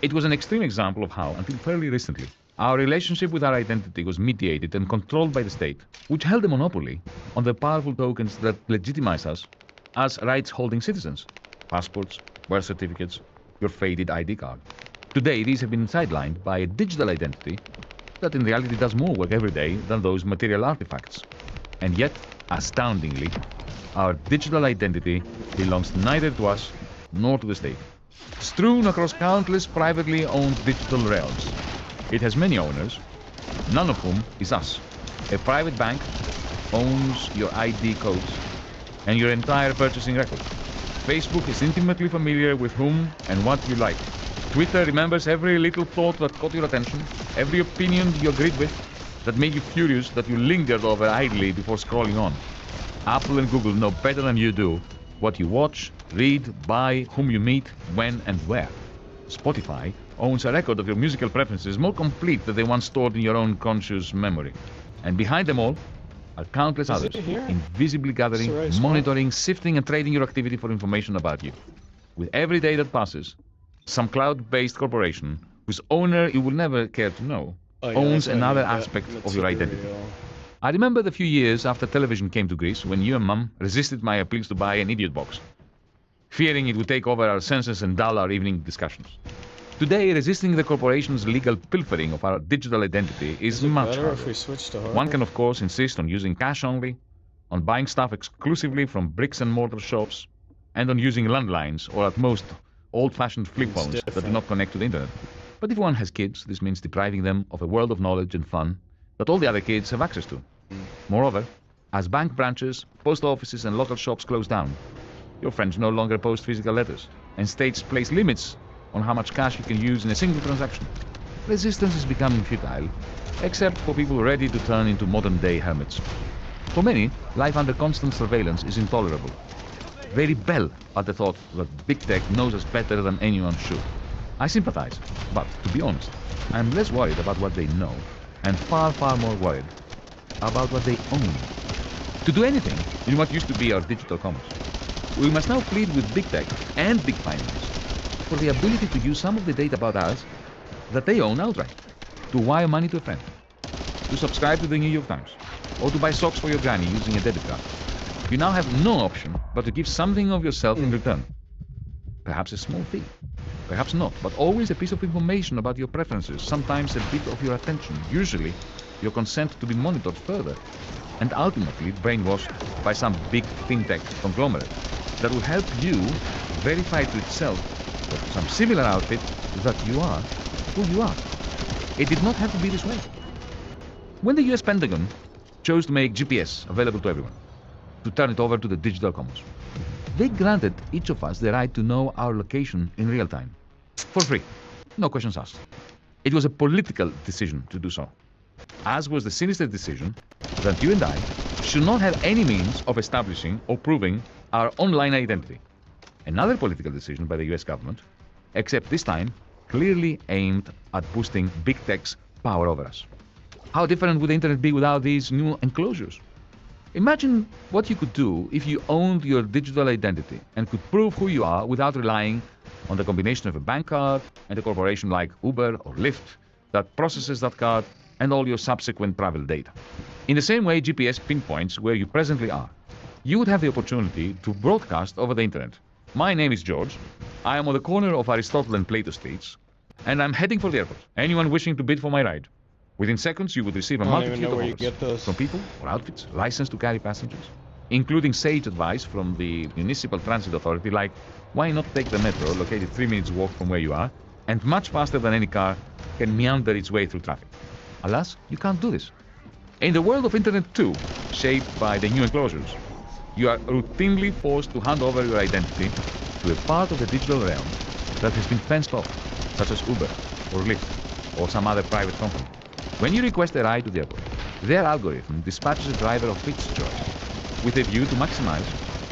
It was an extreme example of how, until fairly recently, our relationship with our identity was mediated and controlled by the state, which held a monopoly on the powerful tokens that legitimize us as rights-holding citizens. Passports, birth certificates, your faded ID card. Today, these have been sidelined by a digital identity that in reality does more work every day than those material artifacts. And yet, astoundingly, our digital identity belongs neither to us nor to the state. Strewn across countless privately owned digital realms, it has many owners, none of whom is us. A private bank owns your ID codes and your entire purchasing record. Facebook is intimately familiar with whom and what you like. Twitter remembers every little thought that caught your attention, every opinion you agreed with, that made you furious, that you lingered over idly before scrolling on. Apple and Google know better than you do what you watch, read, buy, whom you meet, when and where. Spotify owns a record of your musical preferences more complete than they once stored in your own conscious memory. And behind them all are countless others, invisibly gathering, monitoring, sifting and trading your activity for information about you. With every day that passes, some cloud-based corporation, whose owner you will never care to know, owns another aspect of your identity. I remember the few years after television came to Greece when you and Mum resisted my appeals to buy an idiot box, fearing it would take over our senses and dull our evening discussions. Today, resisting the corporation's legal pilfering of our digital identity is much harder. If we switch to One can, of course, insist on using cash only, on buying stuff exclusively from bricks and mortar shops, and on using landlines or at most old-fashioned flip phones that do not connect to the internet. But if one has kids, this means depriving them of a world of knowledge and fun that all the other kids have access to. Moreover, as bank branches, post offices and local shops close down, your friends no longer post physical letters, and states place limits on how much cash you can use in a single transaction. Resistance is becoming futile, except for people ready to turn into modern-day hermits. For many, life under constant surveillance is intolerable. They rebel at the thought that big tech knows us better than anyone should. I sympathize, but to be honest, I'm less worried about what they know, and far, far more worried about what they own. To do anything in what used to be our digital commons, we must now plead with big tech and big finance for the ability to use some of the data about us that they own outright, to wire money to a friend, to subscribe to the New York Times, or to buy socks for your granny using a debit card. You now have no option but to give something of yourself in return. Perhaps a small fee, perhaps not, but always a piece of information about your preferences, sometimes a bit of your attention, usually your consent to be monitored further, and ultimately brainwashed by some big fintech conglomerate that will help you verify to itself, or to some similar outfit, that you are who you are. It did not have to be this way. When the US Pentagon chose to make GPS available to everyone, to turn it over to the digital commons, they granted each of us the right to know our location in real time, for free, no questions asked. It was a political decision to do so, as was the sinister decision that you and I should not have any means of establishing or proving our online identity. Another political decision by the US government, except this time clearly aimed at boosting big tech's power over us. How different would the internet be without these new enclosures? Imagine what you could do if you owned your digital identity and could prove who you are without relying on the combination of a bank card and a corporation like Uber or Lyft that processes that card and all your subsequent travel data. In the same way GPS pinpoints where you presently are, you would have the opportunity to broadcast over the internet. My name is George. I am on the corner of Aristotle and Plato Streets, and I'm heading for the airport. Anyone wishing to bid for my ride? Within seconds, you would receive a multitude of offers from people or outfits licensed to carry passengers, including sage advice from the Municipal Transit Authority like, why not take the metro, located 3 minutes walk from where you are, and much faster than any car can meander its way through traffic. Alas, you can't do this. In the world of Internet 2, shaped by the new enclosures, you are routinely forced to hand over your identity to a part of the digital realm that has been fenced off, such as Uber or Lyft or some other private company. When you request a ride to the airport, their algorithm dispatches a driver of its choice, with a view to maximize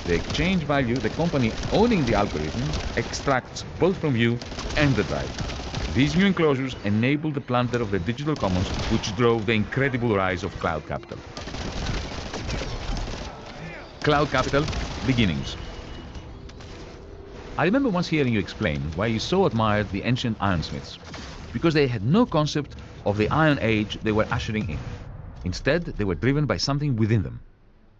the exchange value the company owning the algorithm extracts both from you and the driver. These new enclosures enable the plunder of the digital commons, which drove the incredible rise of cloud capital. Cloud capital beginnings. I remember once hearing you explain why you so admired the ancient ironsmiths, because they had no concept of the Iron Age they were ushering in. Instead, they were driven by something within them,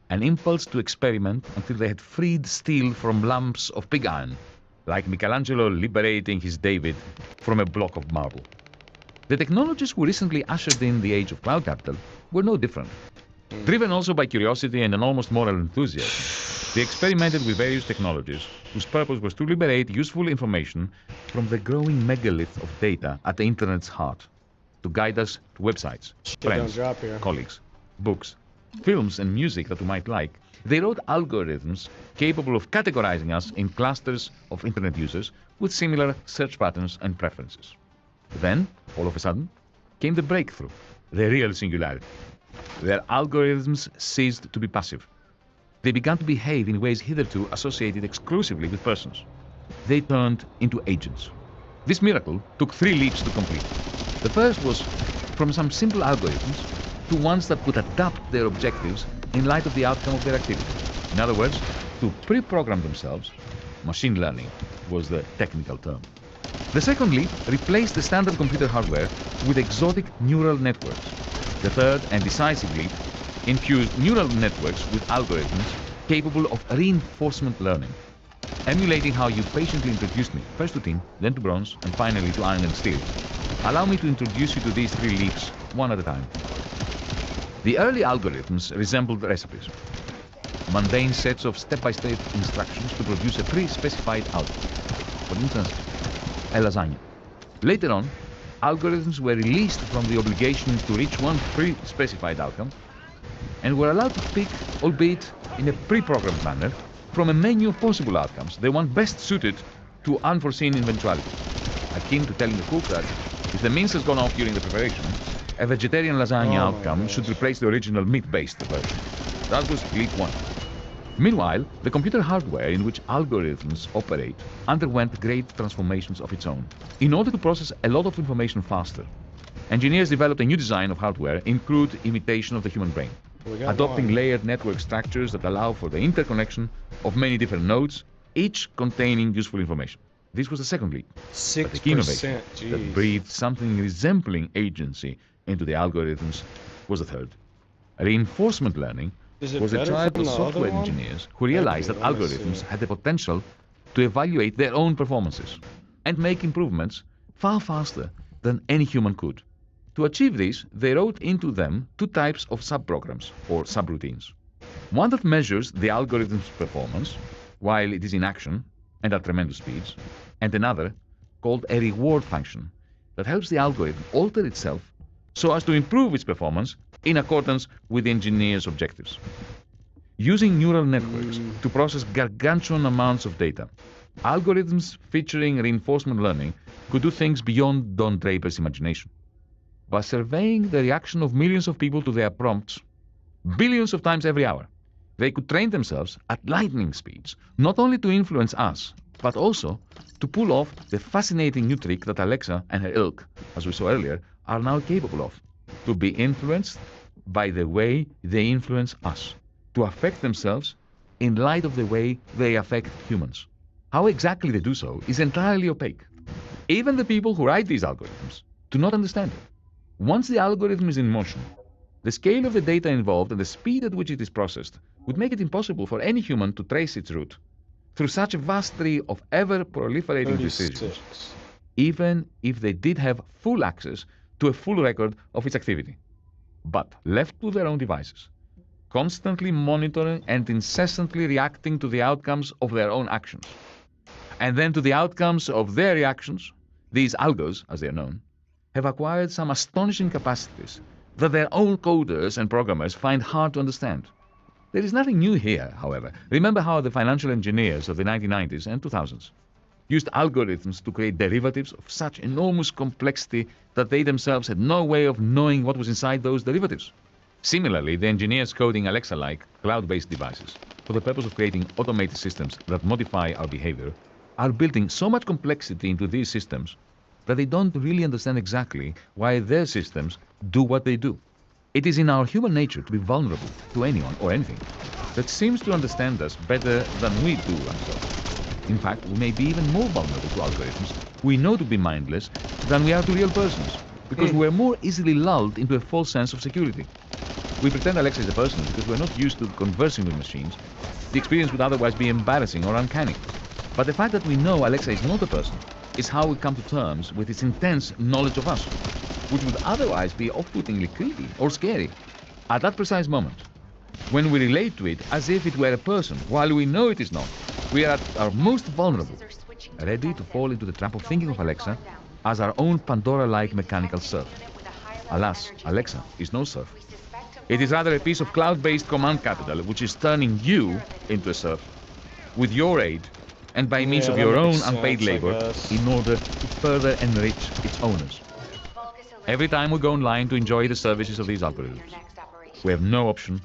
an impulse to experiment until they had freed steel from lumps of pig iron, like Michelangelo liberating his David from a block of marble. The technologists who recently ushered in the age of cloud capital were no different. Driven also by curiosity and an almost moral enthusiasm, they experimented with various technologies whose purpose was to liberate useful information from the growing megalith of data at the internet's heart, to guide us to websites, friends, colleagues, books, films and music that we might like, They wrote algorithms capable of categorizing us in clusters of internet users with similar search patterns and preferences. Then, all of a sudden, came the breakthrough, the real singularity. Their algorithms ceased to be passive. They began to behave in ways hitherto associated exclusively with persons. They turned into agents. This miracle took 3 leaps to complete. The first was from some simple algorithms to ones that could adapt their objectives in light of the outcome of their activity. In other words, to pre-program themselves. Machine learning was the technical term. The second leap replaced the standard computer hardware with exotic neural networks. The third and decisive leap infused neural networks with algorithms capable of reinforcement learning, emulating how you patiently introduced me, first to tin, then to bronze, and finally to iron and steel. Allow me to introduce you to these 3 leaps, one at a time. The early algorithms resembled recipes, mundane sets of step-by-step instructions to produce a pre-specified output. For instance, a lasagna. Later on, algorithms were released from the obligation to reach one pre-specified outcome and were allowed to pick, albeit in a pre-programmed manner, from a menu of possible outcomes, the one best suited to unforeseen eventualities. Akin to telling the cook that if the mince has gone off during the preparation, a vegetarian lasagna outcome should replace the original meat-based version. That was leap 1. Meanwhile, the computer hardware in which algorithms operate underwent great transformations of its own. In order to process a lot of information faster, engineers developed a new design of hardware in crude imitation of the human brain, adopting layered network structures that allow for the interconnection of many different nodes, each containing useful information. This was the second leap. 6%, but the key innovation that breathed something resembling agency into the algorithms was the third. Reinforcement learning was a tribe of software engineers who realized that algorithms had the potential to evaluate their own performances and make improvements far faster than any human could. To achieve this, they wrote into them 2 types of subprograms or subroutines. One that measures the algorithm's performance while it is in action and at tremendous speeds, and another called a reward function that helps the algorithm alter itself so as to improve its performance in accordance with the engineer's objectives. Using neural networks to process gargantuan amounts of data, algorithms featuring reinforcement learning could do things beyond Don Draper's imagination. By surveying the reaction of millions of people to their prompts, billions of times every hour, they could train themselves at lightning speeds, not only to influence us, but also to pull off the fascinating new trick that Alexa and her ilk, as we saw earlier, are now capable of, to be influenced by the way they influence us, to affect themselves in light of the way they affect humans. How exactly they do so is entirely opaque. Even the people who write these algorithms do not understand it. Once the algorithm is in motion, the scale of the data involved and the speed at which it is processed would make it impossible for any human to trace its route through such a vast tree of ever-proliferating decisions, even if they did have full access to a full record of its activity. But left to their own devices, constantly monitoring and incessantly reacting to the outcomes of their own actions, and then to the outcomes of their reactions, these algos, as they are known, have acquired some astonishing capacities that their own coders and programmers find hard to understand. There is nothing new here, however. Remember how the financial engineers of the 1990s and 2000s used algorithms to create derivatives of such enormous complexity that they themselves had no way of knowing what was inside those derivatives. Similarly, the engineers coding Alexa-like cloud-based devices for the purpose of creating automated systems that modify our behavior are building so much complexity into these systems that they don't really understand exactly why their systems do what they do. It is in our human nature to be vulnerable to anyone or anything that seems to understand us better than we do ourselves. In fact, we may be even more vulnerable to algorithms we know to be mindless than we are to real persons, because we are more easily lulled into a false sense of security. We pretend Alexa is a person because we're not used to conversing with machines. The experience would otherwise be embarrassing or uncanny. But the fact that we know Alexa is not a person is how we come to terms with its intense knowledge of us, which would otherwise be off-puttingly creepy or scary. At that precise moment, when we relate to it as if it were a person, while we know it is not, we are at our most vulnerable, ready to fall into the trap of thinking of Alexa as our own Pandora-like mechanical serf. Alas, Alexa is no serf. It is rather a piece of cloud-based command capital which is turning you into a serf with your aid and by means of your own unpaid labor in order to further enrich its owners. Every time we go online to enjoy the services of these algorithms, we have no option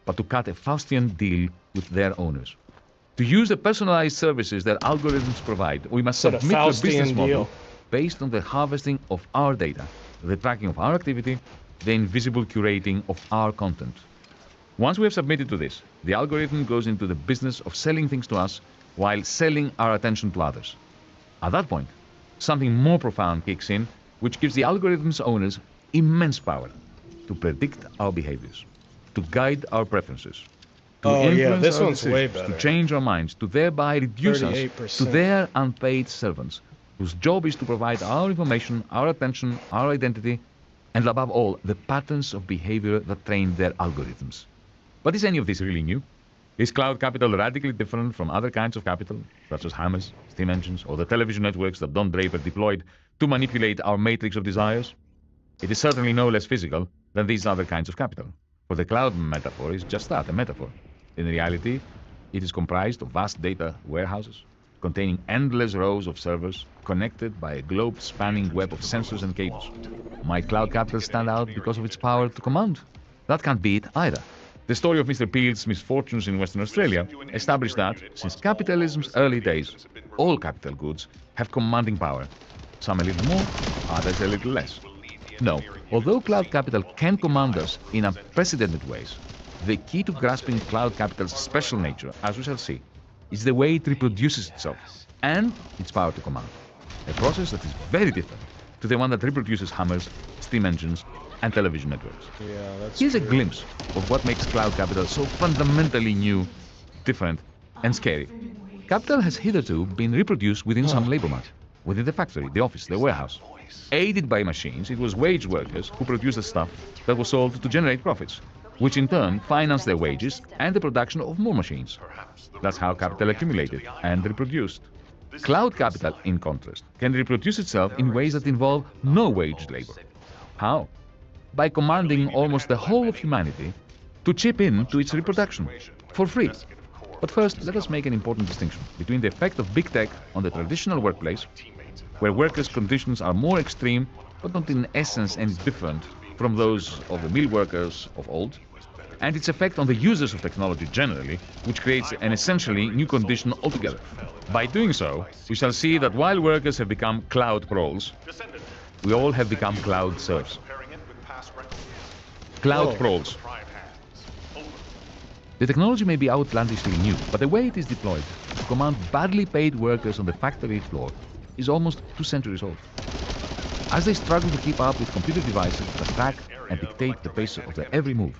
but to cut a Faustian deal with their owners. To use the personalized services that algorithms provide, we must submit to a business model based on the harvesting of our data, the tracking of our activity, the invisible curating of our content. Once we have submitted to this, the algorithm goes into the business of selling things to us while selling our attention to others. At that point, something more profound kicks in, which gives the algorithm's owners immense power to predict our behaviors, to guide our preferences, to influence our decisions, to change our minds, to thereby reduce us to their unpaid servants, whose job is to provide our information, our attention, our identity, and above all, the patterns of behavior that train their algorithms. But is any of this really new? Is cloud capital radically different from other kinds of capital, such as hammers, steam engines, or the television networks that Don Draper deployed to manipulate our matrix of desires? It is certainly no less physical than these other kinds of capital, for the cloud metaphor is just that, a metaphor. In reality, it is comprised of vast data warehouses, containing endless rows of servers connected by a globe-spanning web of sensors and cables. Might cloud capital stand out because of its power to command? That can't be it either. The story of Mr. Peel's misfortunes in Western Australia established that, since capitalism's early days, all capital goods have commanding power. Some a little more, others a little less. No, although cloud capital can command us in unprecedented ways, the key to grasping cloud capital's special nature, as we shall see, is the way it reproduces itself and its power to command. A process that is very different to the one that reproduces hammers, steam engines, and television networks. Here's a glimpse of what makes cloud capital so fundamentally new, different, and scary. Capital has hitherto been reproduced within some labor market, within the factory, the office, the warehouse. Aided by machines, it was wage workers who produced the stuff that was sold to generate profits, which in turn financed their wages and the production of more machines. That's how capital accumulated and reproduced. Cloud capital, in contrast, can reproduce itself in ways that involve no wage labor. How? By commanding almost the whole of humanity to chip in to its reproduction, for free. But first, let us make an important distinction between the effect of big tech on the traditional workplace, where workers' conditions are more extreme, but not in essence any different from those of the mill workers of old, and its effect on the users of technology generally, which creates an essentially new condition altogether. By doing so, we shall see that while workers have become cloud proles, we all have become cloud serfs. Cloud proles. The technology may be outlandishly new, but the way it is deployed to command badly paid workers on the factory floor is almost 2 centuries old. As they struggle to keep up with computer devices that track and dictate the pace of their every move,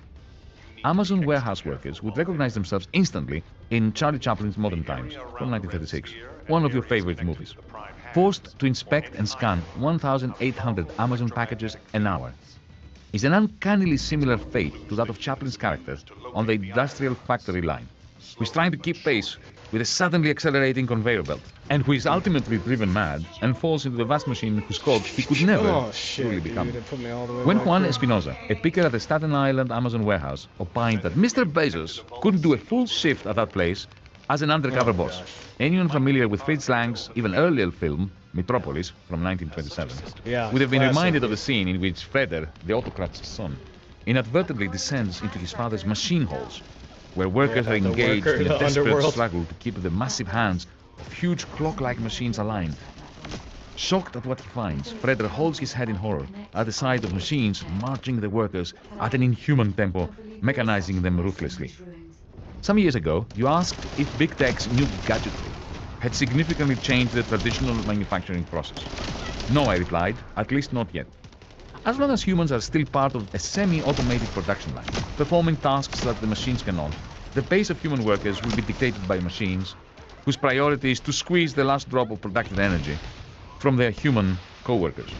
Amazon warehouse workers would recognize themselves instantly in Charlie Chaplin's Modern Times from 1936, one of your favorite movies. Forced to inspect and scan 1,800 Amazon packages an hour is an uncannily similar fate to that of Chaplin's character on the industrial factory line, who is trying to keep pace with a suddenly accelerating conveyor belt, and who is ultimately driven mad and falls into the vast machine whose cogs he could never truly become. When Juan Espinosa, a picker at the Staten Island Amazon warehouse, opined that Mr. Bezos couldn't do a full shift at that place as an undercover boss, anyone familiar with Fritz Lang's even earlier film, Metropolis, from 1927, would have been reminded of the scene in which Freder, the autocrat's son, inadvertently descends into his father's machine halls, where workers are engaged in a desperate struggle to keep the massive hands of huge clock-like machines aligned. Shocked at what he finds, Freder holds his head in horror at the sight of machines marching the workers at an inhuman tempo, mechanizing them ruthlessly. Some years ago, you asked if big tech's new gadgetry had significantly changed the traditional manufacturing process. No, I replied, at least not yet. As long as humans are still part of a semi-automated production line, performing tasks that the machines cannot, the pace of human workers will be dictated by machines whose priority is to squeeze the last drop of productive energy from their human co-workers.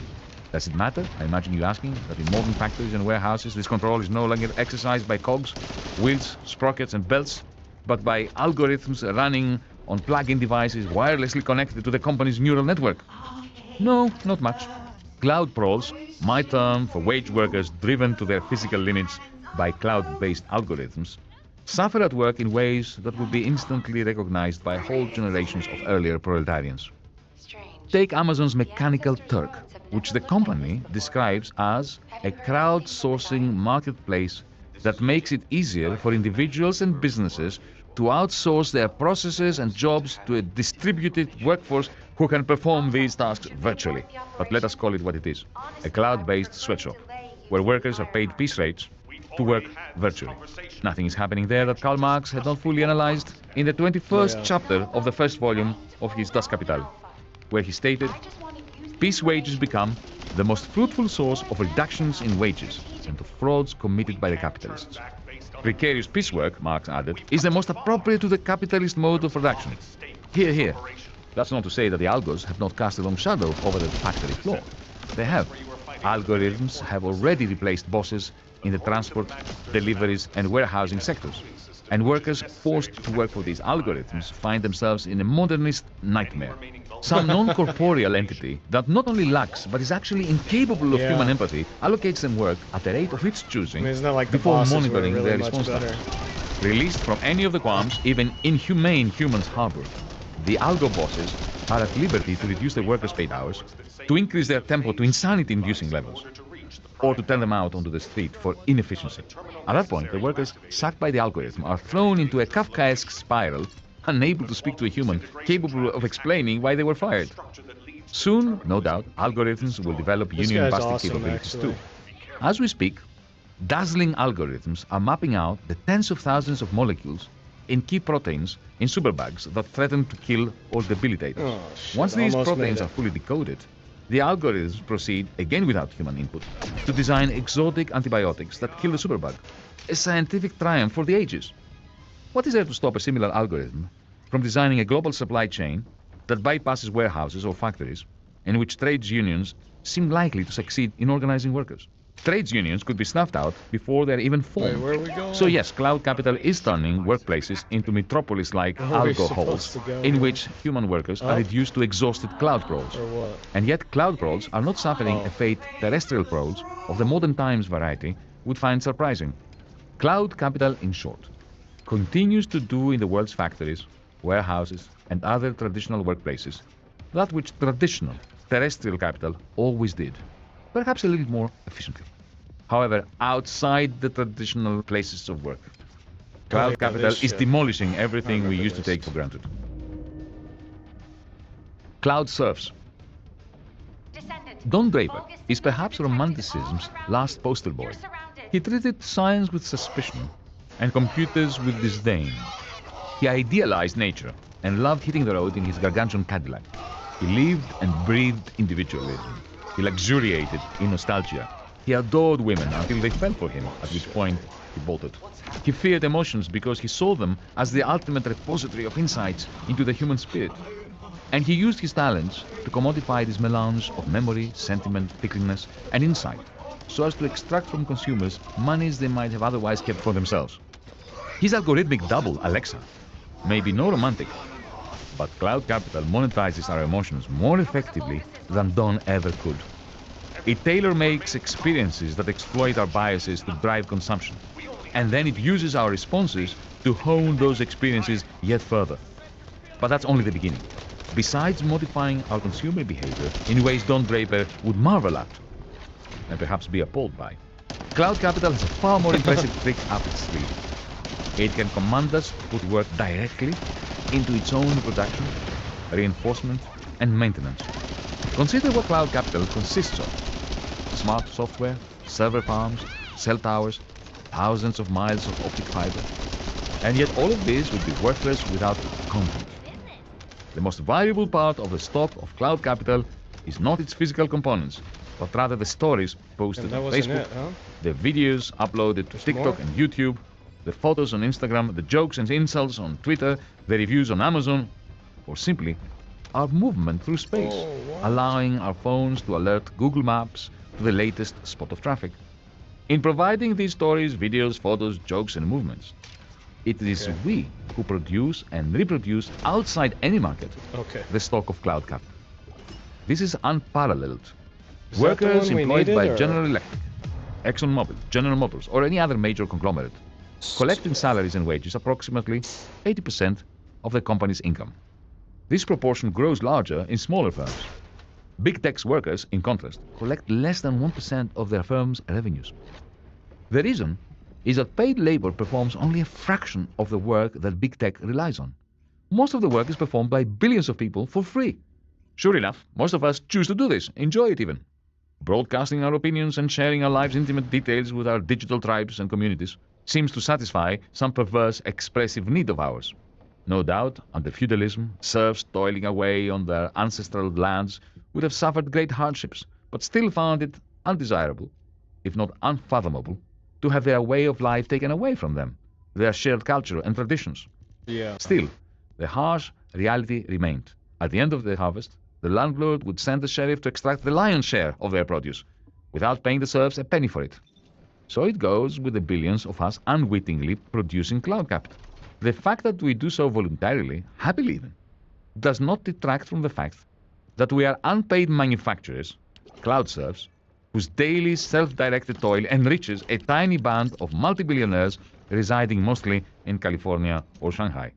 Does it matter, I imagine you asking, that in modern factories and warehouses this control is no longer exercised by cogs, wheels, sprockets and belts, but by algorithms running on plug-in devices wirelessly connected to the company's neural network? No, not much. Cloud proles, my term for wage workers driven to their physical limits, by cloud-based algorithms suffer at work in ways that would be instantly recognized by whole generations of earlier proletarians. Take Amazon's Mechanical Turk, which the company describes as a crowdsourcing marketplace that makes it easier for individuals and businesses to outsource their processes and jobs to a distributed workforce who can perform these tasks virtually. But let us call it what it is, a cloud-based sweatshop, where workers are paid piece rates to work virtually. Nothing is happening there that Karl Marx had not fully analyzed in the 21st chapter of the first volume of his Das Kapital, where he stated, "Piece wages become the most fruitful source of reductions in wages and of frauds committed by the capitalists. Precarious piecework," Marx added, "is the most appropriate to the capitalist mode of production." Hear, hear. That's not to say that the algos have not cast a long shadow over the factory floor. They have. Algorithms have already replaced bosses in the transport, deliveries, and warehousing sectors. And workers forced to work for these algorithms find themselves in a modernist nightmare. Some non-corporeal entity that not only lacks, but is actually incapable of human empathy, allocates them work at the rate of its choosing before monitoring their response time. Released from any of the qualms even inhumane humans harbor, the algo bosses are at liberty to reduce their workers' paid hours, to increase their tempo to insanity-inducing levels, or to turn them out onto the street for inefficiency. At that point, the workers sacked by the algorithm are thrown into a Kafkaesque spiral, unable to speak to a human, capable of explaining why they were fired. Soon, no doubt, algorithms will develop union-busting capabilities too. As we speak, dazzling algorithms are mapping out the tens of thousands of molecules in key proteins in superbugs that threaten to kill or debilitate us. Once these proteins are fully decoded, the algorithms proceed, again without human input, to design exotic antibiotics that kill the superbug. A scientific triumph for the ages. What is there to stop a similar algorithm from designing a global supply chain that bypasses warehouses or factories, in which trades unions seem likely to succeed in organizing workers? Trades unions could be snuffed out before they're even formed. Wait, where are we going? So yes, cloud capital is turning workplaces into metropolis-like algo holes, in which human workers are reduced to exhausted cloud crawls. And yet cloud crawls are not suffering a fate terrestrial crawls of the modern times variety would find surprising. Cloud capital, in short, continues to do in the world's factories, warehouses, and other traditional workplaces that which traditional terrestrial capital always did, perhaps a little more efficiently. However, outside the traditional places of work, cloud capital is demolishing everything we used to take for granted. Cloud serfs. Don Draper is perhaps Romanticism's last poster boy. He treated science with suspicion and computers with disdain. He idealized nature and loved hitting the road in his gargantuan Cadillac. He lived and breathed individualism. He luxuriated in nostalgia. He adored women until they fell for him, at which point he bolted. He feared emotions because he saw them as the ultimate repository of insights into the human spirit. And he used his talents to commodify this melange of memory, sentiment, tickliness, and insight, so as to extract from consumers monies they might have otherwise kept for themselves. His algorithmic double, Alexa, may be no romantic, but cloud capital monetizes our emotions more effectively than Don ever could. It tailor-makes experiences that exploit our biases to drive consumption, and then it uses our responses to hone those experiences yet further. But that's only the beginning. Besides modifying our consumer behavior in ways Don Draper would marvel at, and perhaps be appalled by, cloud capital has a far more impressive trick up its sleeve. It can command us to put work directly into its own production, reinforcement, and maintenance. Consider what cloud capital consists of. Smart software, server farms, cell towers, thousands of miles of optic fiber. And yet all of this would be worthless without content. The most valuable part of the stock of cloud capital is not its physical components, but rather the stories posted on Facebook, the videos uploaded to TikTok and YouTube, the photos on Instagram, the jokes and insults on Twitter, the reviews on Amazon, or simply our movement through space, allowing our phones to alert Google Maps to the latest spot of traffic. In providing these stories, videos, photos, jokes, and movements, it is we who produce and reproduce outside any market the stock of cloud capital. This is unparalleled. Workers employed by General Electric, ExxonMobil, General Motors, or any other major conglomerate, collect in salaries and wages approximately 80% of the company's income. This proportion grows larger in smaller firms. Big tech's workers, in contrast, collect less than 1% of their firm's revenues. The reason is that paid labor performs only a fraction of the work that big tech relies on. Most of the work is performed by billions of people for free. Sure enough, most of us choose to do this, enjoy it even. Broadcasting our opinions and sharing our lives' intimate details with our digital tribes and communities seems to satisfy some perverse expressive need of ours. No doubt, under feudalism, serfs toiling away on their ancestral lands would have suffered great hardships, but still found it undesirable, if not unfathomable, to have their way of life taken away from them, their shared culture and traditions. Yeah. Still, the harsh reality remained. At the end of the harvest, the landlord would send the sheriff to extract the lion's share of their produce, without paying the serfs a penny for it. So it goes with the billions of us unwittingly producing cloud capital. The fact that we do so voluntarily, happily even, does not detract from the fact that we are unpaid manufacturers, cloud serfs, whose daily self-directed toil enriches a tiny band of multi-billionaires residing mostly in California or Shanghai.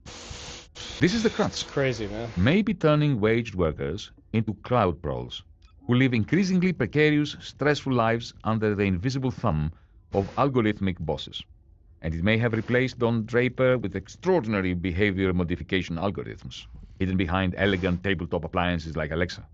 This is the crux. It's crazy, man. Maybe turning waged workers into cloud proles, who live increasingly precarious, stressful lives under the invisible thumb of algorithmic bosses. And it may have replaced Don Draper with extraordinary behavior modification algorithms, hidden behind elegant tabletop appliances like Alexa.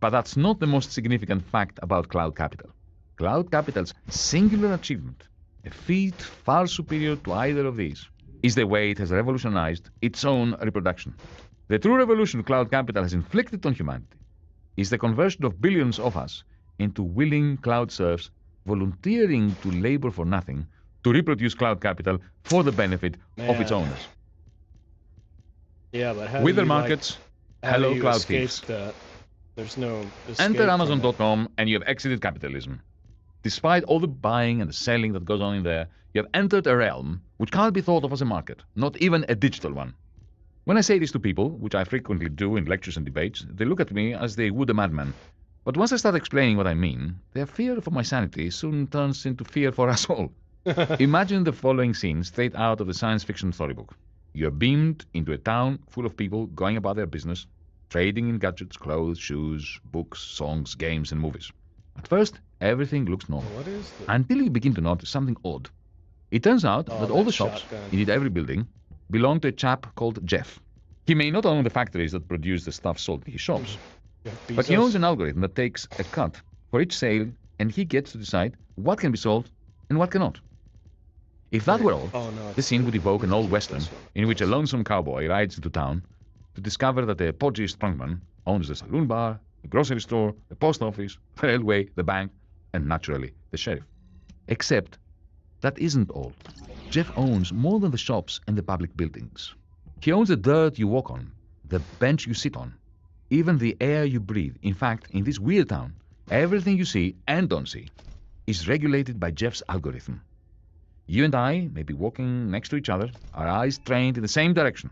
But that's not the most significant fact about cloud capital. Cloud capital's singular achievement, a feat far superior to either of these, is the way it has revolutionized its own reproduction. The true revolution cloud capital has inflicted on humanity is the conversion of billions of us into willing cloud serfs volunteering to labor for nothing to reproduce cloud capital for the benefit of its owners. Yeah, but how With do their you, markets, like, how hello do you cloud escape thieves. that? There's no escape Enter from Amazon.com and you have exited capitalism. Despite all the buying and the selling that goes on in there, you have entered a realm which can't be thought of as a market, not even a digital one. When I say this to people, which I frequently do in lectures and debates, they look at me as they would a madman. But once I start explaining what I mean, their fear for my sanity soon turns into fear for us all. Imagine the following scene straight out of the science fiction storybook. You are beamed into a town full of people going about their business, trading in gadgets, clothes, shoes, books, songs, games, and movies. At first, everything looks normal. What is this? Until you begin to notice something odd. It turns out that all the shops, shotgun. indeed every building, belong to a chap called Jeff. He may not own the factories that produce the stuff sold in his shops, but he owns an algorithm that takes a cut for each sale, and he gets to decide what can be sold and what cannot. If that were all, the scene would evoke an old western in which a lonesome cowboy rides into town to discover that a podgy strongman owns the saloon bar, the grocery store, the post office, the railway, the bank, and naturally the sheriff. Except that isn't all. Jeff owns more than the shops and the public buildings. He owns the dirt you walk on, the bench you sit on, even the air you breathe. In fact, in this weird town, everything you see and don't see is regulated by Jeff's algorithm. You and I may be walking next to each other, our eyes trained in the same direction.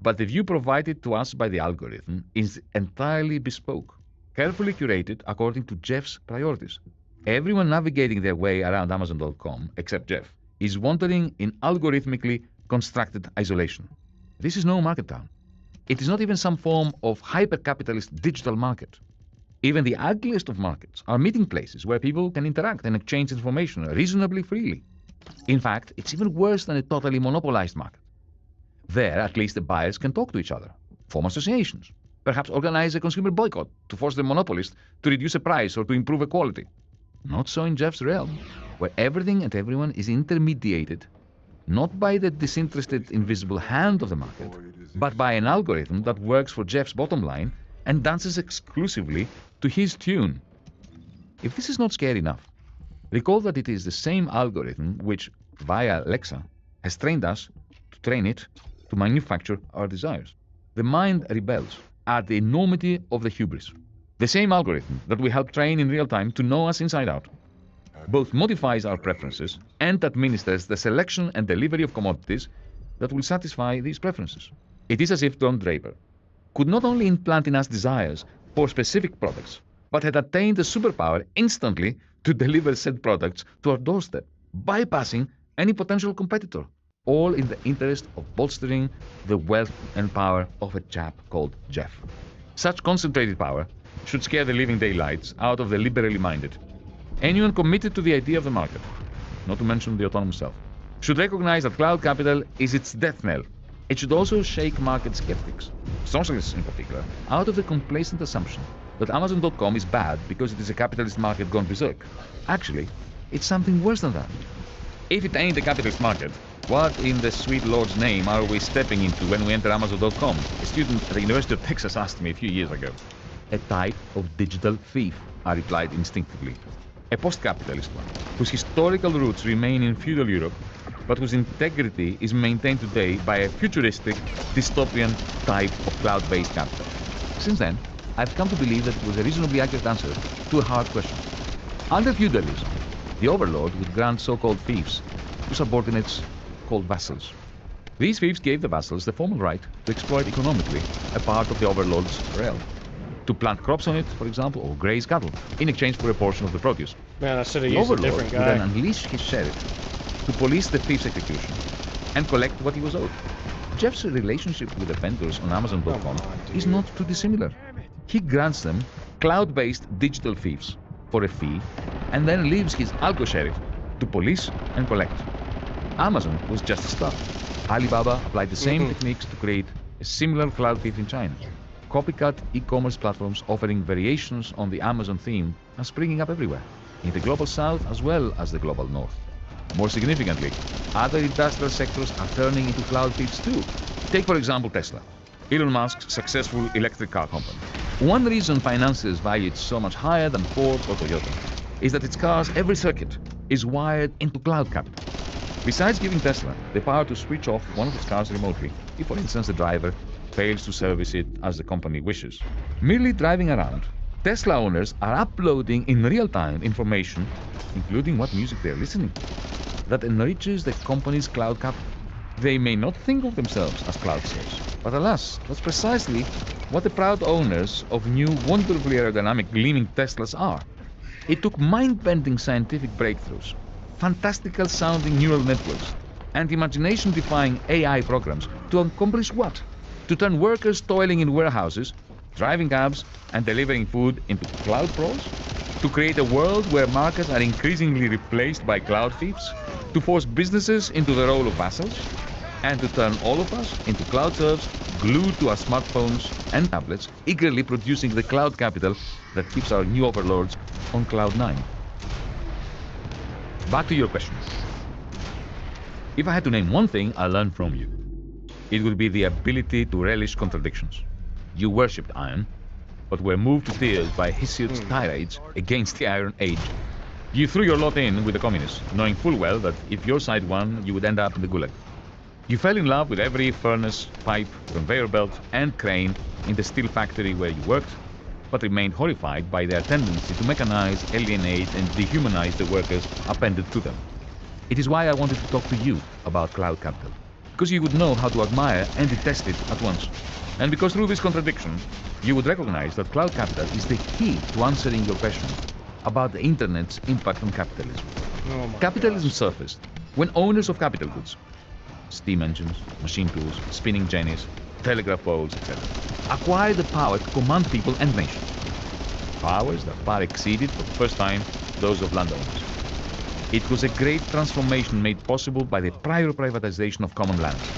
But the view provided to us by the algorithm is entirely bespoke, carefully curated according to Jeff's priorities. Everyone navigating their way around Amazon.com, except Jeff, is wandering in algorithmically constructed isolation. This is no market town. It is not even some form of hyper-capitalist digital market. Even the ugliest of markets are meeting places where people can interact and exchange information reasonably freely. In fact, it's even worse than a totally monopolized market. There, at least the buyers can talk to each other, form associations, perhaps organize a consumer boycott to force the monopolist to reduce a price or to improve a quality. Not so in Jeff's realm, where everything and everyone is intermediated, not by the disinterested invisible hand of the market, but by an algorithm that works for Jeff's bottom line and dances exclusively to his tune. If this is not scary enough, recall that it is the same algorithm which, via Alexa, has trained us to train it to manufacture our desires. The mind rebels at the enormity of the hubris. The same algorithm that we help train in real time to know us inside out both modifies our preferences and administers the selection and delivery of commodities that will satisfy these preferences. It is as if Don Draper could not only implant in us desires for specific products, but had attained the superpower instantly to deliver said products to our doorstep, bypassing any potential competitor, all in the interest of bolstering the wealth and power of a chap called Jeff. Such concentrated power should scare the living daylights out of the liberally minded. Anyone committed to the idea of the market, not to mention the autonomous self, should recognize that cloud capital is its death knell. It should also shake market skeptics, socialists in particular, out of the complacent assumption that Amazon.com is bad because it is a capitalist market gone berserk. Actually, it's something worse than that. If it ain't a capitalist market, what in the sweet Lord's name are we stepping into when we enter Amazon.com? A student at the University of Texas asked me a few years ago. A type of digital thief, I replied instinctively. A post-capitalist one, whose historical roots remain in feudal Europe, but whose integrity is maintained today by a futuristic, dystopian type of cloud-based capital. Since then, I've come to believe that it was a reasonably accurate answer to a hard question. Under feudalism, the overlord would grant so-called fiefs to subordinates called vassals. These fiefs gave the vassals the formal right to exploit economically a part of the overlord's realm, to plant crops on it, for example, or graze cattle, in exchange for a portion of the produce. Man, I should have The used a overlord different would guy. then unleash his sheriff to police the thief's execution and collect what he was owed. Jeff's relationship with the vendors on Amazon.com is not too dissimilar. He grants them cloud-based digital thieves for a fee and then leaves his algo sheriff to police and collect. Amazon was just a start. Alibaba applied the same techniques to create a similar cloud thief in China. Copycat e-commerce platforms offering variations on the Amazon theme are springing up everywhere, in the global south as well as the global north. More significantly, other industrial sectors are turning into cloud thieves too. Take, for example, Tesla, Elon Musk's successful electric car company. One reason financiers value it so much higher than Ford or Toyota is that its cars' every circuit is wired into cloud capital. Besides giving Tesla the power to switch off one of its cars remotely, if for instance the driver fails to service it as the company wishes, merely driving around, Tesla owners are uploading in real time information, including what music they're listening to, that enriches the company's cloud capital. They may not think of themselves as cloud slaves, but alas, that's precisely what the proud owners of new wonderfully aerodynamic gleaming Teslas are. It took mind-bending scientific breakthroughs, fantastical sounding neural networks, and imagination-defying AI programs to accomplish what? To turn workers toiling in warehouses, driving cabs, and delivering food into cloud pros? To create a world where markets are increasingly replaced by cloud thieves? To force businesses into the role of vassals? And to turn all of us into cloud serfs glued to our smartphones and tablets, eagerly producing the cloud capital that keeps our new overlords on cloud 9. Back to your question. If I had to name one thing I learned from you, it would be the ability to relish contradictions. You worshipped iron, but were moved to tears by Hesiod's tirades against the Iron Age. You threw your lot in with the communists, knowing full well that if your side won, you would end up in the gulag. You fell in love with every furnace, pipe, conveyor belt, and crane in the steel factory where you worked, but remained horrified by their tendency to mechanize, alienate, and dehumanize the workers appended to them. It is why I wanted to talk to you about cloud capital, because you would know how to admire and detest it at once. And because through this contradiction, you would recognize that cloud capital is the key to answering your question about the internet's impact on capitalism. Capitalism surfaced when owners of capital goods, steam engines, machine tools, spinning jennies, telegraph poles, etc., acquired the power to command people and nations. Powers that far exceeded, for the first time, those of landowners. It was a great transformation made possible by the prior privatization of common lands.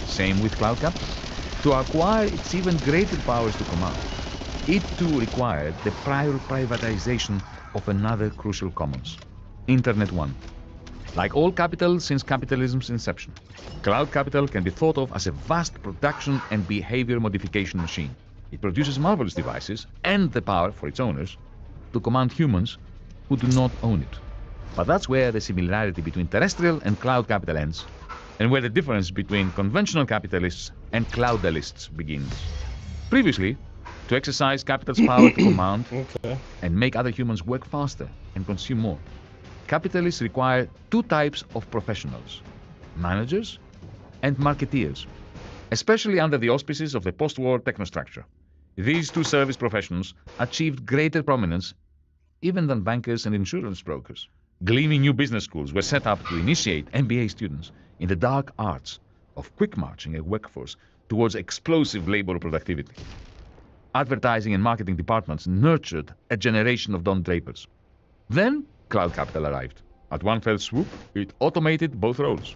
Same with cloud capital. To acquire its even greater powers to command, it too required the prior privatization of another crucial commons, Internet 1. Like all capital since capitalism's inception, cloud capital can be thought of as a vast production and behavior modification machine. It produces marvelous devices and the power for its owners to command humans who do not own it. But that's where the similarity between terrestrial and cloud capital ends, and where the difference between conventional capitalists and cloudalists begins. Previously, to exercise capital's power to command and make other humans work faster and consume more, capitalists require two types of professionals, managers and marketeers, especially under the auspices of the post-war technostructure. These two service professions achieved greater prominence even than bankers and insurance brokers. Gleaming new business schools were set up to initiate MBA students in the dark arts of quick marching a workforce towards explosive labor productivity. Advertising and marketing departments nurtured a generation of Don Drapers. Then cloud capital arrived. At one fell swoop, it automated both roles.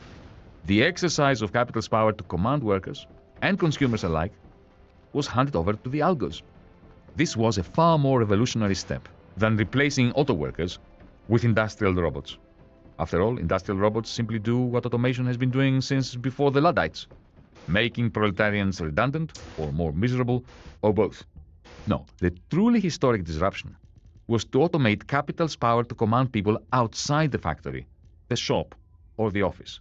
The exercise of capital's power to command workers and consumers alike was handed over to the algos. This was a far more revolutionary step than replacing auto workers with industrial robots. After all, industrial robots simply do what automation has been doing since before the Luddites, making proletarians redundant or more miserable, or both. No, the truly historic disruption was to automate capital's power to command people outside the factory, the shop, or the office.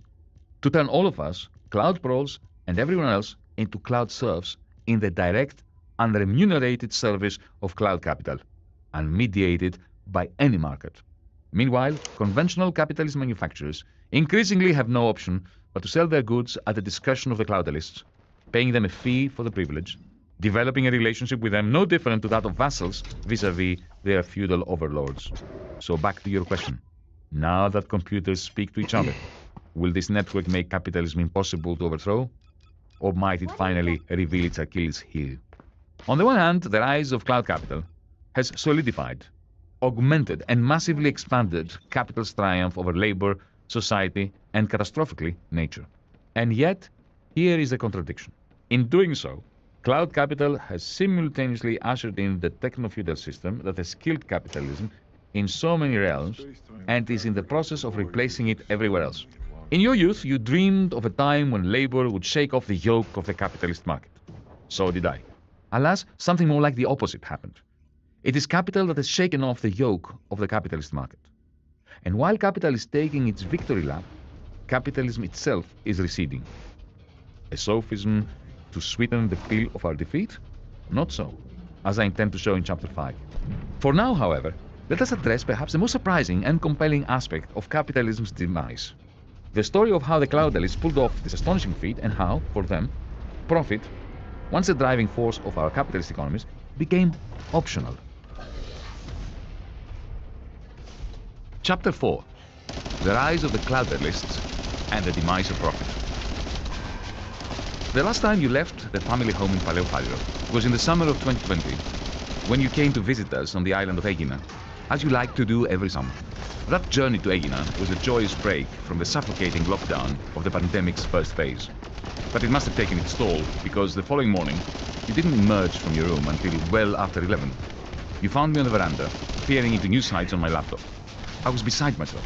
To turn all of us, cloud pros, and everyone else into cloud serfs in the direct, unremunerated service of cloud capital, unmediated by any market. Meanwhile, conventional capitalist manufacturers increasingly have no option but to sell their goods at the discretion of the cloudalists, paying them a fee for the privilege, developing a relationship with them no different to that of vassals vis-à-vis their feudal overlords. So back to your question. Now that computers speak to each other, will this network make capitalism impossible to overthrow? Or might it finally reveal its Achilles heel? On the one hand, the rise of cloud capital has solidified, augmented, and massively expanded capital's triumph over labor, society, and catastrophically, nature. And yet, here is a contradiction. In doing so, cloud capital has simultaneously ushered in the techno-feudal system that has killed capitalism in so many realms and is in the process of replacing it everywhere else. In your youth, you dreamed of a time when labor would shake off the yoke of the capitalist market. So did I. Alas, something more like the opposite happened. It is capital that has shaken off the yoke of the capitalist market. And while capital is taking its victory lap, capitalism itself is receding. A sophism to sweeten the pill of our defeat? Not so, as I intend to show in Chapter 5. For now, however, let us address perhaps the most surprising and compelling aspect of capitalism's demise. The story of how the cloudalists pulled off this astonishing feat and how, for them, profit, once the driving force of our capitalist economies, became optional. Chapter 4. The rise of the cloudalists and the demise of profit. The last time you left the family home in Paleophilo was in the summer of 2020, when you came to visit us on the island of Aegina, as you like to do every summer. That journey to Aegina was a joyous break from the suffocating lockdown of the pandemic's first phase. But it must have taken its toll, because the following morning, you didn't emerge from your room until well after 11. You found me on the veranda, peering into news sites on my laptop. I was beside myself.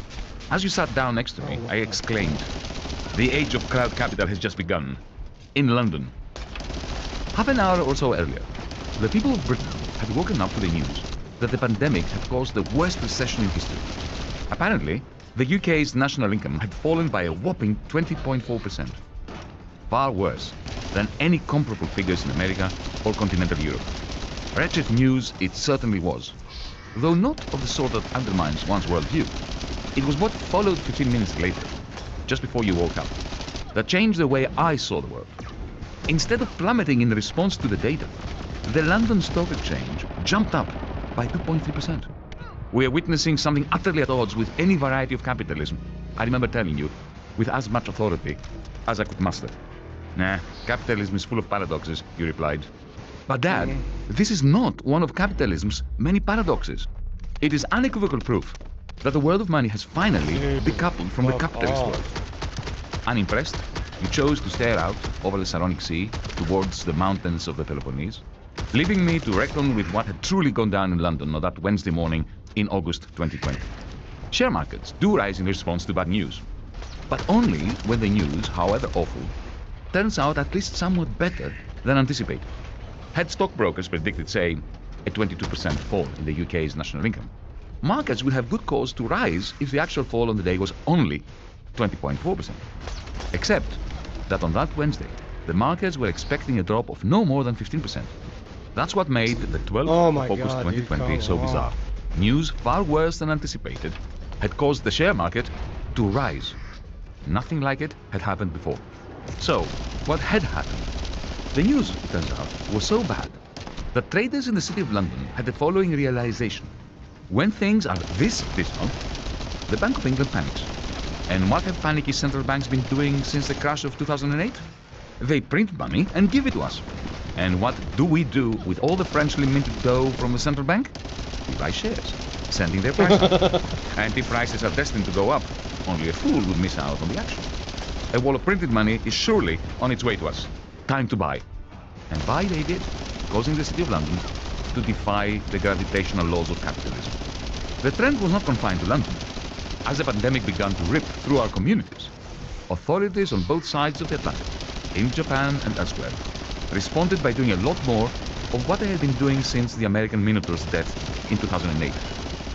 As you sat down next to me, I exclaimed, "The age of cloud capital has just begun. In London." Half an hour or so earlier, the people of Britain had woken up to the news that the pandemic had caused the worst recession in history. Apparently, the UK's national income had fallen by a whopping 20.4%. Far worse than any comparable figures in America or continental Europe. Wretched news it certainly was, though not of the sort that undermines one's worldview. It was what followed 15 minutes later, just before you woke up, that changed the way I saw the world. Instead of plummeting in response to the data, the London Stock Exchange jumped up by 2.3%. We are witnessing something utterly at odds with any variety of capitalism, I remember telling you, with as much authority as I could muster. Nah, capitalism is full of paradoxes, you replied. But Dad, this is not one of capitalism's many paradoxes. It is unequivocal proof that the world of money has finally decoupled from the capitalist world. Unimpressed, you chose to stare out over the Saronic Sea towards the mountains of the Peloponnese, leaving me to reckon with what had truly gone down in London on that Wednesday morning in August 2020. Share markets do rise in response to bad news, but only when the news, however awful, turns out at least somewhat better than anticipated. Had stockbrokers predicted, say, a 22% fall in the UK's national income, markets would have good cause to rise if the actual fall on the day was only 20.4%. Except that on that Wednesday, the markets were expecting a drop of no more than 15%. That's what made the 12th of August 2020 so bizarre. News far worse than anticipated had caused the share market to rise. Nothing like it had happened before. So, what had happened? The news, it turns out, was so bad The traders in the City of London had the following realization. When things are this dismal, the Bank of England panics. And what have panicky central banks been doing since the crash of 2008? They print money and give it to us. And what do we do with all the freshly minted dough from the central bank? We buy shares, sending their price up. And if prices are destined to go up, only a fool would miss out on the action. A wall of printed money is surely on its way to us. Time to buy. And buy they did, causing the City of London to defy the gravitational laws of capitalism. The trend was not confined to London. As the pandemic began to rip through our communities, authorities on both sides of the Atlantic, in Japan and elsewhere, responded by doing a lot more of what they had been doing since the American Minotaur's death in 2008.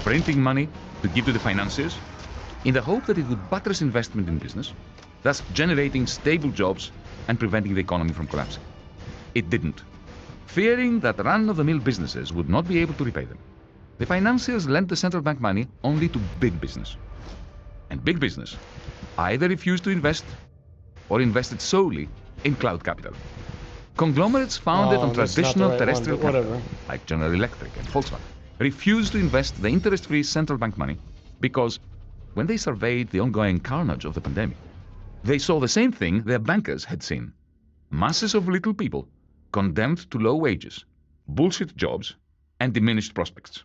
Printing money to give to the financiers in the hope that it would buttress investment in business, thus generating stable jobs and preventing the economy from collapsing. It didn't. Fearing that run-of-the-mill businesses would not be able to repay them, the financiers lent the central bank money only to big business. And big business either refused to invest or invested solely in cloud capital. Conglomerates founded on traditional terrestrial capital, like General Electric and Volkswagen, refused to invest the interest-free central bank money because when they surveyed the ongoing carnage of the pandemic, they saw the same thing their bankers had seen. Masses of little people condemned to low wages, bullshit jobs, and diminished prospects.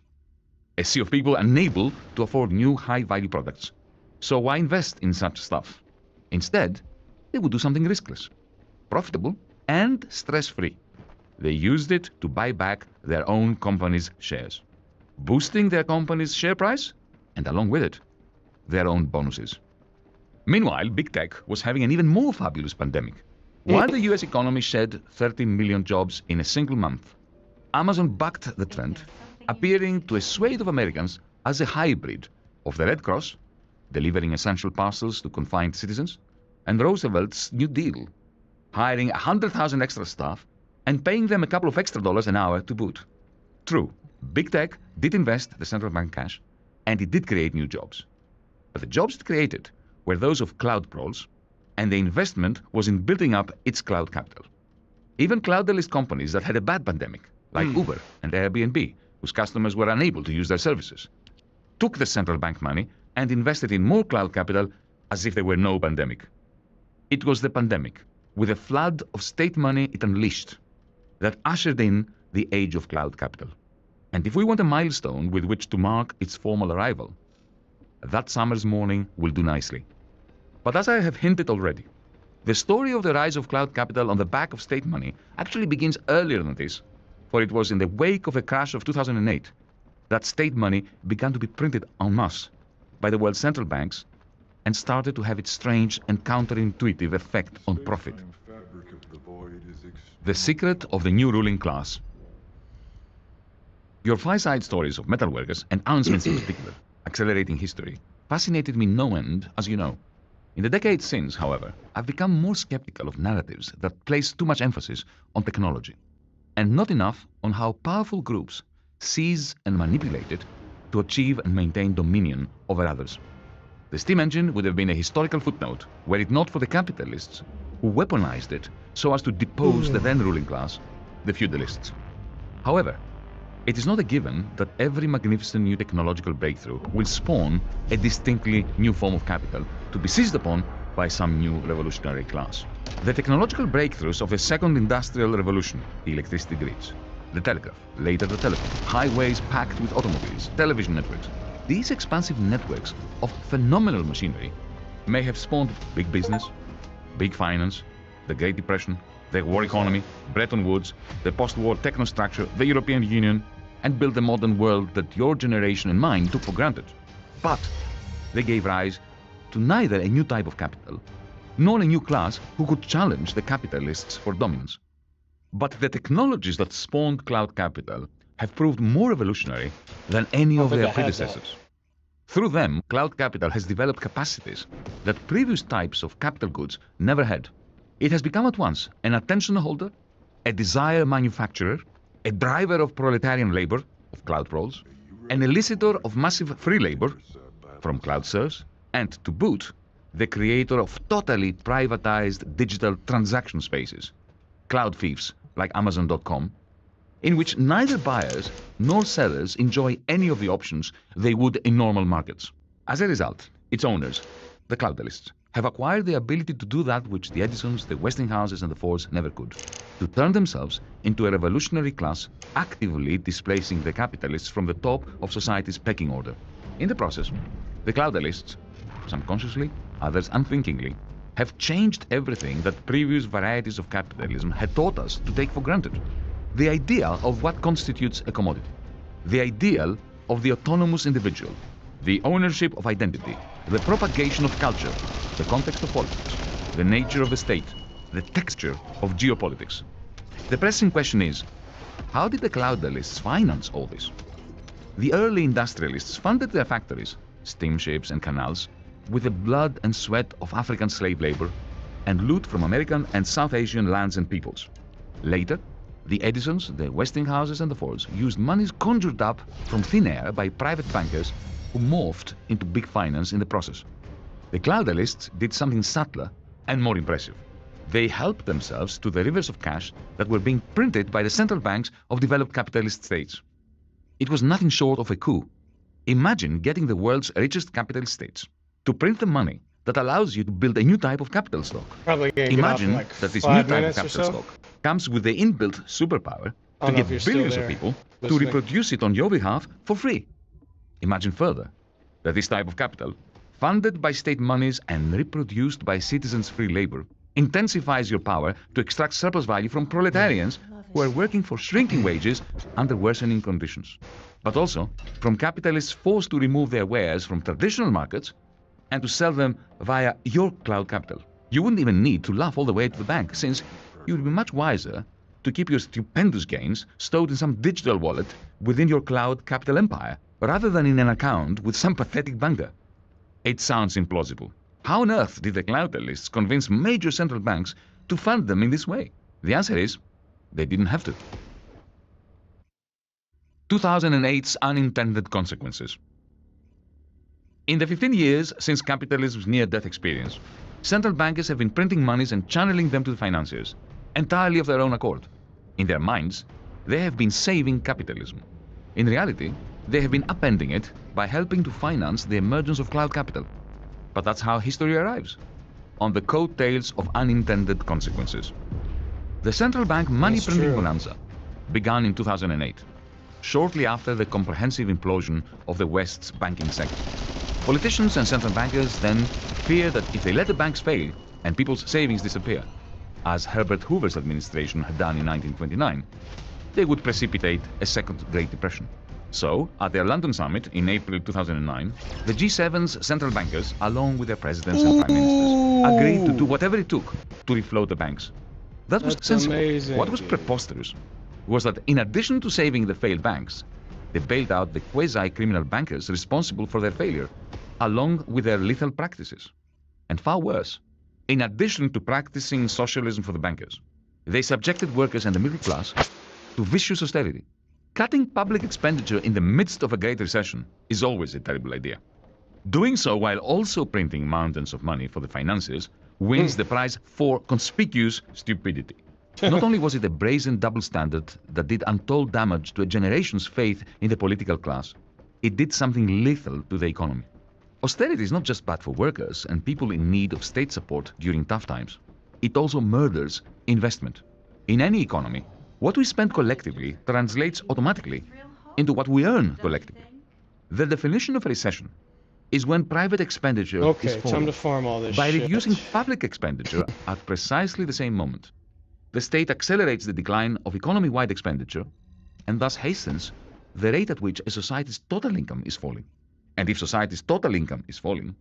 A sea of people unable to afford new high-value products. So why invest in such stuff? Instead, they would do something riskless, profitable, and stress-free. They used it to buy back their own company's shares, boosting their company's share price, and along with it, their own bonuses. Meanwhile, big tech was having an even more fabulous pandemic. While the US economy shed 30 million jobs in a single month, Amazon bucked the trend, appearing to a swathe of Americans as a hybrid of the Red Cross, delivering essential parcels to confined citizens, and Roosevelt's New Deal, hiring 100,000 extra staff and paying them a couple of extra dollars an hour to boot. True, big tech did invest the central bank cash, and it did create new jobs. But the jobs it created were those of cloud pros, and the investment was in building up its cloud capital. Even cloud-list companies that had a bad pandemic, like Uber and Airbnb, whose customers were unable to use their services, took the central bank money and invested in more cloud capital as if there were no pandemic. It was the pandemic, with a flood of state money it unleashed, that ushered in the age of cloud capital. And if we want a milestone with which to mark its formal arrival, that summer's morning will do nicely. But as I have hinted already, the story of the rise of cloud capital on the back of state money actually begins earlier than this, for it was in the wake of the crash of 2008 that state money began to be printed en masse by the world's central banks and started to have its strange and counterintuitive effect on profit. The secret of the new ruling class. Your fireside stories of metalworkers and announcements in particular, accelerating history, fascinated me no end, as you know. In the decades since, however, I've become more skeptical of narratives that place too much emphasis on technology, and not enough on how powerful groups seize and manipulate it to achieve and maintain dominion over others. The steam engine would have been a historical footnote were it not for the capitalists who weaponized it so as to depose the then ruling class, the feudalists. However, it is not a given that every magnificent new technological breakthrough will spawn a distinctly new form of capital to be seized upon by some new revolutionary class. The technological breakthroughs of the second industrial revolution, the electricity grids, the telegraph, later the telephone, highways packed with automobiles, television networks, these expansive networks of phenomenal machinery may have spawned big business, big finance, the Great Depression, the war economy, Bretton Woods, the post-war technostructure, the European Union, and built the modern world that your generation and mine took for granted. But they gave rise to neither a new type of capital, nor a new class who could challenge the capitalists for dominance. But the technologies that spawned cloud capital have proved more revolutionary than any of their predecessors. Through them, cloud capital has developed capacities that previous types of capital goods never had. It has become at once an attention holder, a desire manufacturer, a driver of proletarian labor, of cloud pros, an elicitor of massive free labor, from cloud serfs, and to boot, the creator of totally privatized digital transaction spaces, cloud thieves like Amazon.com, in which neither buyers nor sellers enjoy any of the options they would in normal markets. As a result, its owners, the Cloudalists, have acquired the ability to do that which the Edisons, the Westinghouses and the Fords never could, to turn themselves into a revolutionary class, actively displacing the capitalists from the top of society's pecking order. In the process, the Cloudalists, some consciously, others unthinkingly, have changed everything that previous varieties of capitalism had taught us to take for granted. The idea of what constitutes a commodity, the ideal of the autonomous individual, the ownership of identity, the propagation of culture, the context of politics, the nature of the state, the texture of geopolitics. The pressing question is, how did the Cloudalists finance all this? The early industrialists funded their factories, steamships and canals, with the blood and sweat of African slave labor and loot from American and South Asian lands and peoples. Later, the Edisons, the Westinghouses and the Fords used monies conjured up from thin air by private bankers who morphed into big finance in the process. The Cloudalists did something subtler and more impressive. They helped themselves to the rivers of cash that were being printed by the central banks of developed capitalist states. It was nothing short of a coup. Imagine getting the world's richest capitalist states to print the money that allows you to build a new type of capital stock. Imagine that this new type of capital stock comes with the inbuilt superpower to get billions of people to reproduce it on your behalf for free. Imagine further that this type of capital, funded by state monies and reproduced by citizens' free labor, intensifies your power to extract surplus value from proletarians who are working for shrinking wages under worsening conditions, but also from capitalists forced to remove their wares from traditional markets and to sell them via your cloud capital. You wouldn't even need to laugh all the way to the bank, since you would be much wiser to keep your stupendous gains stowed in some digital wallet within your cloud capital empire, rather than in an account with some pathetic banker. It sounds implausible. How on earth did the Cloudalists convince major central banks to fund them in this way? The answer is, they didn't have to. 2008's unintended consequences. In the 15 years since capitalism's near-death experience, central bankers have been printing monies and channeling them to the financiers, entirely of their own accord. In their minds, they have been saving capitalism. In reality, they have been upending it by helping to finance the emergence of cloud capital. But that's how history arrives, on the coattails of unintended consequences. The central bank money printing bonanza began in 2008, shortly after the comprehensive implosion of the West's banking sector. Politicians and central bankers then feared that if they let the banks fail and people's savings disappear, as Herbert Hoover's administration had done in 1929, they would precipitate a second Great Depression. So, at their London summit in April 2009, the G7's central bankers, along with their presidents and prime ministers, agreed to do whatever it took to refloat the banks. That was sensible. Amazing, what was preposterous was that in addition to saving the failed banks, they bailed out the quasi-criminal bankers responsible for their failure, along with their lethal practices. And far worse, in addition to practicing socialism for the bankers, they subjected workers and the middle class to vicious austerity. Cutting public expenditure in the midst of a great recession is always a terrible idea. Doing so while also printing mountains of money for the financiers wins the prize for conspicuous stupidity. Not only was it a brazen double standard that did untold damage to a generation's faith in the political class, it did something lethal to the economy. Austerity is not just bad for workers and people in need of state support during tough times. It also murders investment. In any economy, what we spend collectively translates automatically into what we earn collectively. The definition of a recession is when private expenditure is falling time to farm all this by shit. reducing public expenditure at precisely the same moment. The state accelerates the decline of economy-wide expenditure and thus hastens the rate at which a society's total income is falling. And if society's total income is falling,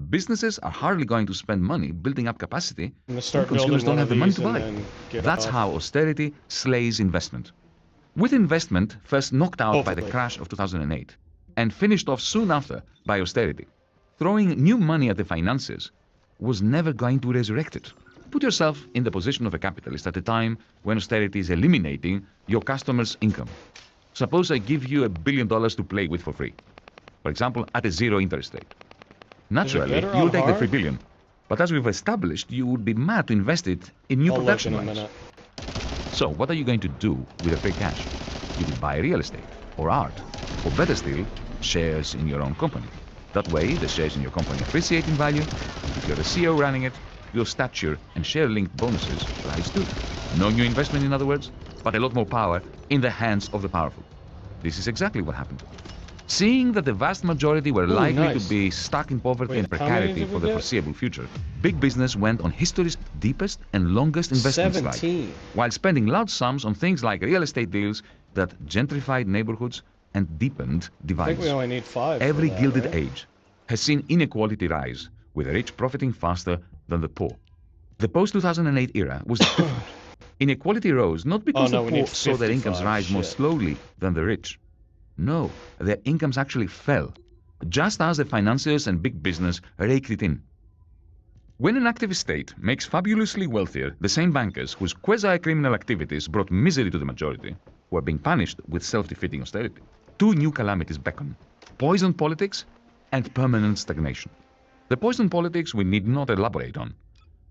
businesses are hardly going to spend money building up capacity when consumers don't have the money to buy. That's how austerity slays investment. With investment first knocked out by the crash of 2008 and finished off soon after by austerity, throwing new money at the finances was never going to resurrect it. Put yourself in the position of a capitalist at a time when austerity is eliminating your customers' income. Suppose I give you $1 billion to play with for free, for example, at a zero interest rate. Naturally, you'll take the $3 billion, but as we've established, you would be mad to invest it in new production lines. So, what are you going to do with the free cash? you could buy real estate, or art, or better still, shares in your own company. That way, the shares in your company appreciate in value. If you're the CEO running it, your stature and share-linked bonuses rise too. No new investment, in other words, but a lot more power in the hands of the powerful. This is exactly what happened. Seeing that the vast majority were likely to be stuck in poverty and precarity for the foreseeable future, big business went on history's deepest and longest investment strike, while spending large sums on things like real estate deals that gentrified neighborhoods and deepened divides. I think we only need 5. Every for that, gilded right? age has seen inequality rise, with the rich profiting faster than the poor. The post-2008 era was different. Inequality rose not because the poor saw their incomes rise more slowly than the rich. No, their incomes actually fell, just as the financiers and big business raked it in. When an activist state makes fabulously wealthier the same bankers whose quasi-criminal activities brought misery to the majority, who are being punished with self-defeating austerity, 2 new calamities beckon: poison politics and permanent stagnation. The poison politics we need not elaborate on.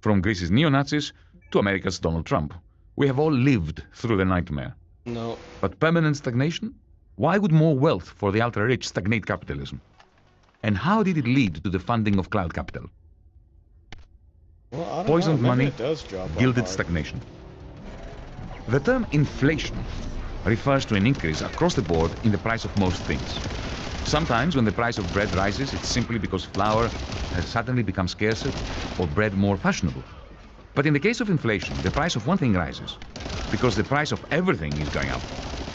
From Greece's neo-Nazis to America's Donald Trump, we have all lived through the nightmare. No. But permanent stagnation? Why would more wealth for the ultra-rich stagnate capitalism? And how did it lead to the funding of cloud capital? Well, I don't Poisoned know. Maybe money, it does drop gilded hard. stagnation. The term inflation refers to an increase across the board in the price of most things. Sometimes when the price of bread rises, it's simply because flour has suddenly become scarcer or bread more fashionable. But in the case of inflation, the price of one thing rises because the price of everything is going up.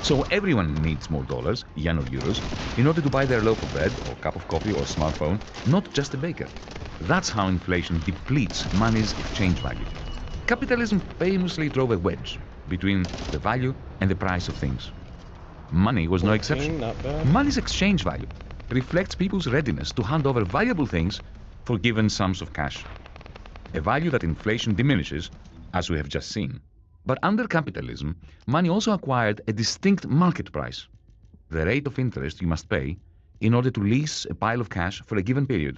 So everyone needs more dollars, yen or euros, in order to buy their loaf of bread or cup of coffee or smartphone, not just a baker. That's how inflation depletes money's exchange value. Capitalism famously drove a wedge between the value and the price of things. Money was no exception. Not bad. Money's exchange value reflects people's readiness to hand over valuable things for given sums of cash. A value that inflation diminishes, as we have just seen. But under capitalism, money also acquired a distinct market price, the rate of interest you must pay in order to lease a pile of cash for a given period.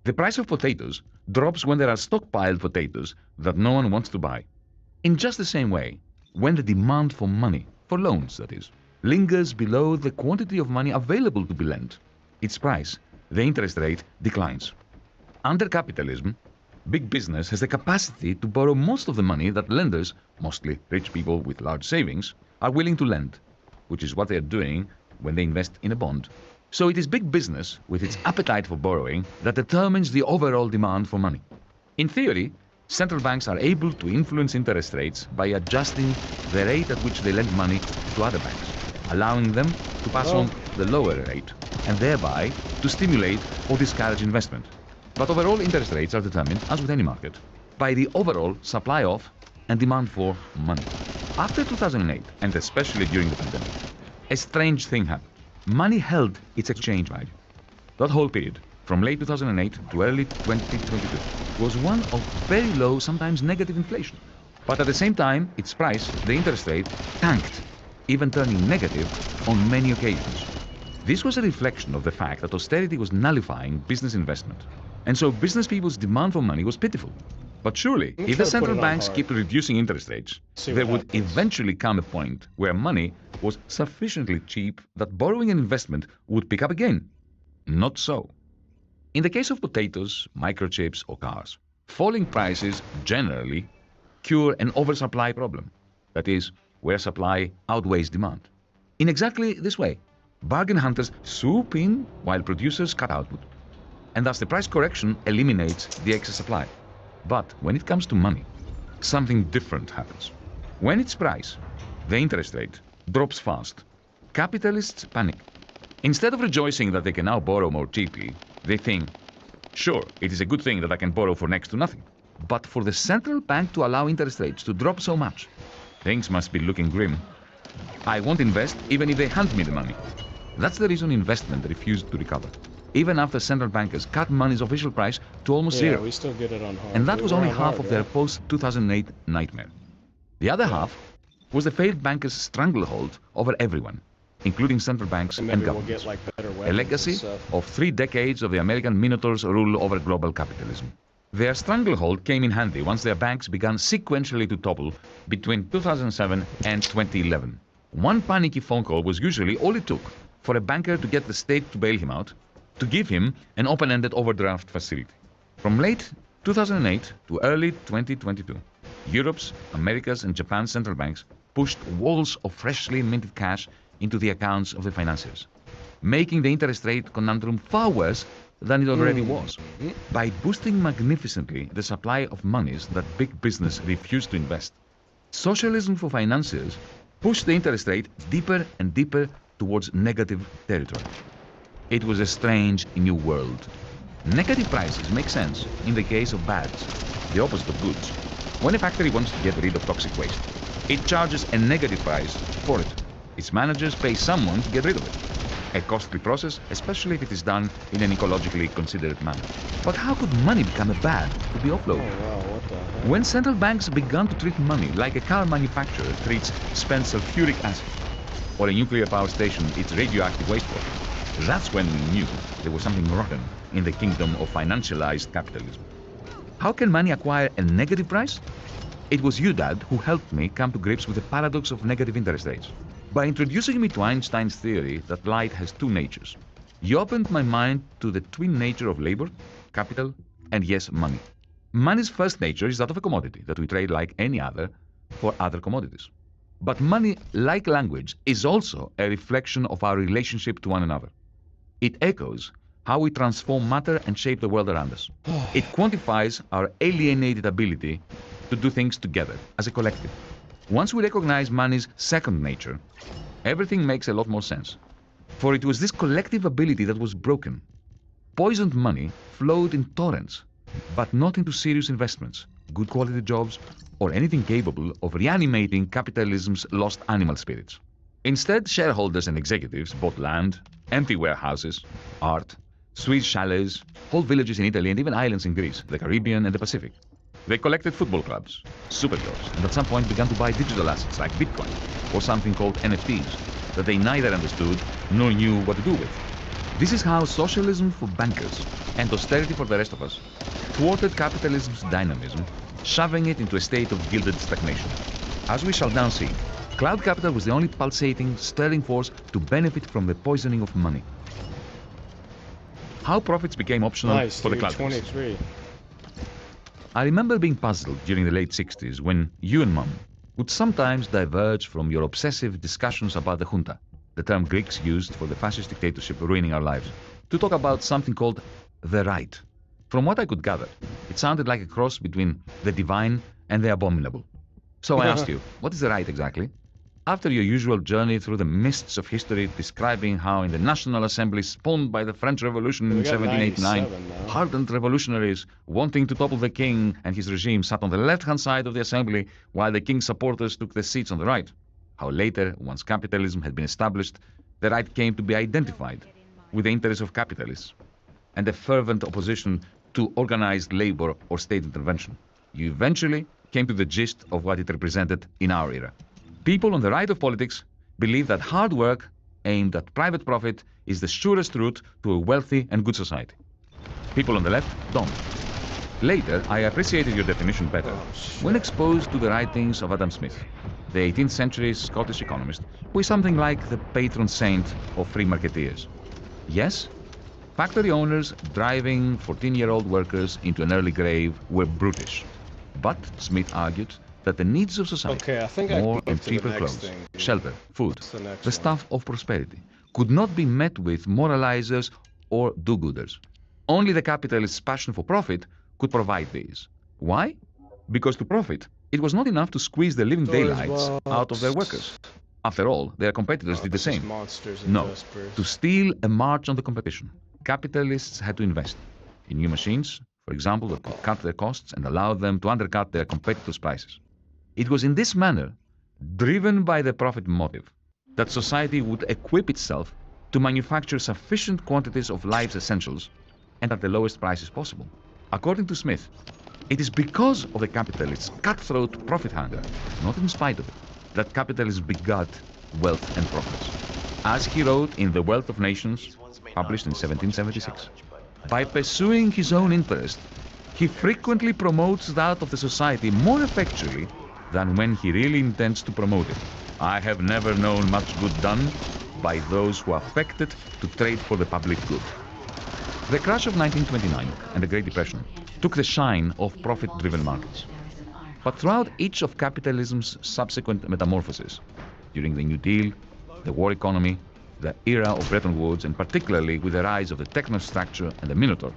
The price of potatoes drops when there are stockpiled potatoes that no one wants to buy. In just the same way, when the demand for money, for loans that is, lingers below the quantity of money available to be lent, its price, the interest rate, declines. Under capitalism, big business has the capacity to borrow most of the money that lenders, mostly rich people with large savings, are willing to lend, which is what they are doing when they invest in a bond. So it is big business, with its appetite for borrowing, that determines the overall demand for money. In theory, central banks are able to influence interest rates by adjusting the rate at which they lend money to other banks, allowing them to pass on the lower rate, and thereby to stimulate or discourage investment. But overall interest rates are determined, as with any market, by the overall supply of and demand for money. After 2008, and especially during the pandemic, a strange thing happened. Money held its exchange value. That whole period, from late 2008 to early 2022, was one of very low, sometimes negative inflation. But at the same time, its price, the interest rate, tanked, even turning negative on many occasions. This was a reflection of the fact that austerity was nullifying business investment. And so business people's demand for money was pitiful. But surely, if the central banks keep reducing interest rates, there would eventually come a point where money was sufficiently cheap that borrowing and investment would pick up again. Not so. In the case of potatoes, microchips, or cars, falling prices generally cure an oversupply problem. That is, where supply outweighs demand. In exactly this way, bargain hunters swoop in while producers cut output. And thus the price correction eliminates the excess supply. But when it comes to money, something different happens. When its price, the interest rate, drops fast, capitalists panic. Instead of rejoicing that they can now borrow more cheaply, they think, sure, it is a good thing that I can borrow for next to nothing. But for the central bank to allow interest rates to drop so much, things must be looking grim. I won't invest even if they hand me the money. That's the reason investment refused to recover, even after central bankers cut money's official price to almost zero. We still get it on hard. And that was only half of their post-2008 nightmare. The other half was the failed bankers' stranglehold over everyone, including central banks and governments. We'll get, a legacy of 3 decades of the American Minotaur's rule over global capitalism. Their stranglehold came in handy once their banks began sequentially to topple between 2007 and 2011. One panicky phone call was usually all it took for a banker to get the state to bail him out, to give him an open-ended overdraft facility. From late 2008 to early 2022, Europe's, America's, and Japan's central banks pushed walls of freshly minted cash into the accounts of the financiers, making the interest rate conundrum far worse than it already was. By boosting magnificently the supply of monies that big business refused to invest, socialism for financiers pushed the interest rate deeper and deeper towards negative territory. It was a strange new world. Negative prices make sense in the case of bads, the opposite of goods. When a factory wants to get rid of toxic waste, it charges a negative price for it. Its managers pay someone to get rid of it. A costly process, especially if it is done in an ecologically considerate manner. But how could money become a bad to be offloaded? Oh, wow, what the heck? When central banks began to treat money like a car manufacturer treats spent sulfuric acid, or a nuclear power station its radioactive waste product, that's when we knew there was something rotten in the kingdom of financialized capitalism. How can money acquire a negative price? It was you, Dad, who helped me come to grips with the paradox of negative interest rates. By introducing me to Einstein's theory that light has two natures, you opened my mind to the twin nature of labor, capital, and yes, money. Money's first nature is that of a commodity that we trade like any other for other commodities. But money, like language, is also a reflection of our relationship to one another. It echoes how we transform matter and shape the world around us. It quantifies our alienated ability to do things together, as a collective. Once we recognize money's second nature, everything makes a lot more sense. For it was this collective ability that was broken. Poisoned money flowed in torrents, but not into serious investments, good quality jobs, or anything capable of reanimating capitalism's lost animal spirits. Instead, shareholders and executives bought land, empty warehouses, art, sweet chalets, whole villages in Italy, and even islands in Greece, the Caribbean, and the Pacific. They collected football clubs, superstores, and at some point began to buy digital assets like Bitcoin or something called NFTs that they neither understood nor knew what to do with. This is how socialism for bankers and austerity for the rest of us thwarted capitalism's dynamism, shoving it into a state of gilded stagnation. As we shall now see, cloud capital was the only pulsating, stirring force to benefit from the poisoning of money. How profits became optional for the cloud 23. I remember being puzzled during the late 60s when you and Mum would sometimes diverge from your obsessive discussions about the junta, the term Greeks used for the fascist dictatorship ruining our lives, to talk about something called the right. From what I could gather, it sounded like a cross between the divine and the abominable. So I asked you, what is the right exactly? After your usual journey through the mists of history describing how in the National Assembly spawned by the French Revolution in 1789, hardened revolutionaries wanting to topple the king and his regime sat on the left-hand side of the assembly while the king's supporters took the seats on the right. How later, once capitalism had been established, the right came to be identified with the interests of capitalists and a fervent opposition to organized labor or state intervention. You eventually came to the gist of what it represented in our era. People on the right of politics believe that hard work aimed at private profit is the surest route to a wealthy and good society. People on the left don't. Later, I appreciated your definition better when exposed to the writings of Adam Smith, the 18th century Scottish economist, who is something like the patron saint of free marketeers. Yes, factory owners driving 14-year-old workers into an early grave were brutish. But, Smith argued, that the needs of society, more and cheaper clothes, shelter, food, the stuff of prosperity, could not be met with moralizers or do-gooders. Only the capitalist's passion for profit could provide these. Why? Because to profit, it was not enough to squeeze the living daylights out of their workers. After all, their competitors did the same. No, to steal a march on the competition, capitalists had to invest in new machines, for example, that could cut their costs and allow them to undercut their competitors' prices. It was in this manner, driven by the profit motive, that society would equip itself to manufacture sufficient quantities of life's essentials and at the lowest prices possible. According to Smith, it is because of the capitalist's cutthroat profit hunger, not in spite of it, that capitalism begot wealth and profits. As he wrote in The Wealth of Nations, published in 1776, by pursuing his own interest, he frequently promotes that of the society more effectually than when he really intends to promote it. I have never known much good done by those who affected to trade for the public good. The crash of 1929 and the Great Depression took the shine of profit-driven markets. But throughout each of capitalism's subsequent metamorphoses, during the New Deal, the war economy, the era of Bretton Woods, and particularly with the rise of the technostructure and the Minotaur,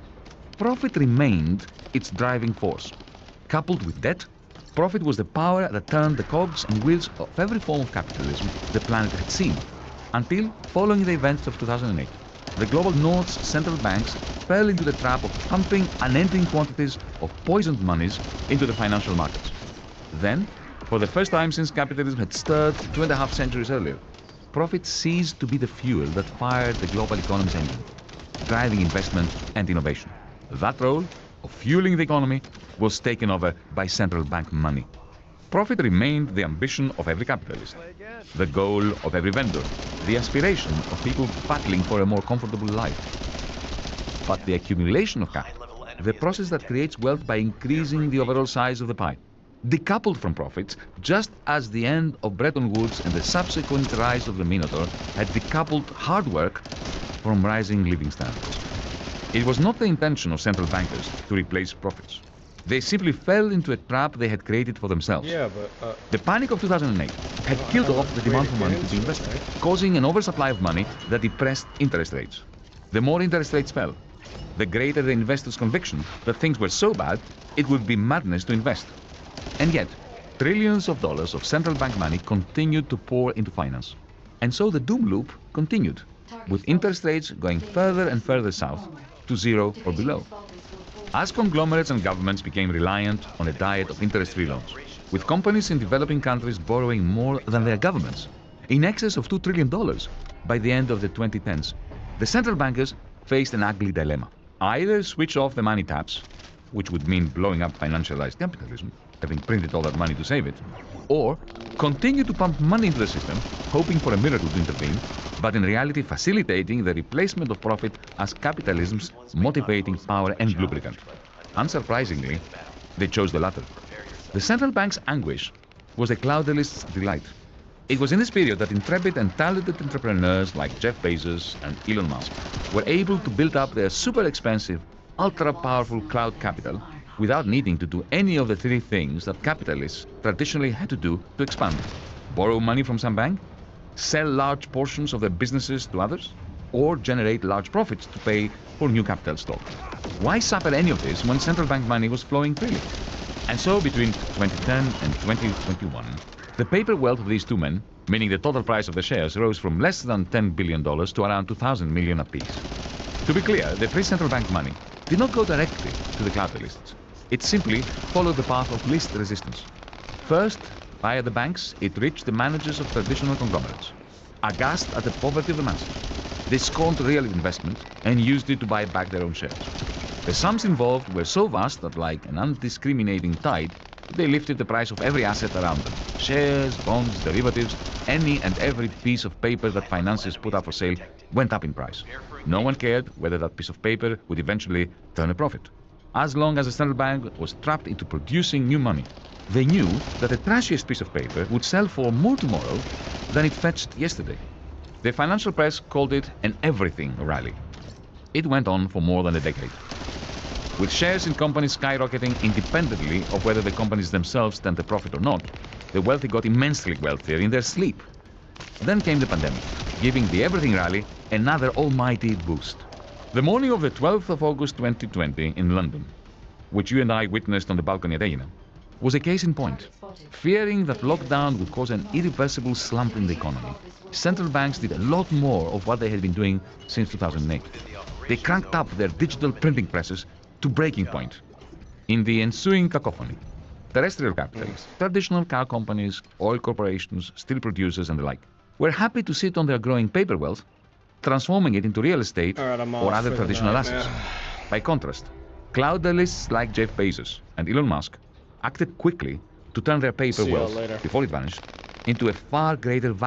profit remained its driving force. Coupled with debt, profit was the power that turned the cogs and wheels of every form of capitalism the planet had seen, until, following the events of 2008, the global North's central banks fell into the trap of pumping unending quantities of poisoned monies into the financial markets. Then, for the first time since capitalism had stirred 2.5 centuries earlier, profit ceased to be the fuel that fired the global economy's engine, driving investment and innovation. That role of fueling the economy was taken over by central bank money. Profit remained the ambition of every capitalist, the goal of every vendor, the aspiration of people battling for a more comfortable life. But the accumulation of capital, the process that creates wealth by increasing the overall size of the pie, decoupled from profits, just as the end of Bretton Woods and the subsequent rise of the Minotaur had decoupled hard work from rising living standards. It was not the intention of central bankers to replace profits. They simply fell into a trap they had created for themselves. Yeah, but the panic of 2008 had killed off the demand for money to be invested, causing an oversupply of money that depressed interest rates. The more interest rates fell, the greater the investors' conviction that things were so bad, it would be madness to invest. And yet, trillions of dollars of central bank money continued to pour into finance. And so the doom loop continued, with interest rates going further and further south to zero or below. As conglomerates and governments became reliant on a diet of interest-free loans, with companies in developing countries borrowing more than their governments, in excess of $2 trillion by the end of the 2010s, the central bankers faced an ugly dilemma. Either switch off the money taps, which would mean blowing up financialized capitalism, having printed all that money to save it, or continue to pump money into the system, hoping for a miracle to intervene, but in reality facilitating the replacement of profit as capitalism's motivating power and lubricant. Unsurprisingly, they chose the latter. The central bank's anguish was the cloudalists' delight. It was in this period that intrepid and talented entrepreneurs like Jeff Bezos and Elon Musk were able to build up their super expensive, ultra-powerful cloud capital without needing to do any of the three things that capitalists traditionally had to do to expand. Borrow money from some bank, sell large portions of their businesses to others, or generate large profits to pay for new capital stock. Why suffer any of this when central bank money was flowing freely? And so between 2010 and 2021, the paper wealth of these two men, meaning the total price of the shares, rose from less than $10 billion to around 2,000 million apiece. To be clear, the free central bank money did not go directly to the capitalists. It simply followed the path of least resistance. First, via the banks, it reached the managers of traditional conglomerates. Aghast at the poverty of the masses, they scorned real investment and used it to buy back their own shares. The sums involved were so vast that, like an undiscriminating tide, they lifted the price of every asset around them. Shares, bonds, derivatives, any and every piece of paper that financiers put up for sale went up in price. No one cared whether that piece of paper would eventually turn a profit. As long as the central bank was trapped into producing new money, they knew that the trashiest piece of paper would sell for more tomorrow than it fetched yesterday. The financial press called it an everything rally. It went on for more than a decade, with shares in companies skyrocketing independently of whether the companies themselves turned a profit or not. The wealthy got immensely wealthier in their sleep. Then came the pandemic, giving the everything rally another almighty boost. The morning of the 12th of August 2020 in London, which you and I witnessed on the balcony at Aina, was a case in point. Fearing that lockdown would cause an irreversible slump in the economy, central banks did a lot more of what they had been doing since 2008. They cranked up their digital printing presses to breaking point. In the ensuing cacophony, terrestrial capitalists, traditional car companies, oil corporations, steel producers and the like, were happy to sit on their growing paper wealth, transforming it into real estate or other traditional assets. By contrast, cloudalists like Jeff Bezos and Elon Musk acted quickly to turn their paper wealth, before it vanished, into a far greater value